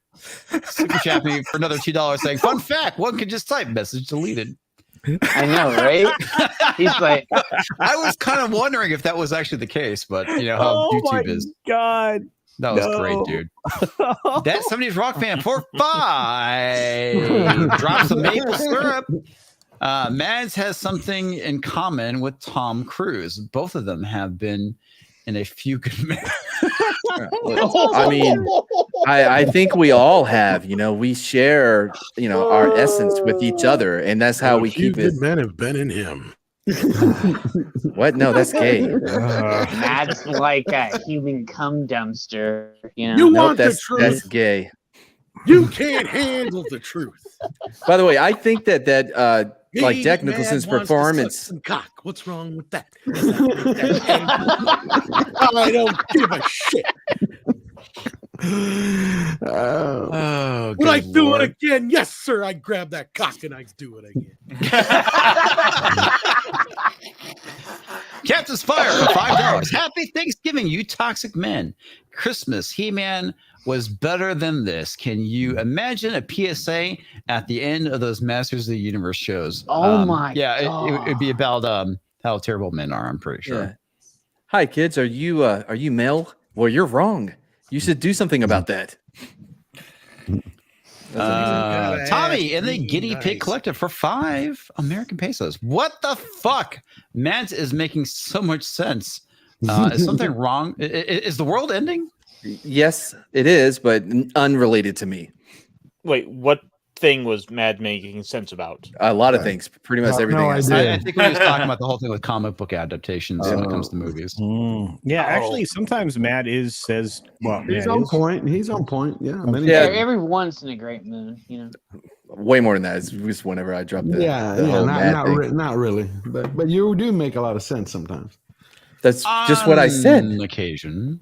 super chat me for another $2 saying, fun fact, one can just type message deleted. I know, right? He's like, I was kind of wondering if that was actually the case, but you know how YouTube is. God. That was great, dude. That 70s rock fan for $5 drops some maple syrup. Mads has something in common with Tom Cruise. Both of them have been in a few good men. I mean, I think we all have. You know, we share, you know, our essence with each other, and that's how we keep it. Men have been in him. What? No, that's gay. that's like a human cum dumpster. You know, You Nope, want the that's truth? gay. You can't handle the truth. By the way, I think that like Me, Jack Mad Nicholson's wants to performance. suck some cock. What's wrong with that? I don't give a shit. Oh, Would I good do Lord. it again? Yes, sir. I grab that cock and I do it again. Captain Spire for $5. Happy Thanksgiving, you toxic men. Christmas, He-Man was better than this. Can you imagine a PSA at the end of those Masters of the Universe shows? Oh my yeah, God. it'd be about how terrible men are, I'm pretty sure. Yeah. Hi, kids. Are you male? Well, you're wrong. You should do something about that. Tommy and the Be Guinea Pig nice. Collective for 5 American pesos. What the fuck? Mads is making so much sense. Is something wrong? Is the world ending? Yes, it is, but unrelated to me. Wait, what thing was Mad making sense about? A lot of things, pretty much No, everything. no I idea. said. I think we was talking about the whole thing with comic book adaptations when it comes to movies. Yeah, actually, sometimes Matt says, well, He's Matt on is- point. He's on point. Yeah. Many Yeah. every once in a great moon, you know. Way more than that. It's just whenever I drop the yeah, the yeah, whole mad thing. not really, but you do make a lot of sense sometimes. That's just what I said. On occasion.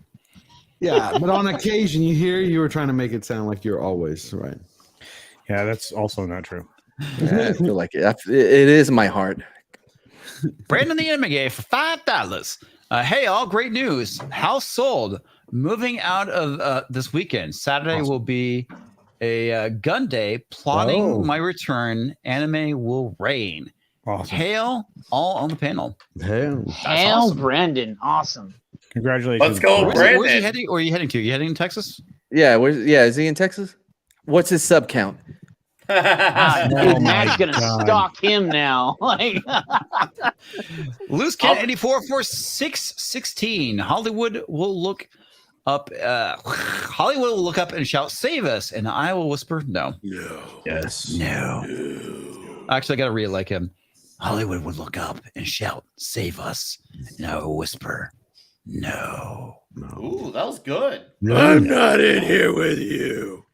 Yeah, but on occasion you were trying to make it sound like you're always right. Yeah, that's also not true. Yeah, I feel like it is my heart. Brandon the Anime for $5. Hey, all great news. House sold. Moving out of this weekend. Saturday will be a gun day. Plotting Oh. my return. Anime will reign. Awesome. Hail all on the panel. Hell, Hail awesome. Brendan, awesome. Congratulations. Let's go, Where's Brandon. he heading? Or are you heading to? You heading to Texas? Yeah, is he in Texas? What's his sub count? Dude, Oh Matt's my gonna God. stalk him now. Like, Loose Kid 84 for 616. Hollywood will look up. Hollywood will look up and shout, "Save us!" And I will whisper, "No." No. Yes. No. Actually, I got to read it like him. Hollywood would look up and shout, "Save us!" And I will whisper, "No." Ooh, that was good. I'm not in here with you.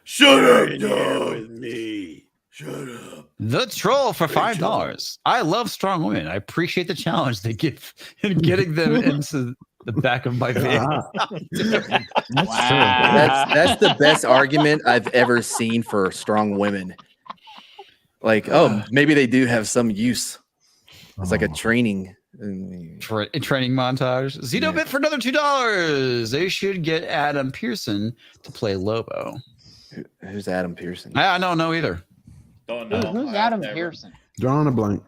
Shut up, dog. With me. Shut up. The Troll for $5. I love strong women. I appreciate the challenge they give in getting them into the back of my van. That's the best argument I've ever seen for strong women. Like, oh, maybe they do have some use. It's like a training. Training montage. Xenobit for another $2. They should get Adam Pearson to play Lobo. Who's Adam Pearson? I don't know either. Don't know. who's I've Adam never- Pearson? drawing a blank.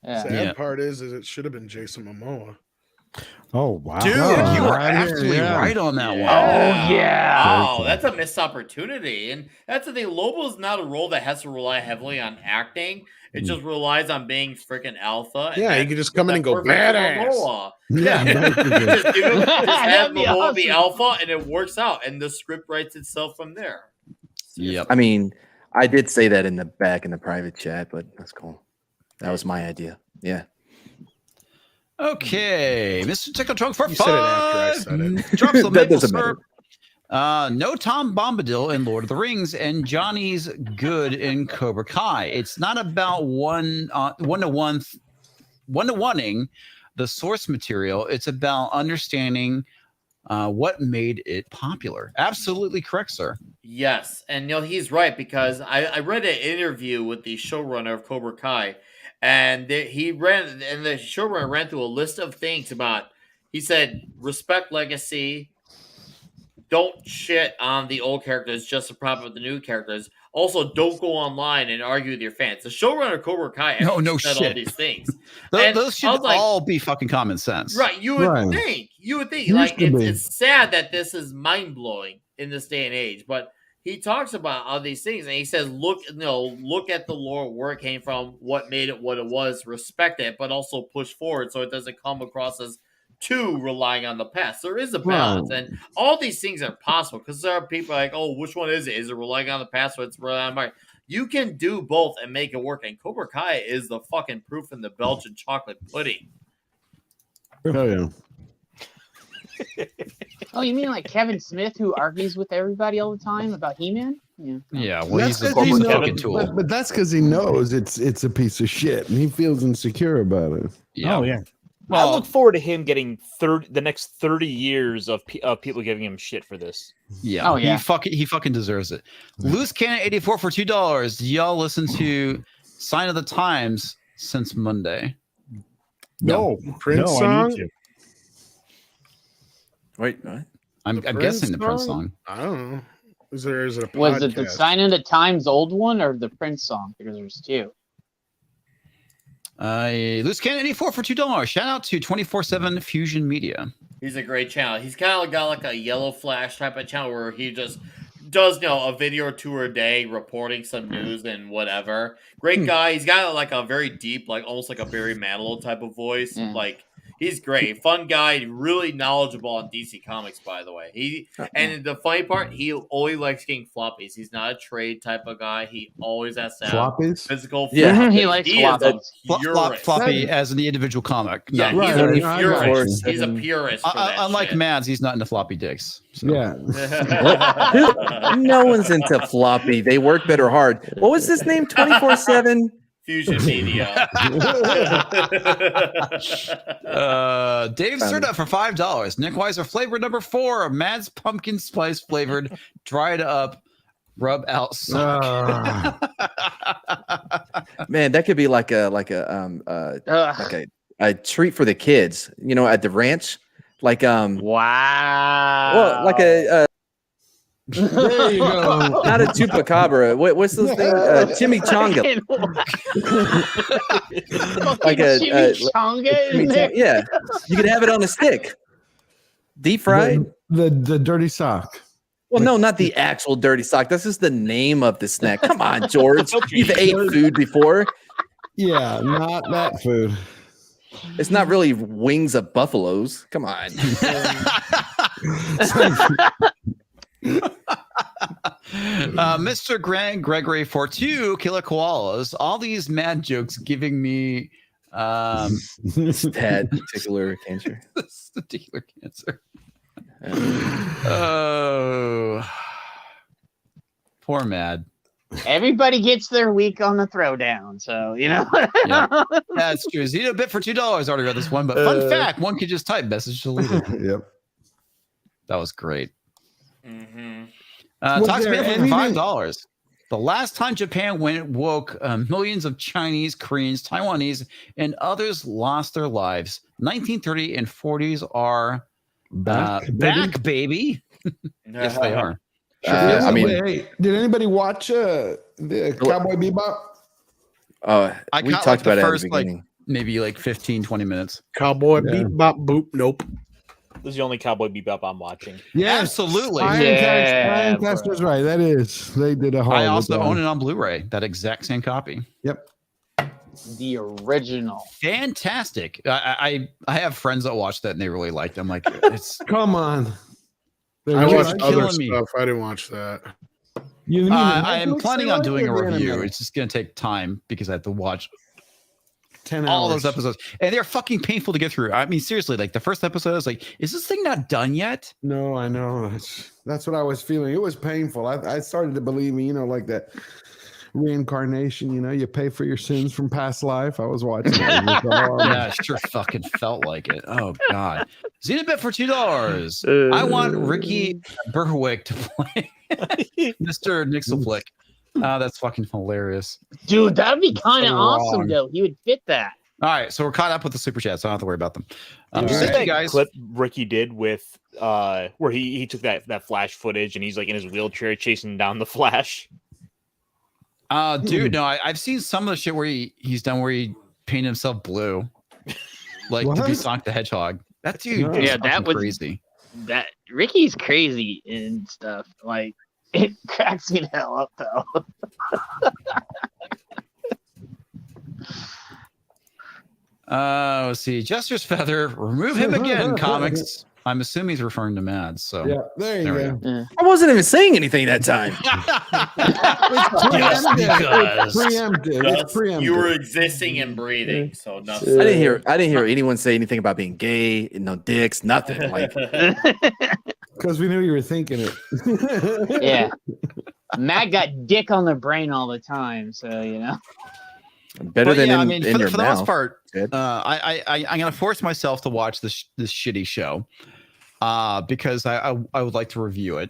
Yeah. Sad Yeah. part is it should have been Jason Momoa. Oh wow, Dude, Oh, you were right here, absolutely yeah. right on that one. Oh, yeah. Wow, that's a missed opportunity. And that's the thing. Lobo's not a role that has to rely heavily on acting. It just relies on being freaking alpha. And Yeah, you that- could just come in and go perfect for badass. Momoa. Yeah, You just give him, just have That'd be Momoa be awesome. alpha, and it works out, and the script writes itself from there. Yep. I mean, I did say that in the private chat, but that's cool. That was my idea. Yeah. Okay, Mr. Tickle Trunk for You said it after I 5. said it. Drops the That maple doesn't syrup. No Tom Bombadil in Lord of the Rings, and Johnny's good in Cobra Kai. It's not about one-to-oneing the source material. It's about understanding what made it popular. Absolutely correct, sir. Yes, and he's right, because I read an interview with the showrunner of Cobra Kai, and the showrunner ran through a list of things about. He said, respect legacy, don't shit on the old characters just to prop up the new characters. Also, don't go online and argue with your fans. The showrunner of Cobra Kai actually No said all shit. these things. Those I should was like, all be fucking common sense. right, you would Right. think. Used Like, to be. it's sad that this is mind blowing in this day and age, but he talks about all these things, and he says, look at the lore, where it came from, what made it what it was, respect it, but also push forward so it doesn't come across as too relying on the past. There is a balance, and all these things are possible, because there are people like, oh, which one is it? Is it relying on the past or it's relying on my? You can do both and make it work, and Cobra Kai is the fucking proof in the Belgian chocolate pudding. Oh yeah. Oh, you mean like Kevin Smith, who argues with everybody all the time about He-Man? Yeah. Yeah, well, he's That's a 'cause he fucking knows- tool. But that's because he knows it's a piece of shit, and he feels insecure about it. Yeah. Oh yeah. I look forward to him getting the next 30 years of people giving him shit for this. Yeah. Oh, yeah. He fucking deserves it. Loose Cannon 84 for $2. Do y'all listen to Sign of the Times since Monday? No, Prince no, I song? need to. Wait, what? I'm guessing the Prince song. I don't know. Is it a podcast? Was it the Sign of the Times old one or the Prince song? Because there's two. Loose Cannon 84 for $2. Shout out to 24/7 Fusion Media. He's a great channel. He's kind of got like a Yellow Flash type of channel where he just does, a video or two a day reporting some news and whatever. Great guy. He's got like a very deep, like almost like a Barry Manilow type of voice. Yeah. Like, he's great. Fun guy. Really knowledgeable on DC Comics, by the way. And the funny part, he always likes getting floppies. He's not a trade type of guy. He always has to have Floppies? physical Yeah. floppies. He likes is a floppies. Floppy as in the individual comic. No. Yeah, Right, he's a right, I got purist. you. He's a purist. For that Unlike shit. Mads, he's not into floppy dicks. So. Yeah. No one's into floppy. They work better hard. What was his name? 24/7. Fusion Media. Dave Serta for $5. Nick Weiser flavor number 4. Mads pumpkin spice flavored, dried up, rub out sock. Man, that could be like a treat for the kids. At the ranch, like Wow. well, like a There you go. not a chupacabra. What's those thing? Chimichanga. Like a chimichanga in there. Yeah, you could have it on a stick, deep fried. The dirty sock. Well, no, not the actual dirty sock. That's just the name of the snack. Come on, George. You've ate food before. Yeah, not that food. It's not really wings of buffaloes. Come on. Mr. Grant Gregory for 2 killer koalas. All these mad jokes giving me Particular cancer. particular cancer. Oh, poor Mad. Everybody gets their week on the throwdown, so Yeah. That's true. Zito bit for $2. Already read this one, but fun fact: one could just type message deleted. Yep. That was great. Mm-hmm. Was Talks there for anything- $5. The last time Japan woke millions of Chinese, Koreans, Taiwanese, and others lost their lives. 1930 and 40s are back, baby. Yes, they are. I mean, Hey, did anybody watch the Cowboy Bebop? we I caught talked the about it at first the beginning. maybe like 15, 20 minutes. Cowboy beep bop boop. Nope. This is the only Cowboy Bebop I'm watching. Yeah, Absolutely. Iron Cast was right. That is. They did a horrible I also job. own it on Blu-ray. That exact same copy. Yep. The original. Fantastic. I have friends that watch that and they really liked it. I'm like, it's Come on. I You're watched other killing me. stuff. I didn't watch that. I am planning on doing a review. It's just going to take time because I have to watch 10 all hours. those episodes, and they're fucking painful to get through. I mean, seriously, like the first episode, I was like, "Is this thing not done yet?" No, I know. That's what I was feeling. It was painful. I started to believe, like that reincarnation. You pay for your sins from past life. I was watching that. Yeah, it sure fucking felt like it. Oh god, Xenobit for $2. I want Ricky Berwick to play Mr. Nixelflick. Oh, that's fucking hilarious. Dude, that'd be kind of So awesome, wrong. though. He would fit that. All right, so we're caught up with the super chat, so I don't have to worry about them. Did you see Thank that you guys. clip Ricky did with where he took that Flash footage and he's like in his wheelchair chasing down the Flash? Dude, no, I've seen some of the shit where he's done where he painted himself blue, like to be What? Sonic the Hedgehog. That dude, Yeah, is that fucking was- crazy. That Ricky's crazy and stuff. Like, it cracks me the hell up, though. Let's see. Jester's Feather, remove him again. Comics. I'm assuming he's referring to Mads. So Yeah, there you There go. we I wasn't even saying anything that time. Preemptive. because. It's preemptive. It's Just, preemptive. you were existing and breathing, so nothing. I didn't hear anyone say anything about being gay, no dicks, nothing. Like Because we knew you were thinking it. Yeah. Matt got dick on the brain all the time, so better But than yeah, in, I mean, in your for the mouth. most part, Good. I'm gonna force myself to watch this shitty show, because I would like to review it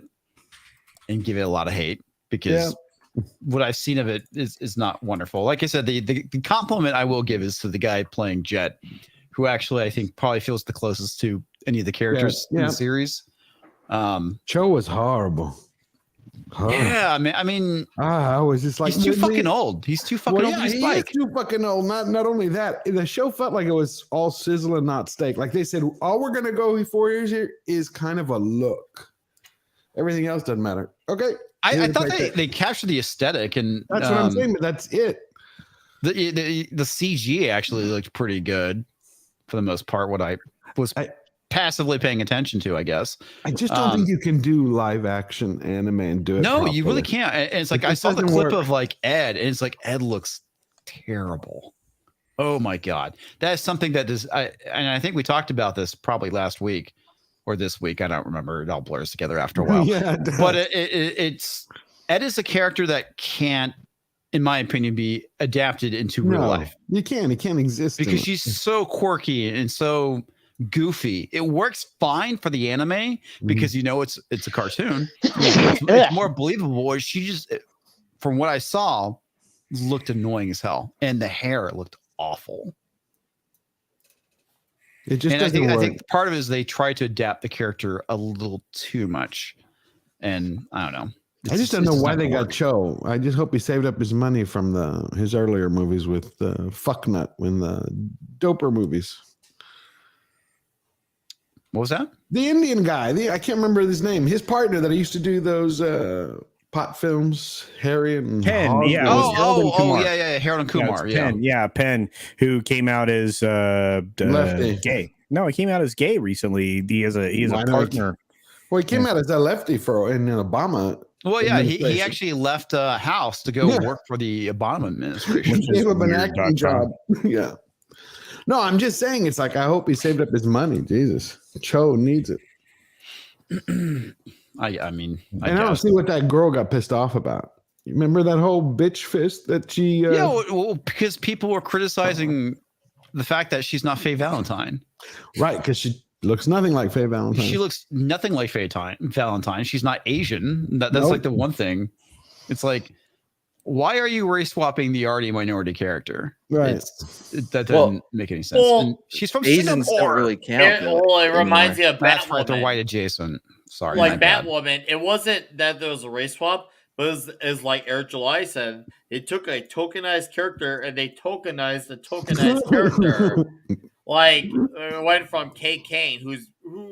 and give it a lot of hate because what I've seen of it is not wonderful. Like I said, the compliment I will give is to the guy playing Jet, who actually I think probably feels the closest to any of the characters in the series. Cho was horrible. Yeah, I mean, I was just like, he's too fucking old. He's too fucking old to be he is Spike. too fucking old. Not only that, the show felt like it was all sizzle and not steak. Like they said, all we're gonna go 4 years here is kind of a look. Everything else doesn't matter. Okay. I thought they captured the aesthetic, and That's what I'm saying, but that's it. The CG actually looked pretty good for the most part. What I was passively paying attention to, I guess. I just don't think you can do live action anime and do it. No, you really properly. can't. And it's like It I just saw the doesn't clip work. of like Ed, and it's like Ed looks terrible. Oh my god, that is something that is. And I think we talked about this probably last week or this week. I don't remember. It all blurs together after a while. Yeah, it does. But it's Ed is a character that can't, in my opinion, be adapted into real life. You can't. It can't exist in Because it. she's so quirky and so goofy. It works fine for the anime because it's a cartoon. It's more believable. She just, from what I saw, looked annoying as hell, and the hair looked awful. It just And doesn't work. I think part of it is they try to adapt the character a little too much, and I don't know. I just don't know why they got Cho. I just hope he saved up his money from his earlier movies with Fucknut when the doper movies. What was that? The Indian guy. I can't remember his name. His partner that I used to do those pot films, Harry and Penn, Hog. yeah. Harold and Kumar. Penn, who came out as Lefty. gay. No, he came out as gay recently. He is a partner. Well, he came out as a lefty in Obama. Well, yeah, he administration. actually left house to go work for the Obama administration. Which gave him an acting job. Yeah. No, I'm just saying it's like I hope he saved up his money. Jesus. Cho needs it. I mean, I don't see what that girl got pissed off about. You remember that whole bitch fist that she yeah, well, because people were criticizing the fact that she's not Faye Valentine. Right, because she looks nothing like Faye Valentine. She looks nothing like Faye Valentine. She's not Asian. That's like the one thing. It's like, why are you race swapping the already minority character? Right. That doesn't make any sense. well, and she's from Asians Singapore. don't really count. It reminds me of That's right. They're Batwoman. white adjacent. Sorry. Like my bad. Batwoman, it wasn't that there was a race swap, But as like Eric July said, they took a tokenized character and they tokenized the tokenized character. Like went from Kay Kane, who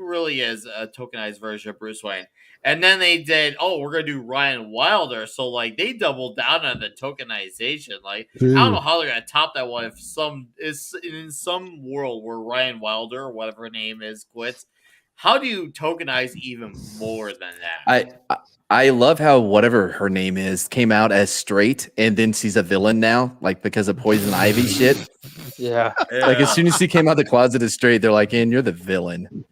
really is a tokenized version of Bruce Wayne, and then they did, we're gonna do Ryan Wilder. So like they doubled down on the tokenization. Like I don't know how they're gonna top that one if in some world where Ryan Wilder or whatever her name is quits. How do you tokenize even more than that? I love how whatever her name is came out as straight and then she's a villain now, like because of Poison Ivy shit. Yeah. Like as soon as she came out the closet as straight, they're like, "And you're the villain."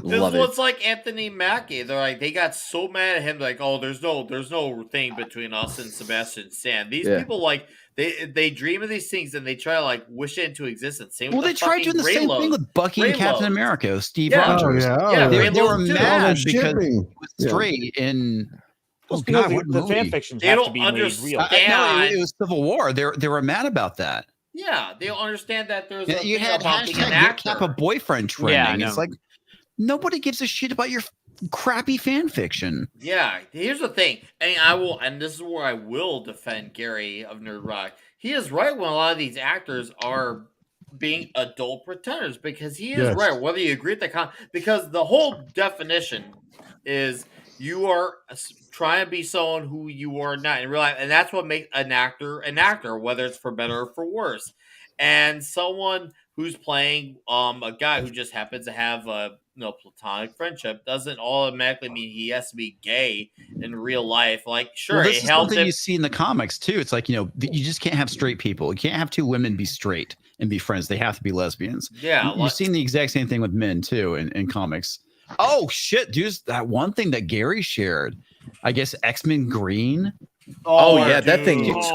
Love it. It's like Anthony Mackie. They're like, they got so mad at him, like, "Oh, there's no thing between us and Sebastian Stan." These people like they dream of these things and they try to like wish it into existence. Same well, with they tried doing the same thing with Bucky and Captain America, Steve Rogers. They were mad because it was straight in. Oh God, the fan fictions have to be made real. It was Civil War. They were mad about that. Yeah, they don't understand that there's you had hashtag Kappa boyfriend trending. It's like nobody gives a shit about your crappy fan fiction. Yeah, here's the thing, and this is where I will defend Gary of Nerd Rock. He is right when a lot of these actors are being adult pretenders because he is right. Whether you agree with the because the whole definition is you are trying to be someone who you are not in real life, and that's what makes an actor, whether it's for better or for worse. And someone who's playing a guy who just happens to have a platonic friendship doesn't automatically mean he has to be gay in real life. Like, sure, this is something you see in the comics too. It's like, you just can't have straight people. You can't have two women be straight and be friends. They have to be lesbians. Yeah, you've seen the exact same thing with men too in comics. Oh shit, dude! That one thing that Gary shared, I guess X-Men Green. Oh yeah, that thing looks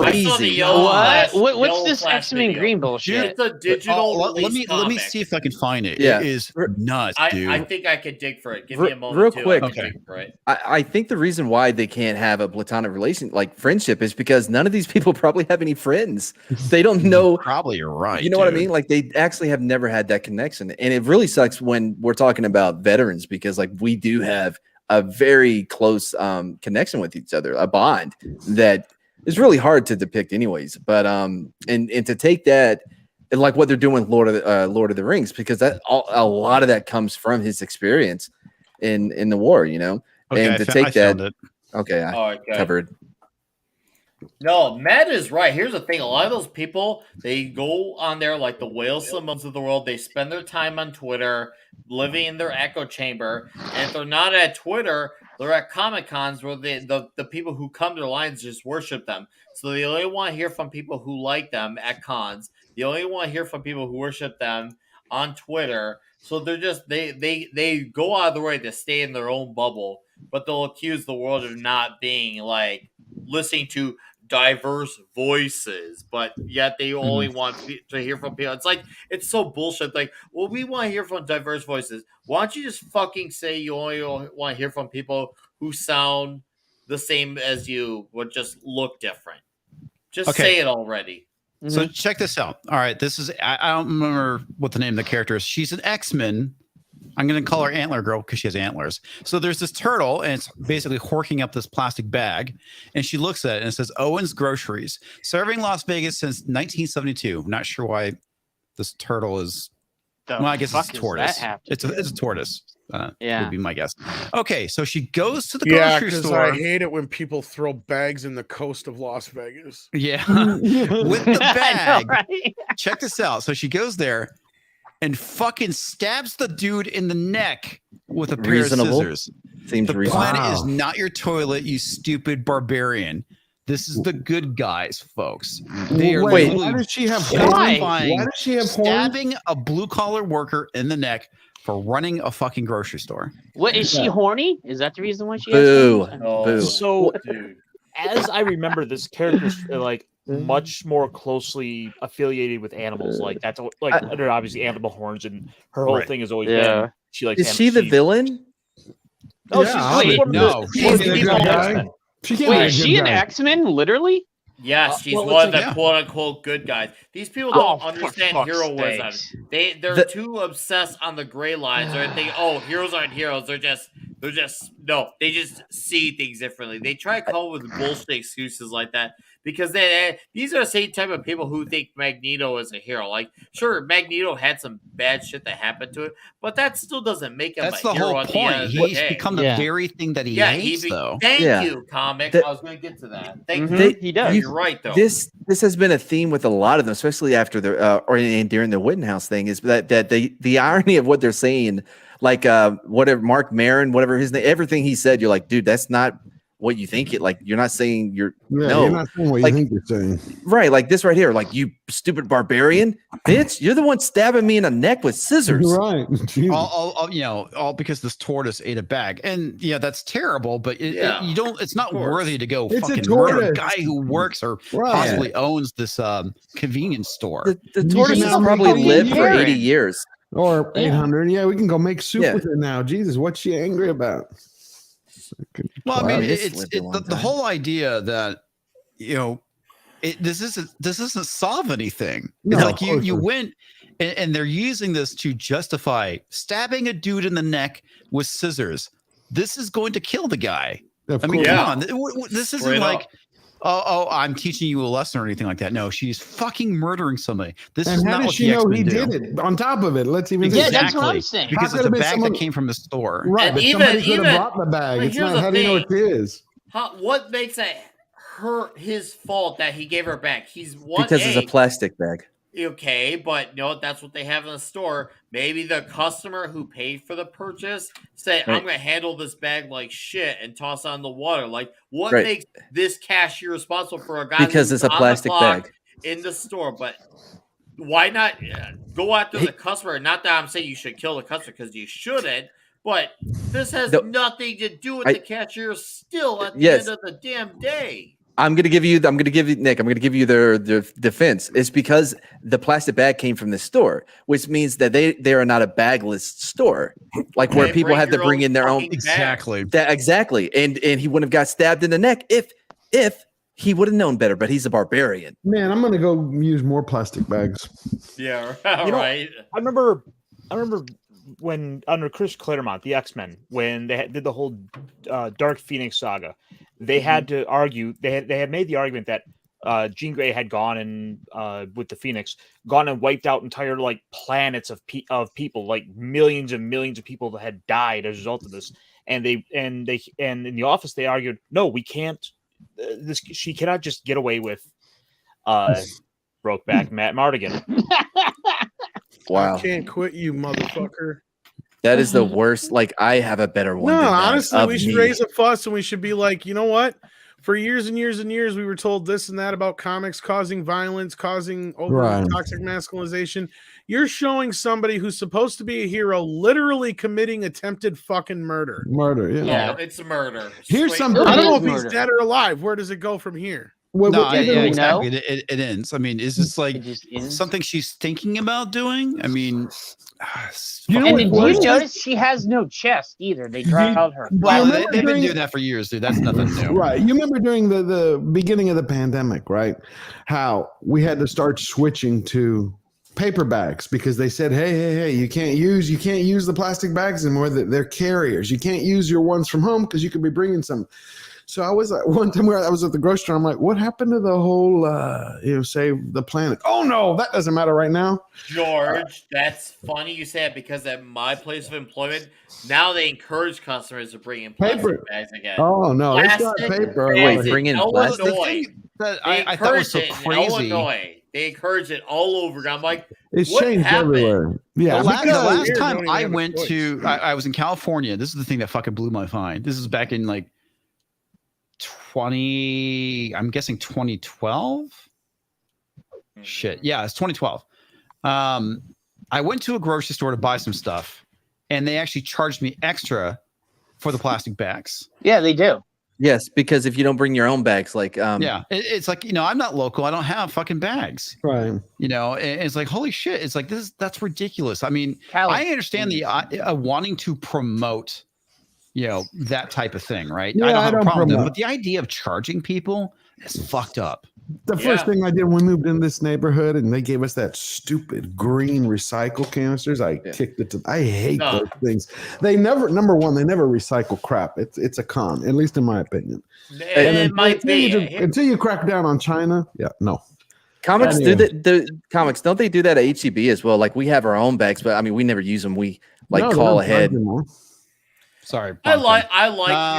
crazy. What's this X-Men Green bullshit? It's a digital. Let me see if I can find it. Yeah. It is nuts, dude. I think I could dig for it. Give me a moment. Real too. quick. Okay. I think the reason why they can't have a platonic relation, like friendship, is because none of these people probably have any friends. They don't know. Probably you're right. You know what I mean? Like they actually have never had that connection, and it really sucks when we're talking about veterans because like we do have a very close connection with each other, a bond that is really hard to depict anyways. But and to take that and like what they're doing with Lord of the Rings, because that a lot of that comes from his experience in the war, Okay, and to take that. Okay, I covered. No, Matt is right. Here's the thing. A lot of those people, they go on there like the Whale Simons of the world. They spend their time on Twitter, living in their echo chamber. And if they're not at Twitter, they're at Comic-Cons where the people who come to their lines just worship them. So they only want to hear from people who like them at cons. They only want to hear from people who worship them on Twitter. So they're just, they go out of the way to stay in their own bubble. But they'll accuse the world of not being like listening to diverse voices, but yet they only want to hear from people. It's like, it's so bullshit. Like, well, we want to hear from diverse voices. Why don't you just fucking say you only want to hear from people who sound the same as you, but just look different? Just say it already. So check this out. All right, this is, I don't remember what the name of the character is. She's an X-Men. I'm going to call her Antler Girl because she has antlers. So there's this turtle, and it's basically horking up this plastic bag. And she looks at it, and it says, Owen's Groceries. Serving Las Vegas since 1972. I'm not sure why this turtle is... Well, I guess it's a tortoise. It's a tortoise. Would be my guess. Okay, so she goes to the grocery store. I hate it when people throw bags in the coast of Las Vegas. Yeah. With the bag. Know, right? Check this out. So she goes there and fucking stabs the dude in the neck with a pair of scissors. Seems the reasonable. planet is not your toilet, you stupid barbarian. This is the good guys, folks. They are Wait, why does she have stabbing a blue-collar worker in the neck for running a fucking grocery store. What, is she horny? Is that the reason why she Boo. has Boo. So, as I remember, this character's like much more closely affiliated with animals. Like that's like they're obviously animal horns, and her whole thing has always been she likes. Is she the villain? Oh, no. Wait, is she an X-Men? Literally? Yes, she's one of the quote-unquote good guys. These people don't understand heroism. They're too obsessed on the gray lines. They think, heroes aren't heroes. They're just They're just they just see things differently. They try to come up with bullshit excuses like that because these are the same type of people who think Magneto is a hero. Like, sure, Magneto had some bad shit that happened to it, but that still doesn't make him That's a the hero whole at the point. end of the He's day. become the very thing that he hates, though. Thank you, comic. I was going to get to that. Thank you. He does. You're right, though. This has been a theme with a lot of them, especially after the and during the Wittenhouse thing, is that the irony of what they're saying, like whatever Mark Maron, whatever his name, everything he said, you're like, dude, that's not what you think it. Like, you're not saying you're you're not saying what you think you're saying. Right, like this right here, like, you stupid barbarian, bitch, you're the one stabbing me in the neck with scissors. Right. all because this tortoise ate a bag, and that's terrible. But you don't. It's not worthy to go fucking murder a guy who works or possibly owns this convenience store. The tortoise has probably lived for 80 years or 800. Yeah, we can go make soup with it now. Jesus, what's she angry about? Well, I mean, it's the whole idea that this doesn't solve anything. It's like you went and they're using this to justify stabbing a dude in the neck with scissors. This is going to kill the guy. I mean, come on, this isn't like I'm teaching you a lesson or anything like that. No, she's fucking murdering somebody. This is not what the X-Men do. Did it. On top of it, let's even that's what I'm saying. Because it's a bag that came from the store. Right, but somebody could have brought the bag. It's not. How do you know it is? What makes it his fault that he gave her back? Because it's a plastic bag. Okay, but that's what they have in the store. Maybe the customer who paid for the purchase say, I'm going to handle this bag like shit and toss it on the water. Like, what makes this cashier responsible for a guy because it's a plastic bag in the store? But why not go after the customer? Not that I'm saying you should kill the customer, because you shouldn't. But this has nothing to do with the cashier still at the end of the damn day. I'm gonna give you Nick. I'm gonna give you their defense. It's because the plastic bag came from the store, which means that they are not a bagless store, like where people have to bring in their own. Exactly. Exactly. And he wouldn't have got stabbed in the neck if he would have known better. But he's a barbarian. Man, I'm gonna go use more plastic bags. Yeah, right. I remember when under Chris Claremont, the X-Men, when they did the whole Dark Phoenix saga, they had to argue. They had made the argument that Jean Grey had gone and with the Phoenix, gone and wiped out entire like planets of people, like millions and millions of people that had died as a result of this. And in the office they argued, no, we can't. She cannot just get away with Brokeback Matt Mardigan. Wow! I can't quit you, motherfucker. That is the worst. Like, I have a better one. No, honestly, we should raise a fuss and we should be like, you know what? For years and years and years, we were told this and that about comics causing violence, causing toxic masculinization. You're showing somebody who's supposed to be a hero literally committing attempted fucking murder. Murder, yeah. It's a murder. Here's something. I don't know if he's dead or alive. Where does it go from here? Exactly. It ends. I mean, is this like something she's thinking about doing? I mean, and did you notice she has no chest either? They draw out her. Well, they've been doing that for years, dude. That's nothing new. Right. You remember during the beginning of the pandemic, right? How we had to start switching to paper bags because they said, hey, you can't use the plastic bags anymore. They're carriers. You can't use your ones from home because you could be bringing some. So I was one time where I was at the grocery store. I'm like, what happened to the whole, save the planet? Oh, no, that doesn't matter right now. George, that's funny you say it because at my place of employment, now they encourage customers to bring in plastic bags again. Oh, no, it's not paper. Wait, bring in plastic? I thought was so crazy. They encourage it all over. I'm like, it's what changed happened? everywhere. Yeah. The last time I went to, I was in California. This is the thing that fucking blew my mind. This is back in like, I'm guessing 2012. Shit. Yeah, it's 2012. I went to a grocery store to buy some stuff, and they actually charged me extra for the plastic bags. Yeah, they do. Yes, because if you don't bring your own bags, like it's like, I'm not local. I don't have fucking bags. Right. And it's like, holy shit. It's like that's ridiculous. I mean, I understand the wanting to promote that type of thing, right? Yeah, I don't have a problem with it, but the idea of charging people is fucked up. The first thing I did when we moved in this neighborhood and they gave us that stupid green recycle canisters, I kicked it to. I hate those things. They never, number one, they never recycle crap. It's a con, at least in my opinion. It might be until you crack down on China. Yeah, no. Comics do that. The comics don't they do that at HEB as well? Like we have our own bags, but I mean we never use them. We call ahead. Sorry, I like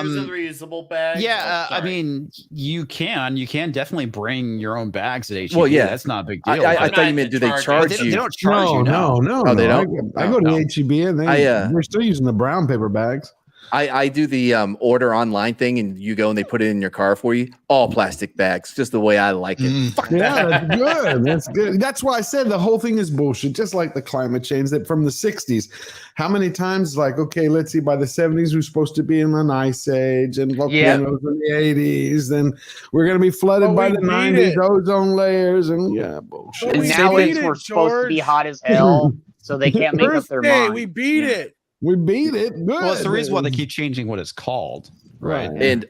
using reusable bags. Yeah, I mean, you can definitely bring your own bags at HEB. Well, yeah, that's not a big deal. I thought you meant do they charge you? They don't charge you. No. Oh, they don't. I go to HEB and we're still using the brown paper bags. I do the order online thing, and you go and they put it in your car for you. All plastic bags, just the way I like it. That's good. That's good. That's why I said the whole thing is bullshit. Just like the climate change that from the '60s. How many times, like, okay, let's see, by the '70s we're supposed to be in an ice age, and volcanoes in the '80s. Then we're gonna be flooded by the '90s, ozone layers, and bullshit. And now we're supposed to be hot as hell, so they can't make up their mind. We beat it. We beat it. Good. Well, it's the reason why they keep changing what it's called. Right. And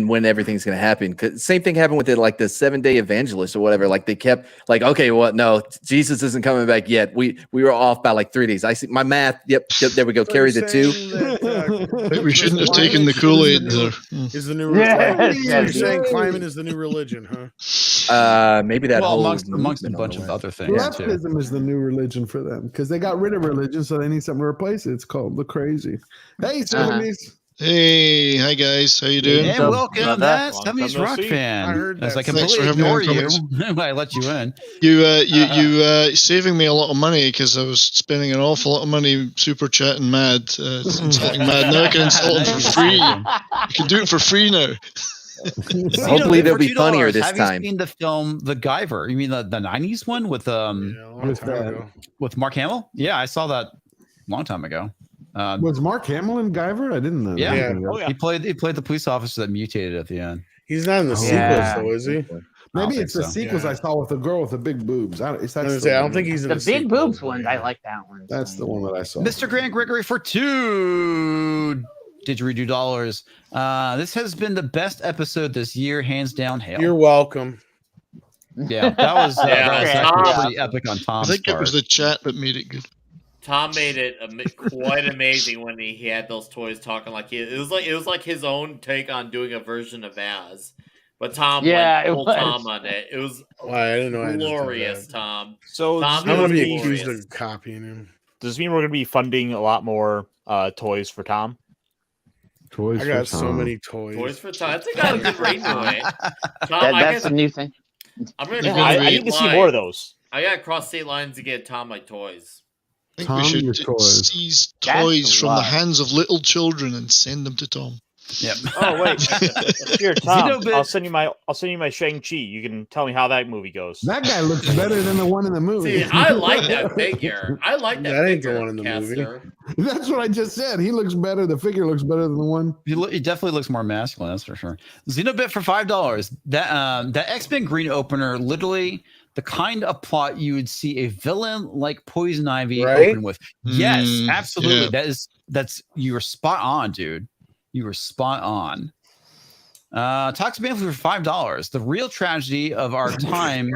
when everything's going to happen. Cause same thing happened with it, like the 7-day evangelist or whatever. Like they kept like, okay, well, no, Jesus isn't coming back yet. We were off by like 3 days. I see my math. Yep. There we go. So Carry the 2. That, we shouldn't have taken the Kool-Aid there. Is the new religion? You're saying climbing is the new religion, huh? Maybe that whole amongst a bunch of other things. Leftism is the new religion for them because they got rid of religion, so they need something to replace it. It's called the crazy. Hey, Seventies. Hey, hi guys, how you doing? And welcome to that Seventiesrockfan. I heard that. As I completely ignore you, I let you in. You saving me a lot of money because I was spending an awful lot of money super chatting mad, insulting mad. Now I can insult them for free. You can do it for free now. Hopefully they'll be funnier this time. Have you seen the film The Guyver? You mean the 90s one with with Mark Hamill? Yeah, I saw that a long time ago. Was Mark Hamill in Guyver? I didn't know. Yeah. He played the police officer that mutated at the end. He's not in the sequels, though, is he? Maybe it's the sequels I saw with the girl with the big boobs. I don't think he's in the big boobs one. I like that one. That's the one that I saw. Mr. Grant Gregory for $2 didgeridoo. This has been the best episode this year, hands down. Hail. You're welcome. Yeah, that was actually pretty epic on Tom's part. I think it was the chat that made it good. Tom made it quite amazing when he had those toys talking like it was like his own take on doing a version of Az. But Tom went full Tom on it. It was I didn't know glorious, Tom. So Tom I'm gonna be accused of copying him. Does this mean we're gonna be funding a lot more toys for Tom? Toys I got so many toys. Toys for Tom. That's a good rate to it. Tom, that's a new thing. I'm gonna I need to see more of those. I gotta cross state lines to get Tom my toys. I think we should seize toys from the hands of little children and send them to Tom. Yep. Oh wait, here, Tom. I'll send you my Shang-Chi. You can tell me how that movie goes. That guy looks better than the one in the movie. See, I like that figure. I like that. That ain't figure, the one in the Caster. movie. That's what I just said. He looks better. The figure looks better than the one. He definitely looks more masculine. That's for sure. Xenobit for $5. That X-Men Green opener, literally the kind of plot you would see a villain like Poison Ivy open with. Yes, absolutely. Yeah. You were spot on, dude. You were spot on. Toxic Manfly for $5. The real tragedy of our time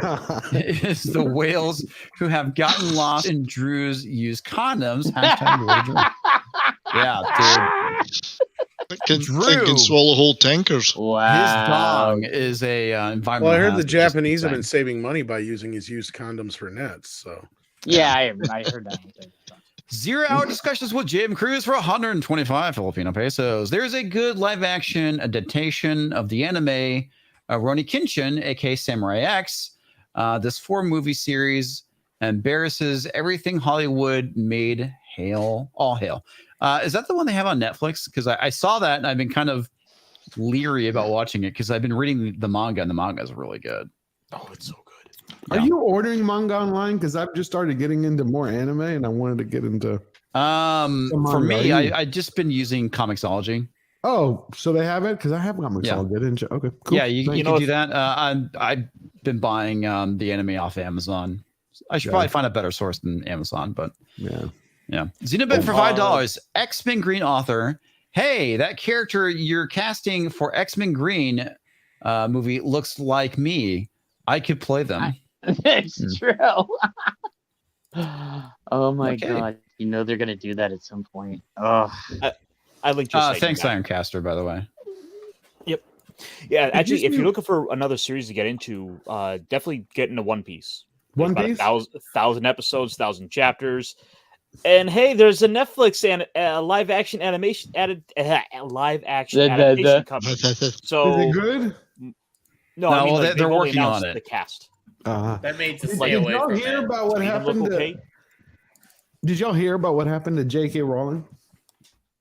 is the whales who have gotten lost in Drew's used condoms. Yeah, dude. Drew can swallow whole tankers. Wow. His dong is a environmental. Well, I heard the hazard, Japanese have been saving money by using his used condoms for nets. So yeah, I heard that. 0 hour discussions with Jim Cruz for 125 Filipino pesos. There's a good live action adaptation of the anime Rurouni Kenshin, aka Samurai X. This 4-movie series embarrasses everything Hollywood made. All hail. Is that the one they have on Netflix? Because I saw that and I've been kind of leery about watching it because I've been reading the manga and the manga is really good. Oh, it's so good. Are you ordering manga online? Because I've just started getting into more anime and I wanted to get into. For me, I just been using Comixology. Oh, so they have it? Because I have Comixology. Didn't you? Okay, cool. Yeah, you can do that. I've been buying the anime off Amazon. I should probably find a better source than Amazon, but yeah. Xenobit for $5. X-Men Green author. Hey, that character you're casting for X-Men Green movie looks like me. I could play them. It's true. Oh my Okay. god! You know they're gonna do that at some point. Oh, I linked your site. Thanks, Ironcaster, by the way. Yeah, actually, if you're looking for another series to get into, definitely get into One Piece. There's One about Piece? 1,000 episodes, 1,000 chapters, and hey, there's a Netflix and live action animation adaptation coming. So Is it good? no, I mean well, like, they're they've only working on announced it. The cast. That made to Did stay away y'all from hear it. about what Even happened look to? okay? Did y'all hear about what happened to J.K. Rowling?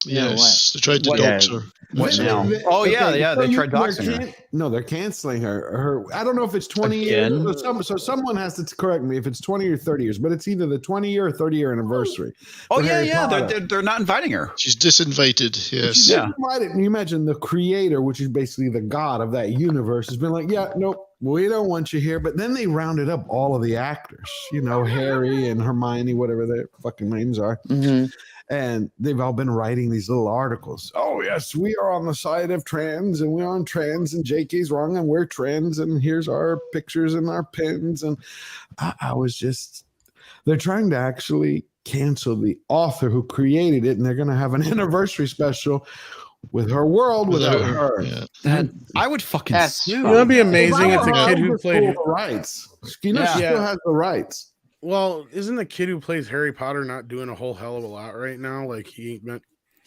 Yes, they tried to What? dox her. What now? Oh, yeah, they tried doxing her. No, they're canceling her. I don't know if it's 20 Again? years. So someone has to correct me if it's 20 or 30 years, but it's either the 20-year or 30-year anniversary. Oh, for yeah, Harry yeah. Potter. They're not inviting her. She's disinvited. Yes. She's Yeah. invited. And you imagine the creator, which is basically the god of that universe, has been like, yeah, nope, we don't want you here. But then they rounded up all of the actors, Harry and Hermione, whatever their fucking names are. mm-hmm. And they've all been writing these little articles. Oh, yes, we are on the side of trans, and we're on trans, and JK's wrong, and we're trans, and here's our pictures and our pins. And I was just, they're trying to actually cancel the author who created it, and they're going to have an anniversary special with her world without her. Yeah. That, I would fucking That's sue. You know, it'd be amazing if the Obama kid who owns played. the rights. She still has the rights. Well, isn't the kid who plays Harry Potter not doing a whole hell of a lot right now? Like he ain't meant.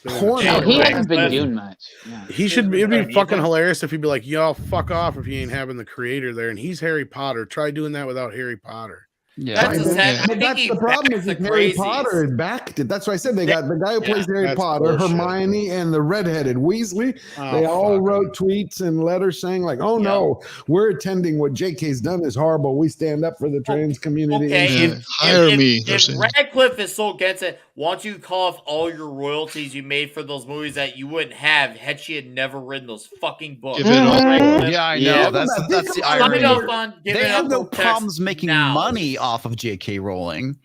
Porn. Oh, he Right. hasn't been doing much. Yeah. He should be. It'd be fucking hilarious if he'd be like, "Yo, fuck off!" If he ain't having the creator there, and he's Harry Potter. Try doing that without Harry Potter. Yeah. That's a sad. I But think that's he the problem backed is the if Harry crazies. Potter backed it. That's why I said they got the guy who plays Harry that's Potter, bullshit. Hermione, and the redheaded Weasley. Oh, They all fuck. wrote tweets and letters saying like, "Oh no, we're attending what JK's done is horrible. We stand up for the trans community." Okay, Yeah. Hire me, they're If saying. Radcliffe is so against it, why don't you call off all your royalties you made for those movies that you wouldn't have had she had never written those fucking books? Give it all. Yeah, I know. Yeah. That's the Think Sign irony. off on giving They up have no the text problems making now. money off of J.K. Rowling.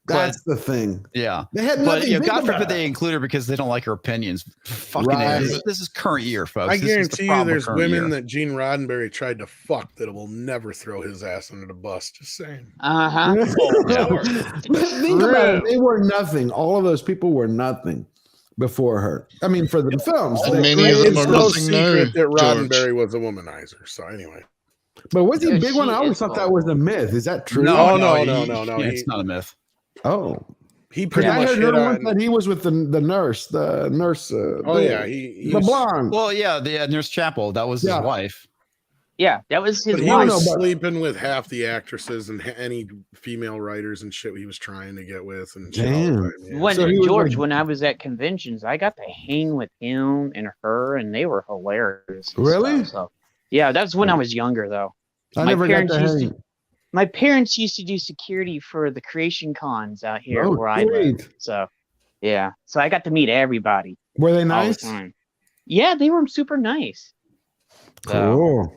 But That's the thing. yeah, They had but nothing. yeah, big God about forbid it. they include her because they don't like her opinions. Fucking Right. this is current year, folks. I This is the guarantee you, problem with there's current women year. that Gene Roddenberry tried to fuck that will never throw his ass under the bus. Just saying. Uh huh. But think about it. They were nothing. All of those people were nothing before her. I mean, for the films. And They many of created them It's are no nothing now, secret that George. Roddenberry was a womanizer. So anyway. But was he Yeah, a big one? she I always is thought that was a myth. Is that true? No, Oh, no, no. yeah, it's not a myth. Oh, He because pretty I much heard hit once on. that he was with the nurse. The nurse. Oh yeah, he the was, blonde. Well, yeah, the Nurse Chapel. That was Yeah. his wife. Yeah, that was his but he I wife. know, was but- sleeping with half the actresses and any female writers and shit he was trying to get with and shit all the Damn. time, yeah. When So he was George, like- when I was at conventions, I got to hang with him and her, and they were hilarious. and Really? stuff, so yeah, that's when I was younger, though. I my never got parents to used hang. My parents used to do security for the creation cons out here Oh, where I live. great. So yeah, so I got to meet everybody Were they all the nice? time. Yeah, they were super nice. So, Cool.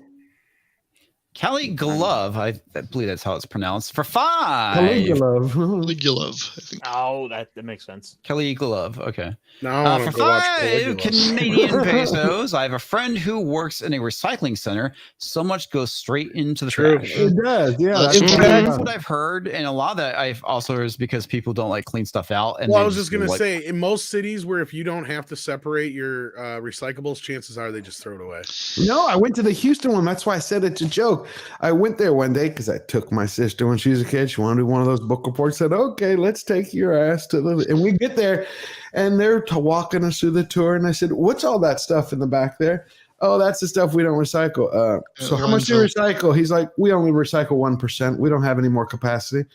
Kelly Glove, I believe that's how it's pronounced. For 5. Caligula. Ligulov, I think. Oh, that makes sense. Kelly Glove. Okay. Now I want For to go watch 5 Caligula. Canadian pesos, I have a friend who works in a recycling center. So much goes straight into the True. trash. It does. Yeah. That's That's In what fact, I- what I've heard, and a lot of that I've also heard is because people don't like clean stuff out. And Well, I they was just gonna like- say, in most cities where if you don't have to separate your recyclables, chances are they just throw it away. No, I went to the Houston one. That's why I said it's a joke. I went there one day because I took my sister when she was a kid. She wanted to do one of those book reports. Said, "Okay, let's take your ass to the." And we get there, and they're walking us through the tour. And I said, "What's all that stuff in the back there?" "Oh, that's the stuff we don't recycle." So how much do you recycle? He's like, "We only recycle 1%. We don't have any more capacity."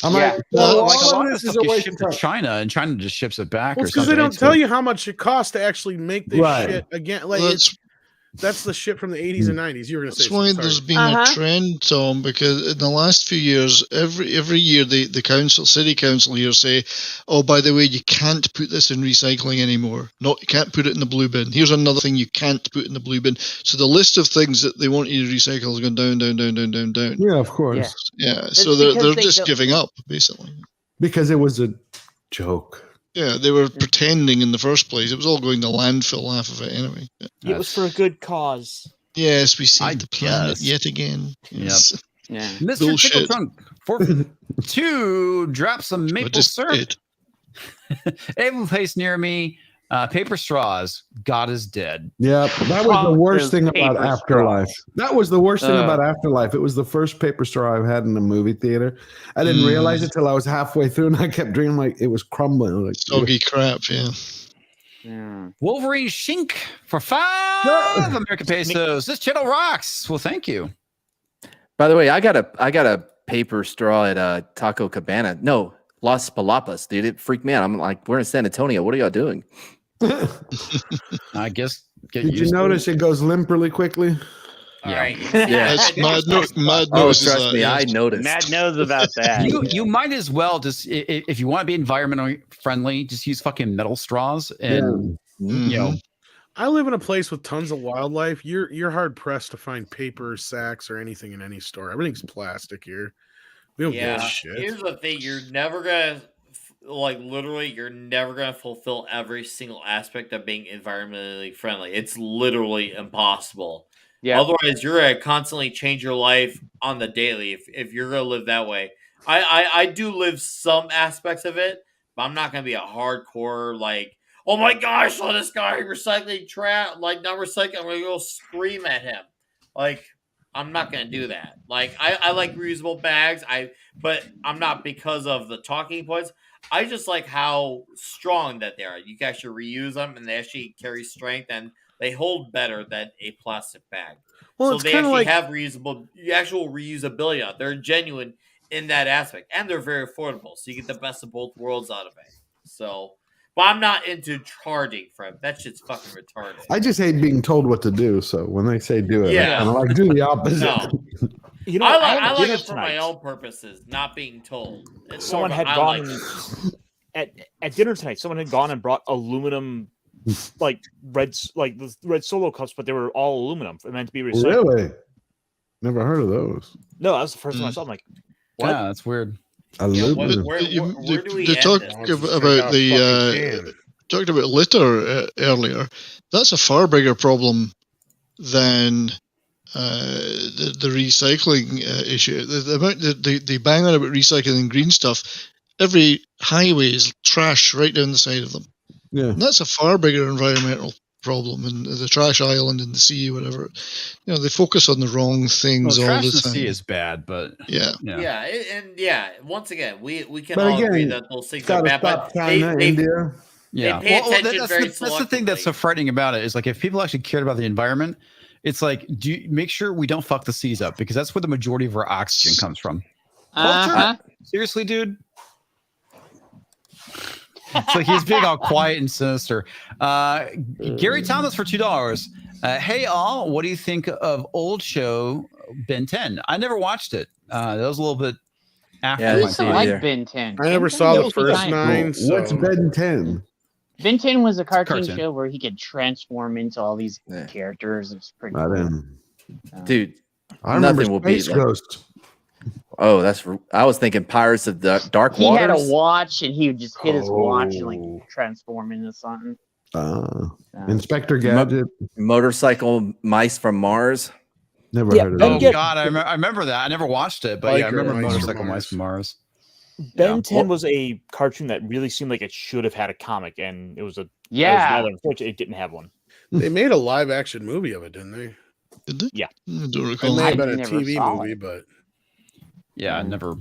I'm Yeah. like, Well, "Well, like a all lot of of this stuff is a gets waste shipped of to time." China, and China just ships it back. Well, or because they something. don't tell you how much it costs to actually make this Right. shit again. Like Well, that's the shit from the 80s and 90s. You were gonna say That's why something, there's sorry. been Uh-huh. a trend, Tom, because in the last few years, every year the council, city council here say, "Oh, by the way, you can't put this in recycling anymore. No, you can't put it in the blue bin. Here's another thing you can't put in the blue bin." So the list of things that they want you to recycle is going down, down, down, down, down, down. Yeah, of course, Yeah, It's so they're because they just don't- giving up, basically. because it was a joke. Yeah, they were pretending in the first place. It was all going to landfill, half of it anyway. Yeah. It was for a good cause. Yes, we I saved the planet guess. yet again. Yes. Yeah. Mr. Bullshit. Tickle Trunk for 2 drop some I maple just syrup. did. Able place near me. Paper straws. God is dead. Yeah, that was the worst thing about Paper Afterlife. straws. That was the worst thing about Afterlife. It was the first paper straw I've had in a movie theater. I didn't realize it till I was halfway through, and I kept drinking like it was crumbling. Like, Soggy crap, yeah. Yeah. Wolverine Shink for 5 American pesos. This channel rocks. Well, thank you. By the way, I got a paper straw at Taco Cabana. No, Las Palapas, dude. It freaked me out. I'm like, we're in San Antonio. What are y'all doing? I guess. Did you notice it goes limp really quickly? All right. Yeah. That's Mad Oh, notices trust that, me, yeah. I noticed. Matt knows about that. You might as well just if you want to be environmentally friendly, just use fucking metal straws and you know. I live in a place with tons of wildlife. You're hard pressed to find paper sacks or anything in any store. Everything's plastic here. We don't give a shit. Here's the thing: you're never gonna, literally, you're never gonna fulfill every single aspect of being environmentally friendly. It's literally impossible. Yeah. Otherwise, you're gonna constantly change your life on the daily. If you're gonna live that way, I do live some aspects of it, but I'm not gonna be a hardcore like, oh my gosh, let this guy recycling trash, like not recycling. I'm gonna go scream at him. Like, I'm not gonna do that. Like, I like reusable bags. But I'm not because of the talking points. I just like how strong that they are. You can actually reuse them, and they actually carry strength, and they hold better than a plastic bag. Well, So it's they kind of actually like have actual reusability. They're genuine in that aspect, and they're very affordable. So you get the best of both worlds out of it. So, but I'm not into charging for it. That shit's fucking retarded. I just hate being told what to do. So when they say do it, Yeah. I kind of like do the opposite. No. You know, I like dinner it for my tonight. own purposes, not being told. It's Someone more of had a, gone I like it. at dinner tonight. Someone had gone and brought aluminum, like the red Solo cups, but they were all aluminum. They're meant to be recycled. Really? Never heard of those. No, that was the first time I saw them. Like, what? Yeah, that's weird. Aluminum. Where do we They end talked this? about the talked about litter earlier. That's a far bigger problem than the recycling issue. The amount they bang on about recycling green stuff. Every highway is trash right down the side of them. Yeah, And that's a far bigger environmental problem. And the trash island in the sea, whatever. You know, they focus on the wrong things Well, all trash the in the time. sea is bad, but Yeah. Once again, we can but all again, agree that those things are gotta bad, stop but China, India. yeah. pay Well, attention that's, very that's the thing that's so selectively. frightening about it is like if people actually cared about the environment, it's like do you make sure we don't fuck the seas up because that's where the majority of our oxygen comes from. Uh-huh. Seriously, dude. It's like he's being all quiet and sinister. Gary Thomas for $2. Hey all, what do you think of old show Ben 10? I never watched it. That was a little bit after Yeah, I I didn't used see to it like either. Ben 10. I never Ben 10 saw the used to be first fine. 9. So What's Ben 10? Ben 10 was a cartoon cartoon. show where he could transform into all these Yeah. characters. It's pretty I cool. didn't. Dude, I remember nothing will beat Space like, Ghost. oh, I was thinking Pirates of the Dark He had a Waters. watch and he would just hit his watch and like transform into something. Inspector Gadget. Motorcycle Mice from Mars. Never Yeah, heard of Ben Oh that. Get- God, I remember that. I never watched it, but yeah, I Biker remember Mice from Motorcycle Mars. Mice from Mars. Ben Yeah. 10 was a cartoon that really seemed like it should have had a comic, and it was a Yeah. It was rather unfortunate it didn't have one. they made a live action movie of it, didn't they? Did they? Yeah. I don't It recall. may I have been a never TV saw movie, it. but Yeah, I never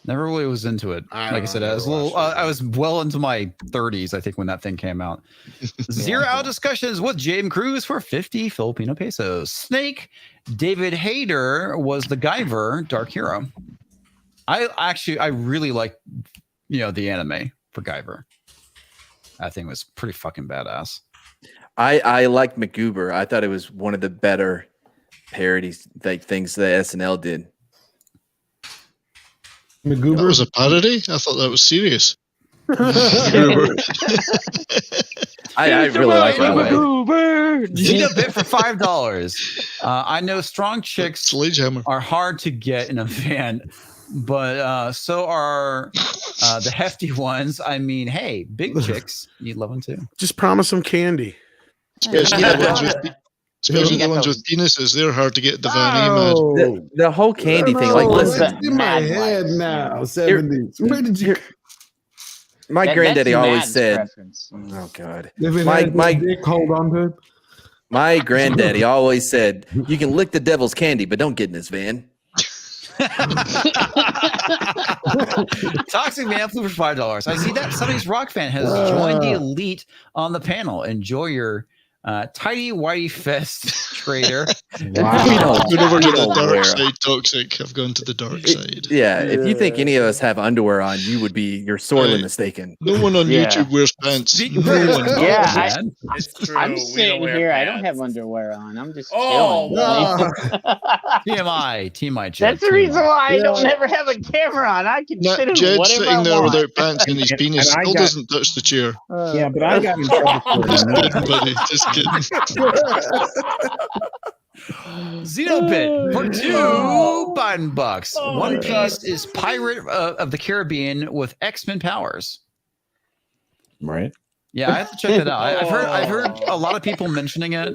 really was into it. I Like I don't said, know, I was a never little. watched it. I was well into my 30s, I think, when that thing came out. Zero Hour Discussions with James Cruz for 50 Filipino pesos. Snake David Hayter was the Guyver Dark Hero. I really like the anime for Guyver. I think it was pretty fucking badass. I liked MacGuber. I thought it was one of the better parodies, like things that SNL did. That MacGuber. was a parody? I thought that was serious. I really like that one. Gina Bit for $5. I know strong chicks Sledgehammer. are hard to get in a van, but so are the hefty ones. I mean, hey, big chicks, you love them too. just promise them candy. Especially the ones with Especially the ones with penises, they're hard to get the Van A The whole candy thing. Like, listen, it's in my head now. 70s. Where did you? My granddaddy always said, "Oh God, my dick hold on to it." My granddaddy always said, "You can lick the devil's candy, but don't get in his van." Toxic Man flew for $5. I see that Seventiesrockfan has joined the elite on the panel. Enjoy your tidy whitey fest, trader. Wow. I've gone over to the dark side, Toxic. I've gone to the dark side. Yeah, if you think any of us have underwear on, you're sorely mistaken. No one on YouTube wears pants. No one. Yeah, It's true. I'm We don't sitting wear here. I pants. don't have underwear on. I'm just Oh, chilling. TMI. That's the reason why I don't ever have a camera on. I can sit in Jed's whatever sitting I there want. without pants and his penis still doesn't touch the chair. Yeah, but I got in trouble for Just it. kidding, buddy. Just kidding. Xenopit for $2 Biden. Oh One my God. Piece is Pirate of the Caribbean with X-Men powers. Right. Yeah, I have to check that out. I've heard a lot of people mentioning it.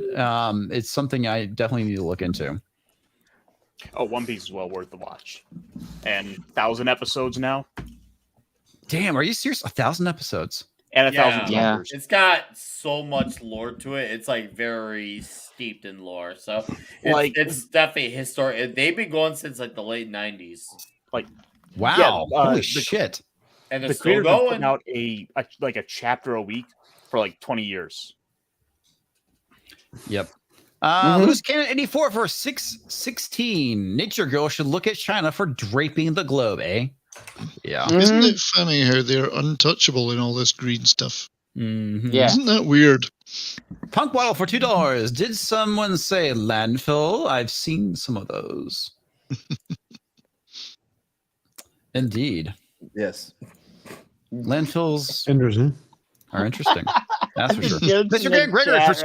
It's something I definitely need to look into. Oh, One Piece is well worth the watch. And 1,000 episodes now. Damn, are you serious? 1,000 episodes. And 1,000 Yeah. chapters. It's got so much lore to it. It's like very steeped in lore. So it's definitely historic. They've been going since like the late 90s. Like, Wow. Yeah, Holy shit. And they're the still creators have going. putting out a chapter a week for like 20 years. Yep. Loose Cannon 84 for 616. Nature Girl should look at China for draping the globe, eh? Yeah. Isn't it funny how they're untouchable in all this green stuff? Yeah. Isn't that weird? Punk Bottle for $2. Did someone say landfill? I've seen some of those. Indeed. Yes. Landfills Interesting. are interesting. That's for sure. Jokes Mr. in Greg the Gregory chat for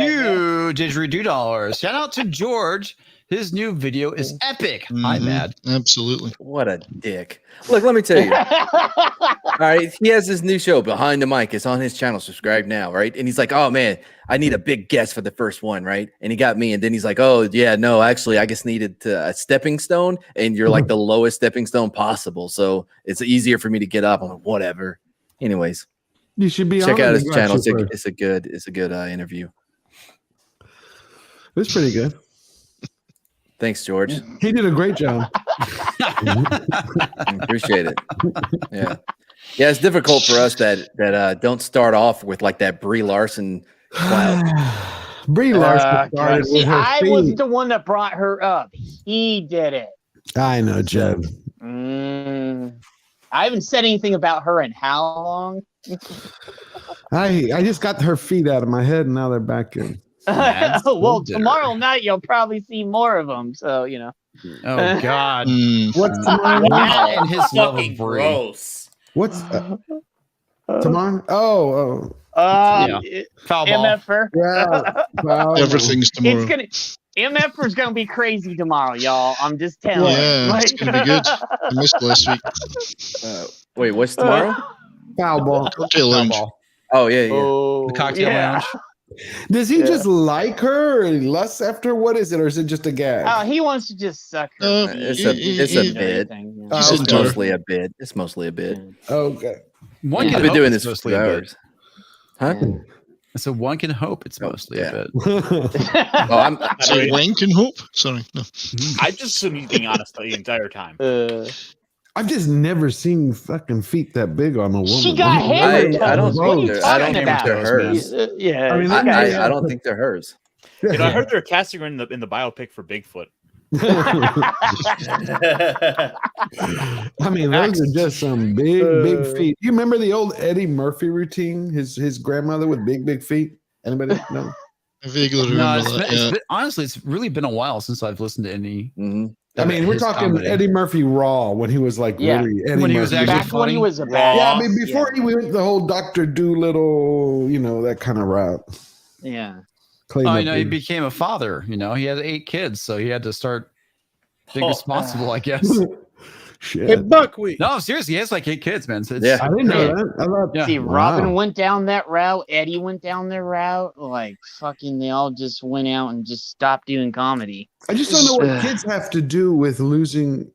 right $2. Shout out to George. His new video is epic. Hi, Mhm. Mad. Absolutely. What a dick. Look, let me tell you. All right, he has his new show, Behind the Mic. It's on his channel. Subscribe now, right? And he's like, "Oh man, I need a big guest for the first one, right?" And he got me. And then he's like, "Oh yeah, no, actually, I just needed a stepping stone, and you're like the lowest stepping stone possible, so it's easier for me to get up." I'm like, "Whatever." Anyways, You should be check on out it. his channel. It's a good interview. It's pretty good. Thanks, George. He did a great job. Appreciate it. Yeah. It's difficult for us that don't start off with like that Brie Larson clout. Brie Larson started See, with her I feet. was the one that brought her up. He did it. I know, Jeb. I haven't said anything about her in how long? I just got her feet out of my head, and now they're back in. Well, tomorrow night you'll probably see more of them. So Oh God. What's tomorrow? Matt and his love of Fucking Brie. gross. What's tomorrow? Oh, Foul ball. MFR. yeah. Wow. Everything's tomorrow. It's gonna MFR's gonna be crazy tomorrow, y'all. I'm just telling you. Yeah, it's going to be good. I missed last week. Wait, what's tomorrow? Foul ball. Cocktail Foul Lounge. ball. Oh yeah. Oh, The cocktail lounge. Does he just like her or he lusts after her? What is it? Or is it just a gag? Oh, he wants to just suck her. It's a bit. He's It's into her. mostly a bit. It's mostly a bit. Okay. One I've can been hope doing it's this for mostly 2 a bit. hours. Huh? So one can hope it's mostly yeah. a bit. Oh, I'm Sorry, Wayne can hope. Sorry, no. I just assumed being honest the entire time. I've just never seen fucking feet that big on a woman. She got hammer toes. I don't What are you think I don't talking think about? they're hers. Yeah, I mean, she got- I don't think they're hers. You know, I heard they're casting her in the biopic for Bigfoot. I mean, those are just some big feet. You remember the old Eddie Murphy routine? His grandmother with big feet. Anybody know? I vaguely No, remember that. honestly, it's really been a while since I've listened to any. I mean, we're his talking comedy. Eddie Murphy raw when he was like really Eddie When he was Murphy. actually back when he funny. was a Yeah, bad. I mean, before he went the whole Dr. Doolittle, that kind of route. Yeah. Clean Oh, up he the- became a father. He had 8 kids, so he had to start being responsible, I guess. Shit. Hey, Buckwheat. No, seriously, he has like 8 kids, man. So it's, Yeah. I didn't know that. I thought, Yeah. See, Robin Wow. went down that route. Eddie went down their route. Like fucking, they all just went out and just stopped doing comedy. I just don't know what kids have to do with losing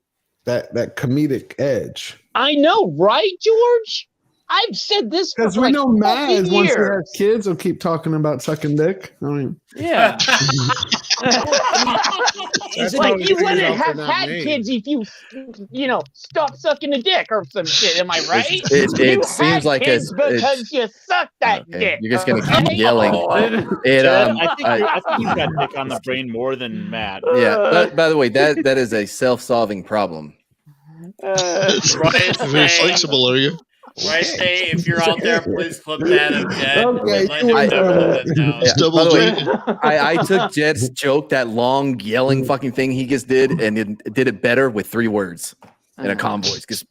that comedic edge. I know, right, George? I've said this for Because we like know Maz, fucking once he years. has kids, will keep talking about sucking dick. I mean, Yeah. That's Like how you we wouldn't figure out have they're not had made. kids if you know, stop sucking a dick or some shit. Am I right? It You seems had like kids it's- because you sucked that Okay, dick. you're just gonna keep okay? yelling. It I think you've got Nick on the brain more than Matt. yeah. But by the way, that is a self-solving problem. Right, Very flexible, are you? Right, stay. If you're out there, please clip that of Jed. Okay, Let you him wait know on that it. now. Yeah, Double by the way, jointed. I took Jed's joke, that long yelling fucking thing he just did, and it did it better with 3 words in a calm voice. Just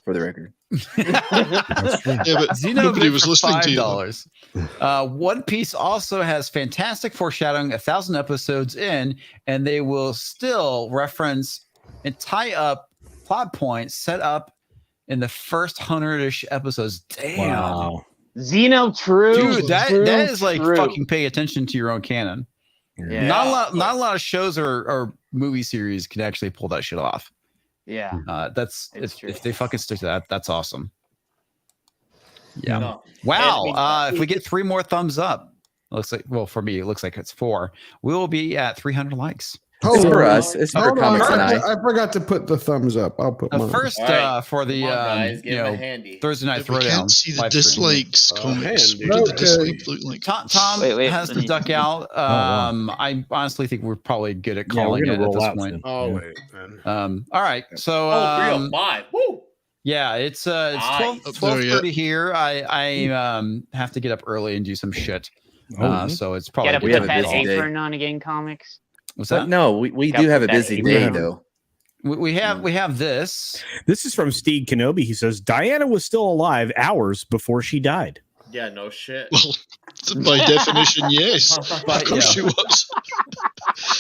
for the record. Yeah, but Xenovid nobody was for listening to you. $5. One Piece also has fantastic foreshadowing 1,000 episodes in, and they will still reference and tie up plot points set up in the first 100-ish episodes. Damn. Wow. Xeno, true. Dude, that true, is like true. fucking pay attention to your own canon. Yeah. Not a lot of shows or movie series can actually pull that shit off. Yeah. That's It's true. if they fucking stick to that, that's awesome. Yeah. No. Wow. If we get 3 more thumbs up, looks like, well, for me, it looks like it's 4. We will be at 300 likes. It's for on. us. It's for Hold on. Comics and I. I forgot to put the thumbs up. I'll put The mine. first All right. for the Come on, guys, give him a handy. Thursday night If we throwdown. can't see the live stream. dislikes comments. man, What do the dude. dislikes look like? Tom Wait, has let to me- duck out. wow. I honestly think we're probably good at Yeah, we're calling gonna it at roll this out point. soon. Oh, wait, man. All right. So Oh, 305. Woo! yeah, it's Nice. 12:30 here. I have to get up early and do some shit. So it's probably Gotta we put have a that busy day. apron on again, comics. what's But that? no, we Gotta do have a put that busy apron day on. though. We have this. This is from Steve Kenobi. He says Diana was still alive hours before she died. Yeah, no shit. Well, by definition, yes. But, Of course she was.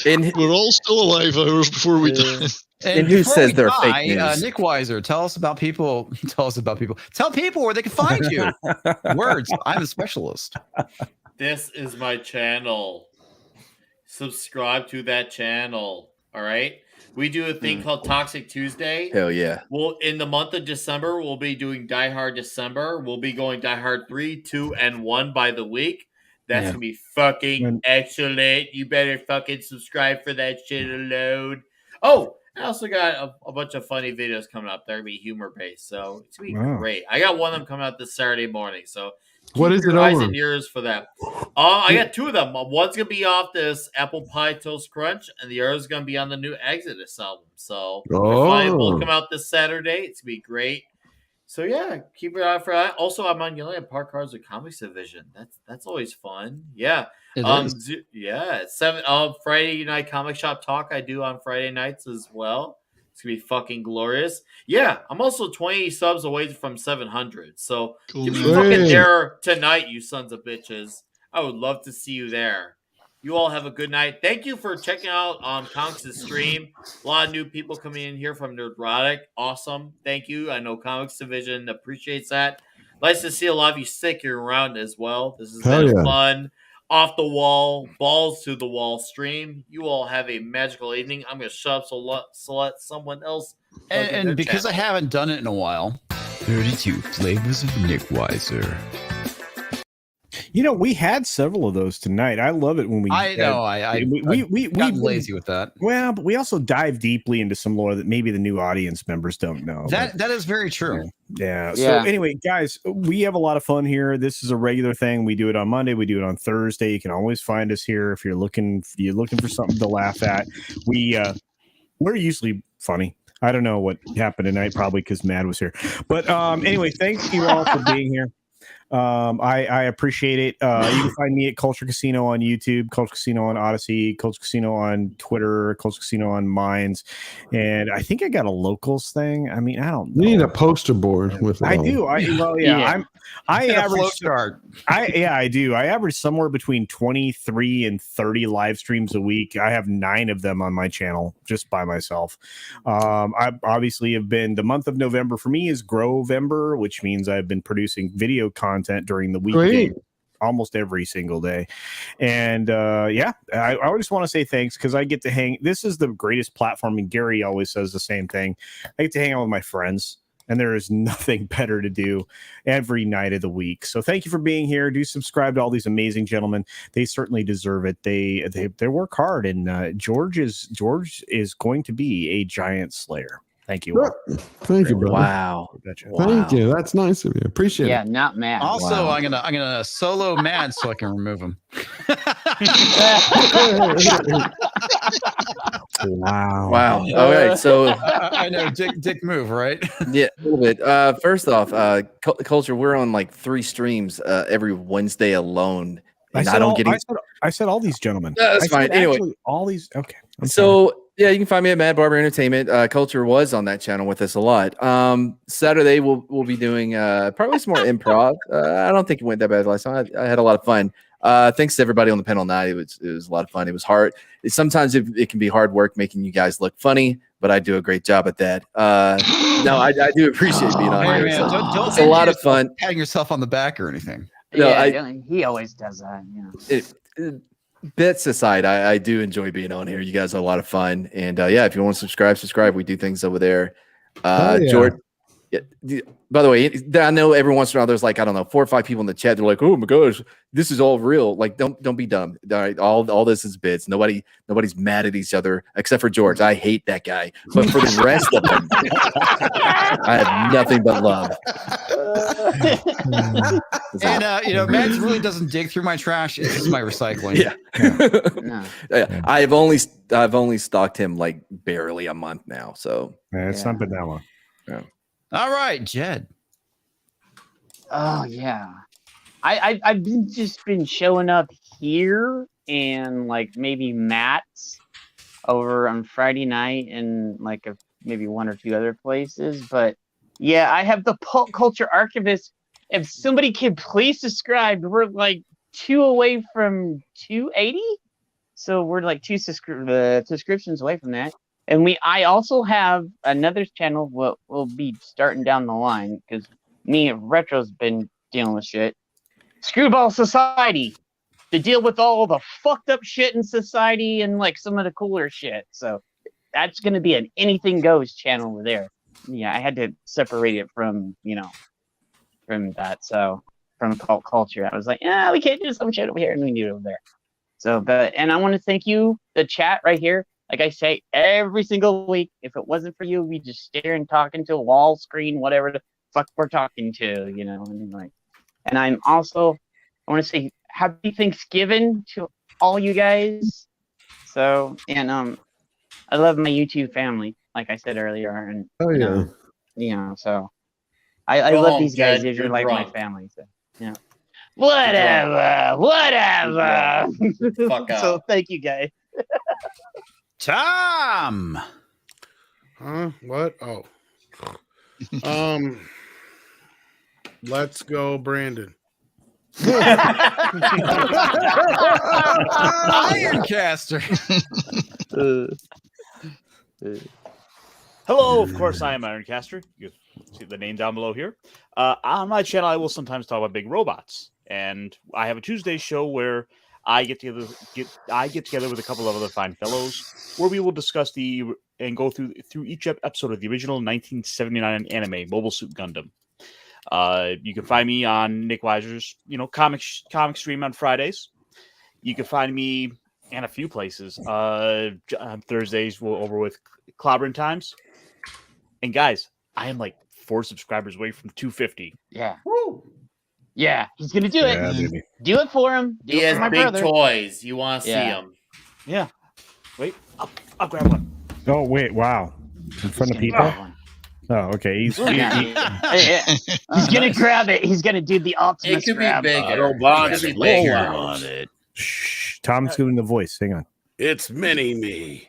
And We're all still alive hours before we die. And who before says we they're die, fake news? Nick Weiser, tell us about people. Tell us about people. Tell people where they can find you. Words. I'm a specialist. This is my channel. Subscribe to that channel. All right. We do a thing called Toxic Tuesday. hell yeah. Well, in the month of December, we'll be doing Die Hard December. We'll be going Die Hard 3, 2, and 1 by the week. That's Yeah. gonna be fucking And- excellent. You better fucking subscribe for that shit alone. Oh, I also got a bunch of funny videos coming up. They're gonna be humor based, so it's gonna be Wow. great. I got one of them coming out this Saturday morning, so What keep is your it eyes over? and ears for that. I got 2 of them. One's gonna be off this Apple Pie Toast Crunch, and the other's gonna be on the new Exodus album. So will come out this Saturday. It's gonna be great. So yeah, keep your eye for that. Also, I'm on Yelling at Park Cards with Comics Division. That's always fun. Yeah. It is. Yeah. 7 Friday night comic shop talk I do on Friday nights as well. It's gonna be fucking glorious. Yeah, I'm also 20 subs away from 700. So Cool, give me man. fucking Hey. there tonight, you sons of bitches. I would love to see you there. You all have a good night. Thank you for checking out Comics' stream. A lot of new people coming in here from Nerdrotic. Awesome. Thank you. I know Comics Division appreciates that. Nice to see a lot of you sticking around as well. This has Hell been yeah. fun. Off the wall, balls to the wall stream. You all have a magical evening. I'm going to shut up so let someone else. plug in their And because I channel. haven't done it in a while, 32 flavors of Nick Weiser. You know, we had several of those tonight. I love it when we. I know. we got lazy with that. Well, but we also dive deeply into some lore that maybe the new audience members don't know. That is very true. Yeah. So Yeah. anyway, guys, we have a lot of fun here. This is a regular thing. We do it on Monday. We do it on Thursday. You can always find us here if you're looking for something to laugh at. We're usually funny. I don't know what happened tonight, probably because Mad was here. But anyway, thanks you all for being here. I appreciate it. You can find me at Culture Casino on YouTube, Culture Casino on Odyssey, Culture Casino on Twitter, Culture Casino on Minds, and I think I got a locals thing. I mean, I don't know. You need a poster board with it. I on. do. I average. I do. I average somewhere between 23 and 30 live streams a week. I have 9 of them on my channel just by myself. I obviously have been, the month of November for me is Grovember, which means I've been producing video content during the weekday almost every single day. And I just want to say thanks because I get to hang. This is the greatest platform, and Gary always says the same thing. I get to hang out with my friends, and there is nothing better to do every night of the week. So thank you for being here. Do subscribe to all these amazing gentlemen. They certainly deserve it. They work hard, and George is going to be a giant slayer. Thank you. Thank you, brother. Wow. Thank you. That's nice of you. Appreciate it. Yeah, not mad. Also, I'm gonna solo Mad so I can remove him. Wow. All right. So I know, dick move, right? Yeah, a little bit. First off, Culture, we're on like 3 streams every Wednesday alone. And I said all these gentlemen. That's fine. Anyway, all these. Okay. Yeah, you can find me at Mad Barber Entertainment. Culture was on that channel with us a lot. Saturday we'll be doing probably some more improv. I don't think it went that bad last time. I had a lot of fun. Thanks to everybody on the panel night. It was a lot of fun. It was hard. Sometimes it can be hard work making you guys look funny, but I do a great job at that. No, I do appreciate being on here. Man, don't it's a lot of fun. Patting yourself on the back or anything. No, he always does that. Bits aside, I do enjoy being on here. You guys are a lot of fun. And if you want to subscribe. We do things over there. George, by the way, I know every once in a while there's like, I don't know, 4 or 5 people in the chat. They're like, oh my gosh, this is all real. Like, don't be dumb. All right, all this is bits. Nobody's mad at each other except for George. I hate that guy. But for the rest of them, I have nothing but love. And Matt really doesn't dig through my trash. It's just my recycling. I've only stalked him like barely a month now. So it's not been that long. Yeah. All right, Jed. Oh yeah, I've been showing up here and like maybe Matt's over on Friday night and like maybe 1 or 2 other places. But yeah, I have the Pulp Culture Archivist. If somebody could please subscribe, we're like 2 away from 280, so we're like 2 subscriptions away from that. And I also have another channel we'll be starting down the line because me and Retro's been dealing with shit. Screwball Society, to deal with all the fucked up shit in society and like some of the cooler shit. So that's gonna be an anything goes channel over there. Yeah, I had to separate it from from that. So from Cult Culture, I was like, we can't do some shit over here and we need it over there. So, and I want to thank you, the chat right here. Like I say every single week, if it wasn't for you, we just staring, talking to a wall, screen, whatever the fuck we're talking to, And I want to say happy Thanksgiving to all you guys. So, and I love my YouTube family, like I said earlier, and so I love these guys. You're like my family. So, whatever. Fuck out. So thank you guys. Tom. What? Oh. Let's go, Brandon. Ironcaster. Hello, of course, I am Ironcaster. You can see the name down below here. On my channel, I will sometimes talk about big robots, and I have a Tuesday show where I get together with a couple of other fine fellows, where we will discuss and go through each episode of the original 1979 anime Mobile Suit Gundam. You can find me on Nick Weiser's comic stream on Fridays. You can find me in a few places. On Thursdays, we're over with Clobbering Times. And guys, I am like 4 subscribers away from 250. Yeah. Woo. Yeah, he's gonna do it. Baby. Do it for him. He has big toys. You want to see them? Yeah. Wait, I'll grab one. Oh wait! Wow! In front of people. Oh, okay. He's He's gonna grab it. He's gonna do the Optimus It could be grab. bigger. Robots It could be roll bigger. on it. Shh. Tom's doing the voice. Hang on. It's mini me.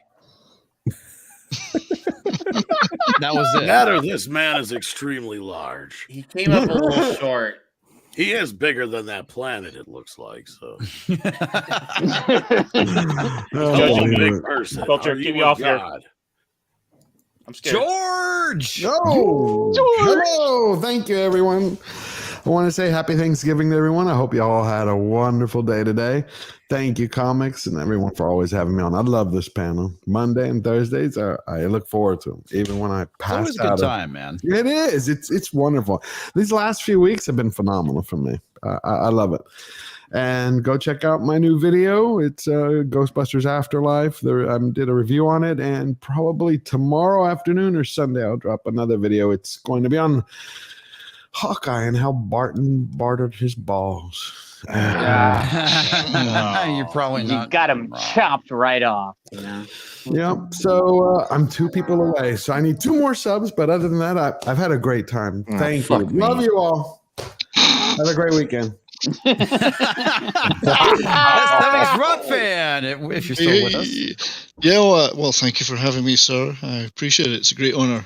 That was it. Matter, this man is extremely large. He came up a little short. He is bigger than that planet, it looks like. So, Judging a me. big person. Filter, Are get you me a off here. god? I'm scared. George. Hello. Thank you, everyone. I want to say happy Thanksgiving to everyone. I hope you all had a wonderful day today. Thank you, comics, and everyone for always having me on. I love this panel. Monday and Thursdays, I look forward to them, even when I It's pass always a out. good time, man. It is. It's wonderful. These last few weeks have been phenomenal for me. I love it. And go check out my new video. It's Ghostbusters Afterlife. I did a review on it, and probably tomorrow afternoon or Sunday I'll drop another video. It's going to be on Hawkeye and how Barton bartered his balls. You're probably You not. got him wrong. chopped right off. You know. Yep. So I'm 2 people away. So I need 2 more subs. But other than that, I've had a great time. Oh, Thank you. fuck me. Love you all. Have a great weekend. That's Seventiesrockfan. If you're still with us. Yeah, well, thank you for having me, sir. I appreciate it. It's a great honor.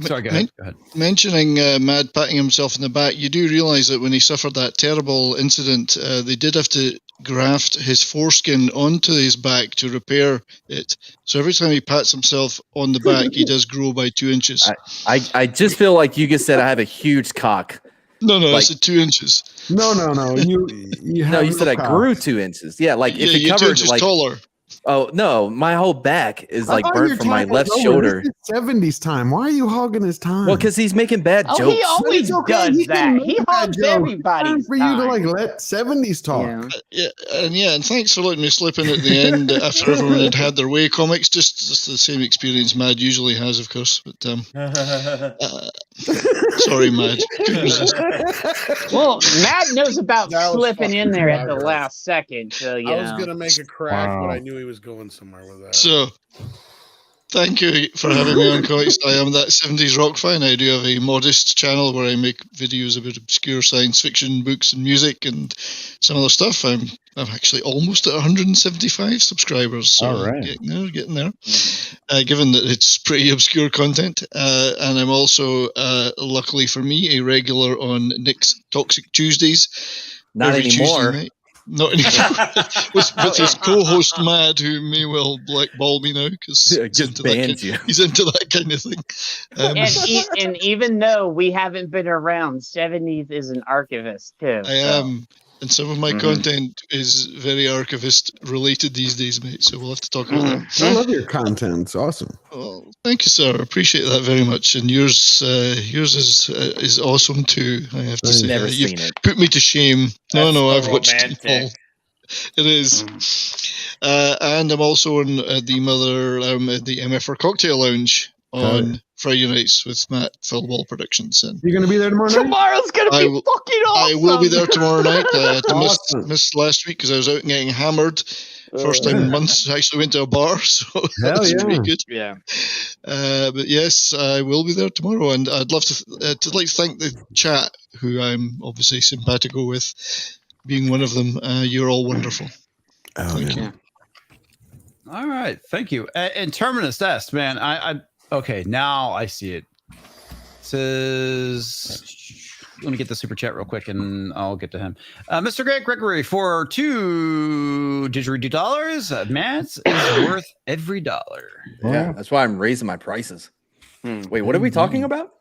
Sorry, go ahead. Mentioning Mad patting himself in the back, you do realize that when he suffered that terrible incident, they did have to graft his foreskin onto his back to repair it. So every time he pats himself on the back, he does grow by 2 inches. I just feel like you just said I have a huge cock. No, I like- said 2 inches. No. You No, you said I cock. grew 2 inches. Yeah, like if it you're 2 covered inches like taller. oh no, my whole back is like I thought you burnt were from my talking left over. shoulder. This is 70s time. Why are you hogging his time? Well, because he's making bad Oh, jokes. he always It's okay. does He can that. make He that hogs joke. everybody's Time for you time. to like let 70s talk. Yeah. And thanks for letting me slip in at the end after everyone had had their way. Comics, just the same experience Mad usually has, of course. But sorry, Mad. Couldn't resist. Well, Matt knows about That was slipping in there at the fucking last second. So you I was know. gonna make a crack, Wow. but I knew he was going somewhere with that. So, thank you for having me on Comics. I am that 70s rock fan. I do have a modest channel where I make videos about obscure science fiction books and music and some other stuff. I'm actually almost at 175 subscribers. So All right. getting there. Given that it's pretty obscure content, and I'm also, luckily for me, a regular on Nick's Toxic Tuesdays. Not every Tuesday anymore. night. Not anymore. with his co-host Mad, who may well blackball me now because Just banned you. he's into that kind of thing. And even though we haven't been around, 70s is an archivist too. I am, and some of my content is very archivist related these days, mate. So we'll have to talk about that. I love your content. It's awesome. Well, thank you, sir. I appreciate that very much. And yours is awesome too. I have to I've say, never you've seen it. put me to shame. No, That's I've so watched romantic. it all. It is. And I'm also on the the MFR Cocktail Lounge on Friday nights with Matt Philwall Productions. And You gonna be there tomorrow night? Tomorrow's gonna be I will- fucking awesome. I will be there tomorrow night. I Awesome. missed last week because I was out getting hammered. First time in months. I actually went to a bar, so that Hell was yeah. pretty good. Yeah. But yes, I will be there tomorrow, and I'd love to thank the chat, who I'm obviously simpatico with, being one of them. You're all wonderful. Oh, Thank yeah. you. All right, thank you. And Terminus S, man. I okay, now I see it. Says, let me get the super chat real quick, and I'll get to him. Mr. Greg Gregory for $2 didgeridoo. Matt's is worth every dollar. Yeah, that's why I'm raising my prices. Wait, what are we talking about?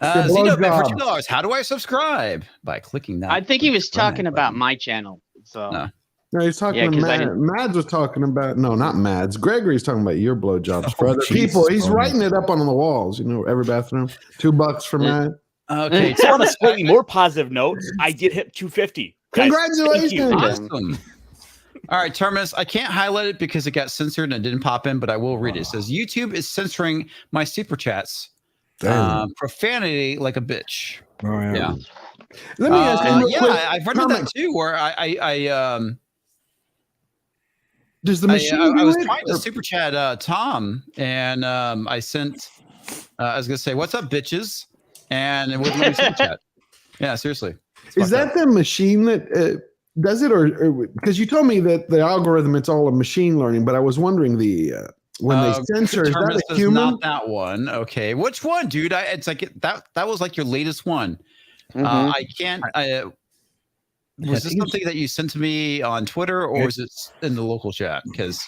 Zeno Man for blowjob. $2. How do I subscribe? By clicking that. I think he was talking button. about my channel. So No. No, he's talking Yeah, to 'cause I Mad. didn't- Mads was talking about not Mads. Gregory's talking about your blowjobs for Oh, other Jesus. people. He's Oh, writing it up on the walls. Every bathroom. $2 for Matt. Okay. So on a slightly more positive note, I did hit 250. Guys, thank you. Congratulations. Awesome. All right, Terminus. I can't highlight it because it got censored and it didn't pop in, but I will read it. It says YouTube is censoring my super chats. Damn. Profanity like a bitch. Oh, Yeah. Let me ask you real Yeah, quick. I've read that comment. too. Where I Does the I machine was do it? trying to super chat Tom, and I sent I was gonna say, "What's up, bitches?" And it wouldn't let me super chat. Yeah, seriously. Is that the machine that does it, or because you told me that the algorithm, it's all a machine learning, but I was wondering when they censor, is that a human? Not that one. Okay, which one, dude? It's like that was like your latest one. I can't. Was this something that you sent to me on Twitter, or was it in the local chat? Because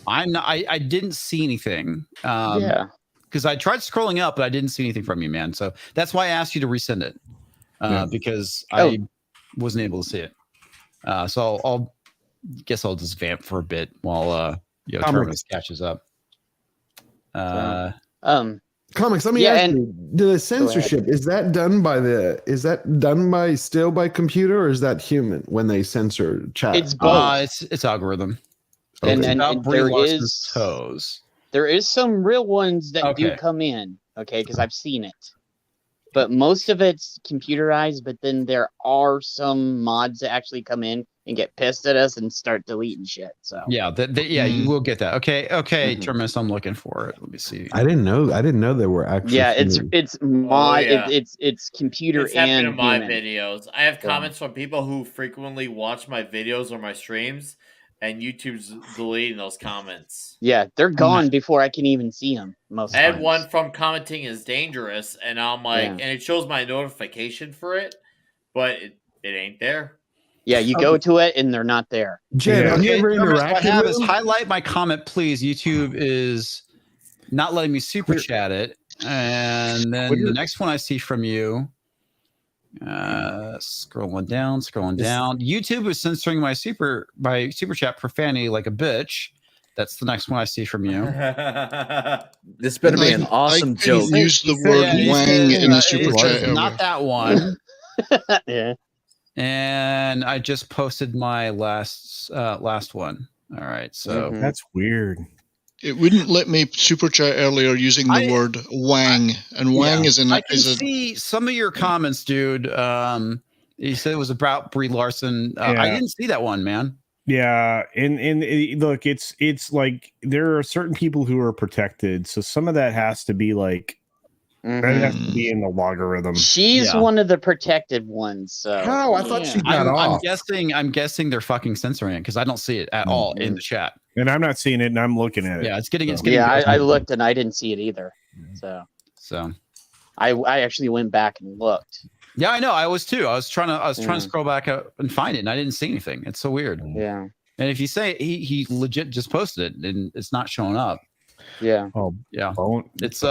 I didn't see anything. Because I tried scrolling up, but I didn't see anything from you, man. So that's why I asked you to resend it. Because I wasn't able to see it. So I'll guess I'll just vamp for a bit while Terminus catches up. Comics, let me ask you, the censorship, is that done by computer, or is that human when they censor chat? It's both. It's algorithm. And toes. There is some real ones that do come in, because I've seen it. But most of it's computerized, but then there are some mods that actually come in and get pissed at us and start deleting shit. So you will get that. Okay, Terminus, I'm looking for it. Let me see. I didn't know there were actually. Yeah, it's mod. It's computer it's and in my human. videos. I have comments from people who frequently watch my videos or my streams, and YouTube's deleting those comments. Yeah, they're gone before I can even see them. I had one from commenting is dangerous, and I'm like, and it shows my notification for it, but it ain't there. Yeah, you go to it and they're not there. Jen, have you ever interacted with them? Highlight my comment, please. YouTube is not letting me super chat it, and then the next one I see from you. Scrolling down. YouTube is censoring my super chat for Fanny like a bitch. That's the next one I see from you. This better be an awesome joke. Use the word wang in the super chat. Not that one. Yeah. And I just posted my last one. All right, so that's weird. It wouldn't let me super chat earlier using the word wang, and wang is I can see some of your comments, dude. You said it was about Brie Larson. I didn't see that one, man. Yeah, and look, it's like there are certain people who are protected, so some of that has to be like that has to be in the logarithm. She's one of the protected ones. So how I thought she got off. I'm guessing they're fucking censoring it because I don't see it at all in the chat. And I'm not seeing it, and I'm looking at it. Yeah, it's getting. I looked and I didn't see it either. So I actually went back and looked. Yeah, I know. I was too. I was trying to scroll back up and find it, and I didn't see anything. It's so weird. Yeah. And if you say he legit just posted it, and it's not showing up. Yeah. Oh yeah. It's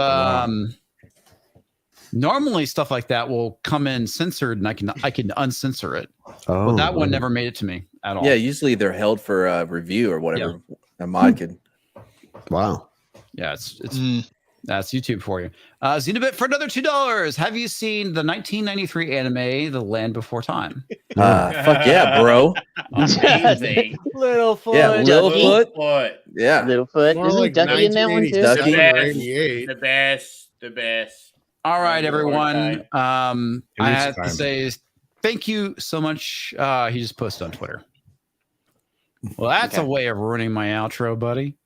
normally stuff like that will come in censored, and I can uncensor it. Oh, but that one never made it to me at all. Yeah, usually they're held for a review or whatever. A mod could. Wow. Yeah, it's that's YouTube for you. Xenobit for another $2. Have you seen the 1993 anime The Land Before Time? Fuck yeah, bro. Amazing. Littlefoot. Yeah, Littlefoot. Yeah. Littlefoot. More Isn't like Ducky in that one too? 1987 or 88. The best. All right, everyone. I have to say thank you so much. He just posted on Twitter. Well, that's a way of ruining my outro, buddy.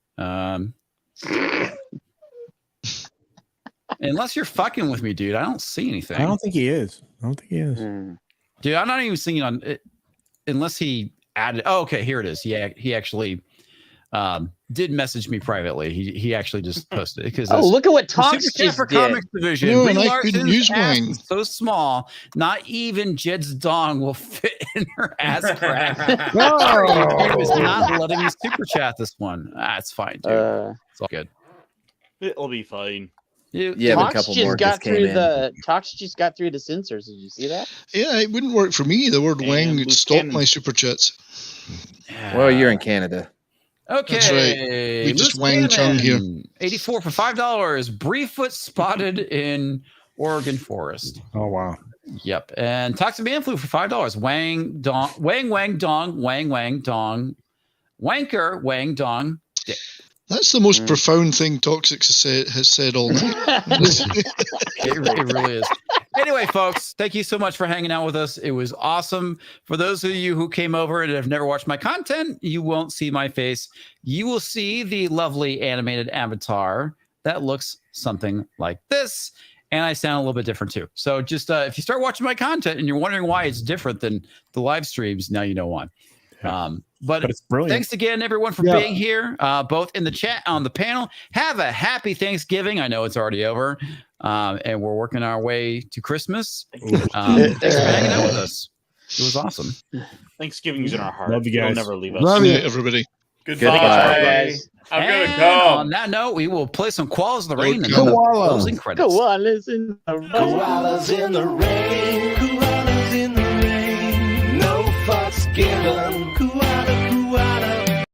Unless you're fucking with me, dude. I don't see anything. I don't think he is. Dude, I'm not even seeing on it unless he added. Oh, okay, here it is. Yeah, he actually did message me privately. He actually just posted it because look at what Tox just for did. Comics Division. No, Brie and I Larson's couldn't use ass mine. is so small, not even Jed's dong will fit in her ass crack. He was not letting me super chat this one. That's fine, dude. It's all good. It'll be fine. Yeah, but a couple more just came in. Tox just got through the censors. Did you see that? Yeah, it wouldn't work for me. The word wang would stop my super chats. Well, you're in Canada. Okay. That's right. We just wang chung here. 84 for $5. Briefoot spotted in Oregon forest. Oh wow. Yep. And Toxic Man Flu for $5. Wang dong, wang dong, wang dong, wanker wang dong. Dick. That's the most profound thing Toxic has said all night. It really is. Anyway, folks, thank you so much for hanging out with us. It was awesome. For those of you who came over and have never watched my content, you won't see my face. You will see the lovely animated avatar that looks something like this. And I sound a little bit different too. So just if you start watching my content and you're wondering why it's different than the live streams, now you know why. But it's brilliant. Thanks again, everyone, for being here, both in the chat on the panel. Have a happy Thanksgiving. I know it's already over, and we're working our way to Christmas. Thanks for hanging out with us. It was awesome. Thanksgiving's in our heart. Love you guys. It'll never leave us. Love you, everybody. Goodbye, guys. I'm gonna And go. on that note, we will play some Koalas in the Rain and then the Koala. closing credits. Koalas in the rain. Koalas in the rain, koalas in the rain. No fucks given. Koala.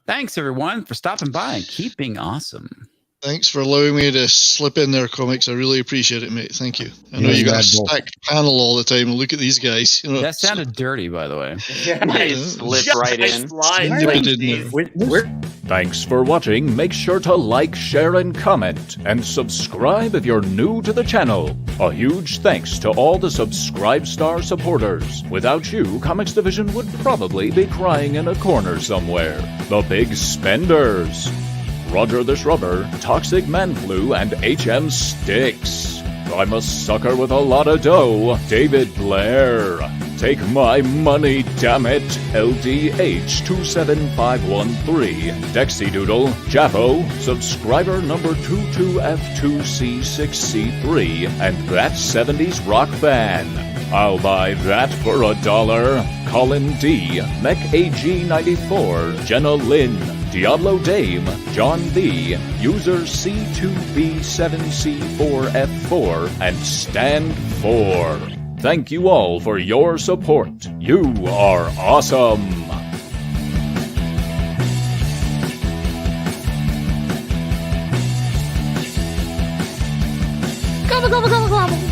Thanks, everyone, for stopping by and keep being awesome. Thanks for allowing me to slip in there, comics. I really appreciate it, mate. Thank you. I know Yeah, you got a Red Bull. stacked panel all the time. Look at these guys. You know, That sounded dirty, by the way. Nice. Slip right in. Slide Slip right it in there. in. Thanks for watching. Make sure to like, share, and comment, and subscribe if you're new to the channel. A huge thanks to all the Subscribe Star supporters. Without you, Comics Division would probably be crying in a corner somewhere. The big spenders: Roger the Shrubber, Toxic Manflu, and HMStix. I'm a sucker with a lot of dough. David Blair. Take my money, damn it. LDH 27513. Dexidoodle. J.A.F.O. Subscriber number 22F2C6C3. And that 70s rock fan. I'll buy that for $1. Colin D. Mech AG94. Jenna Lyn. DiabloDame, John B, user C2B7C4F4, and Stand 4. Thank you all for your support. You are awesome. Gobble, gobble, gobble, gobble.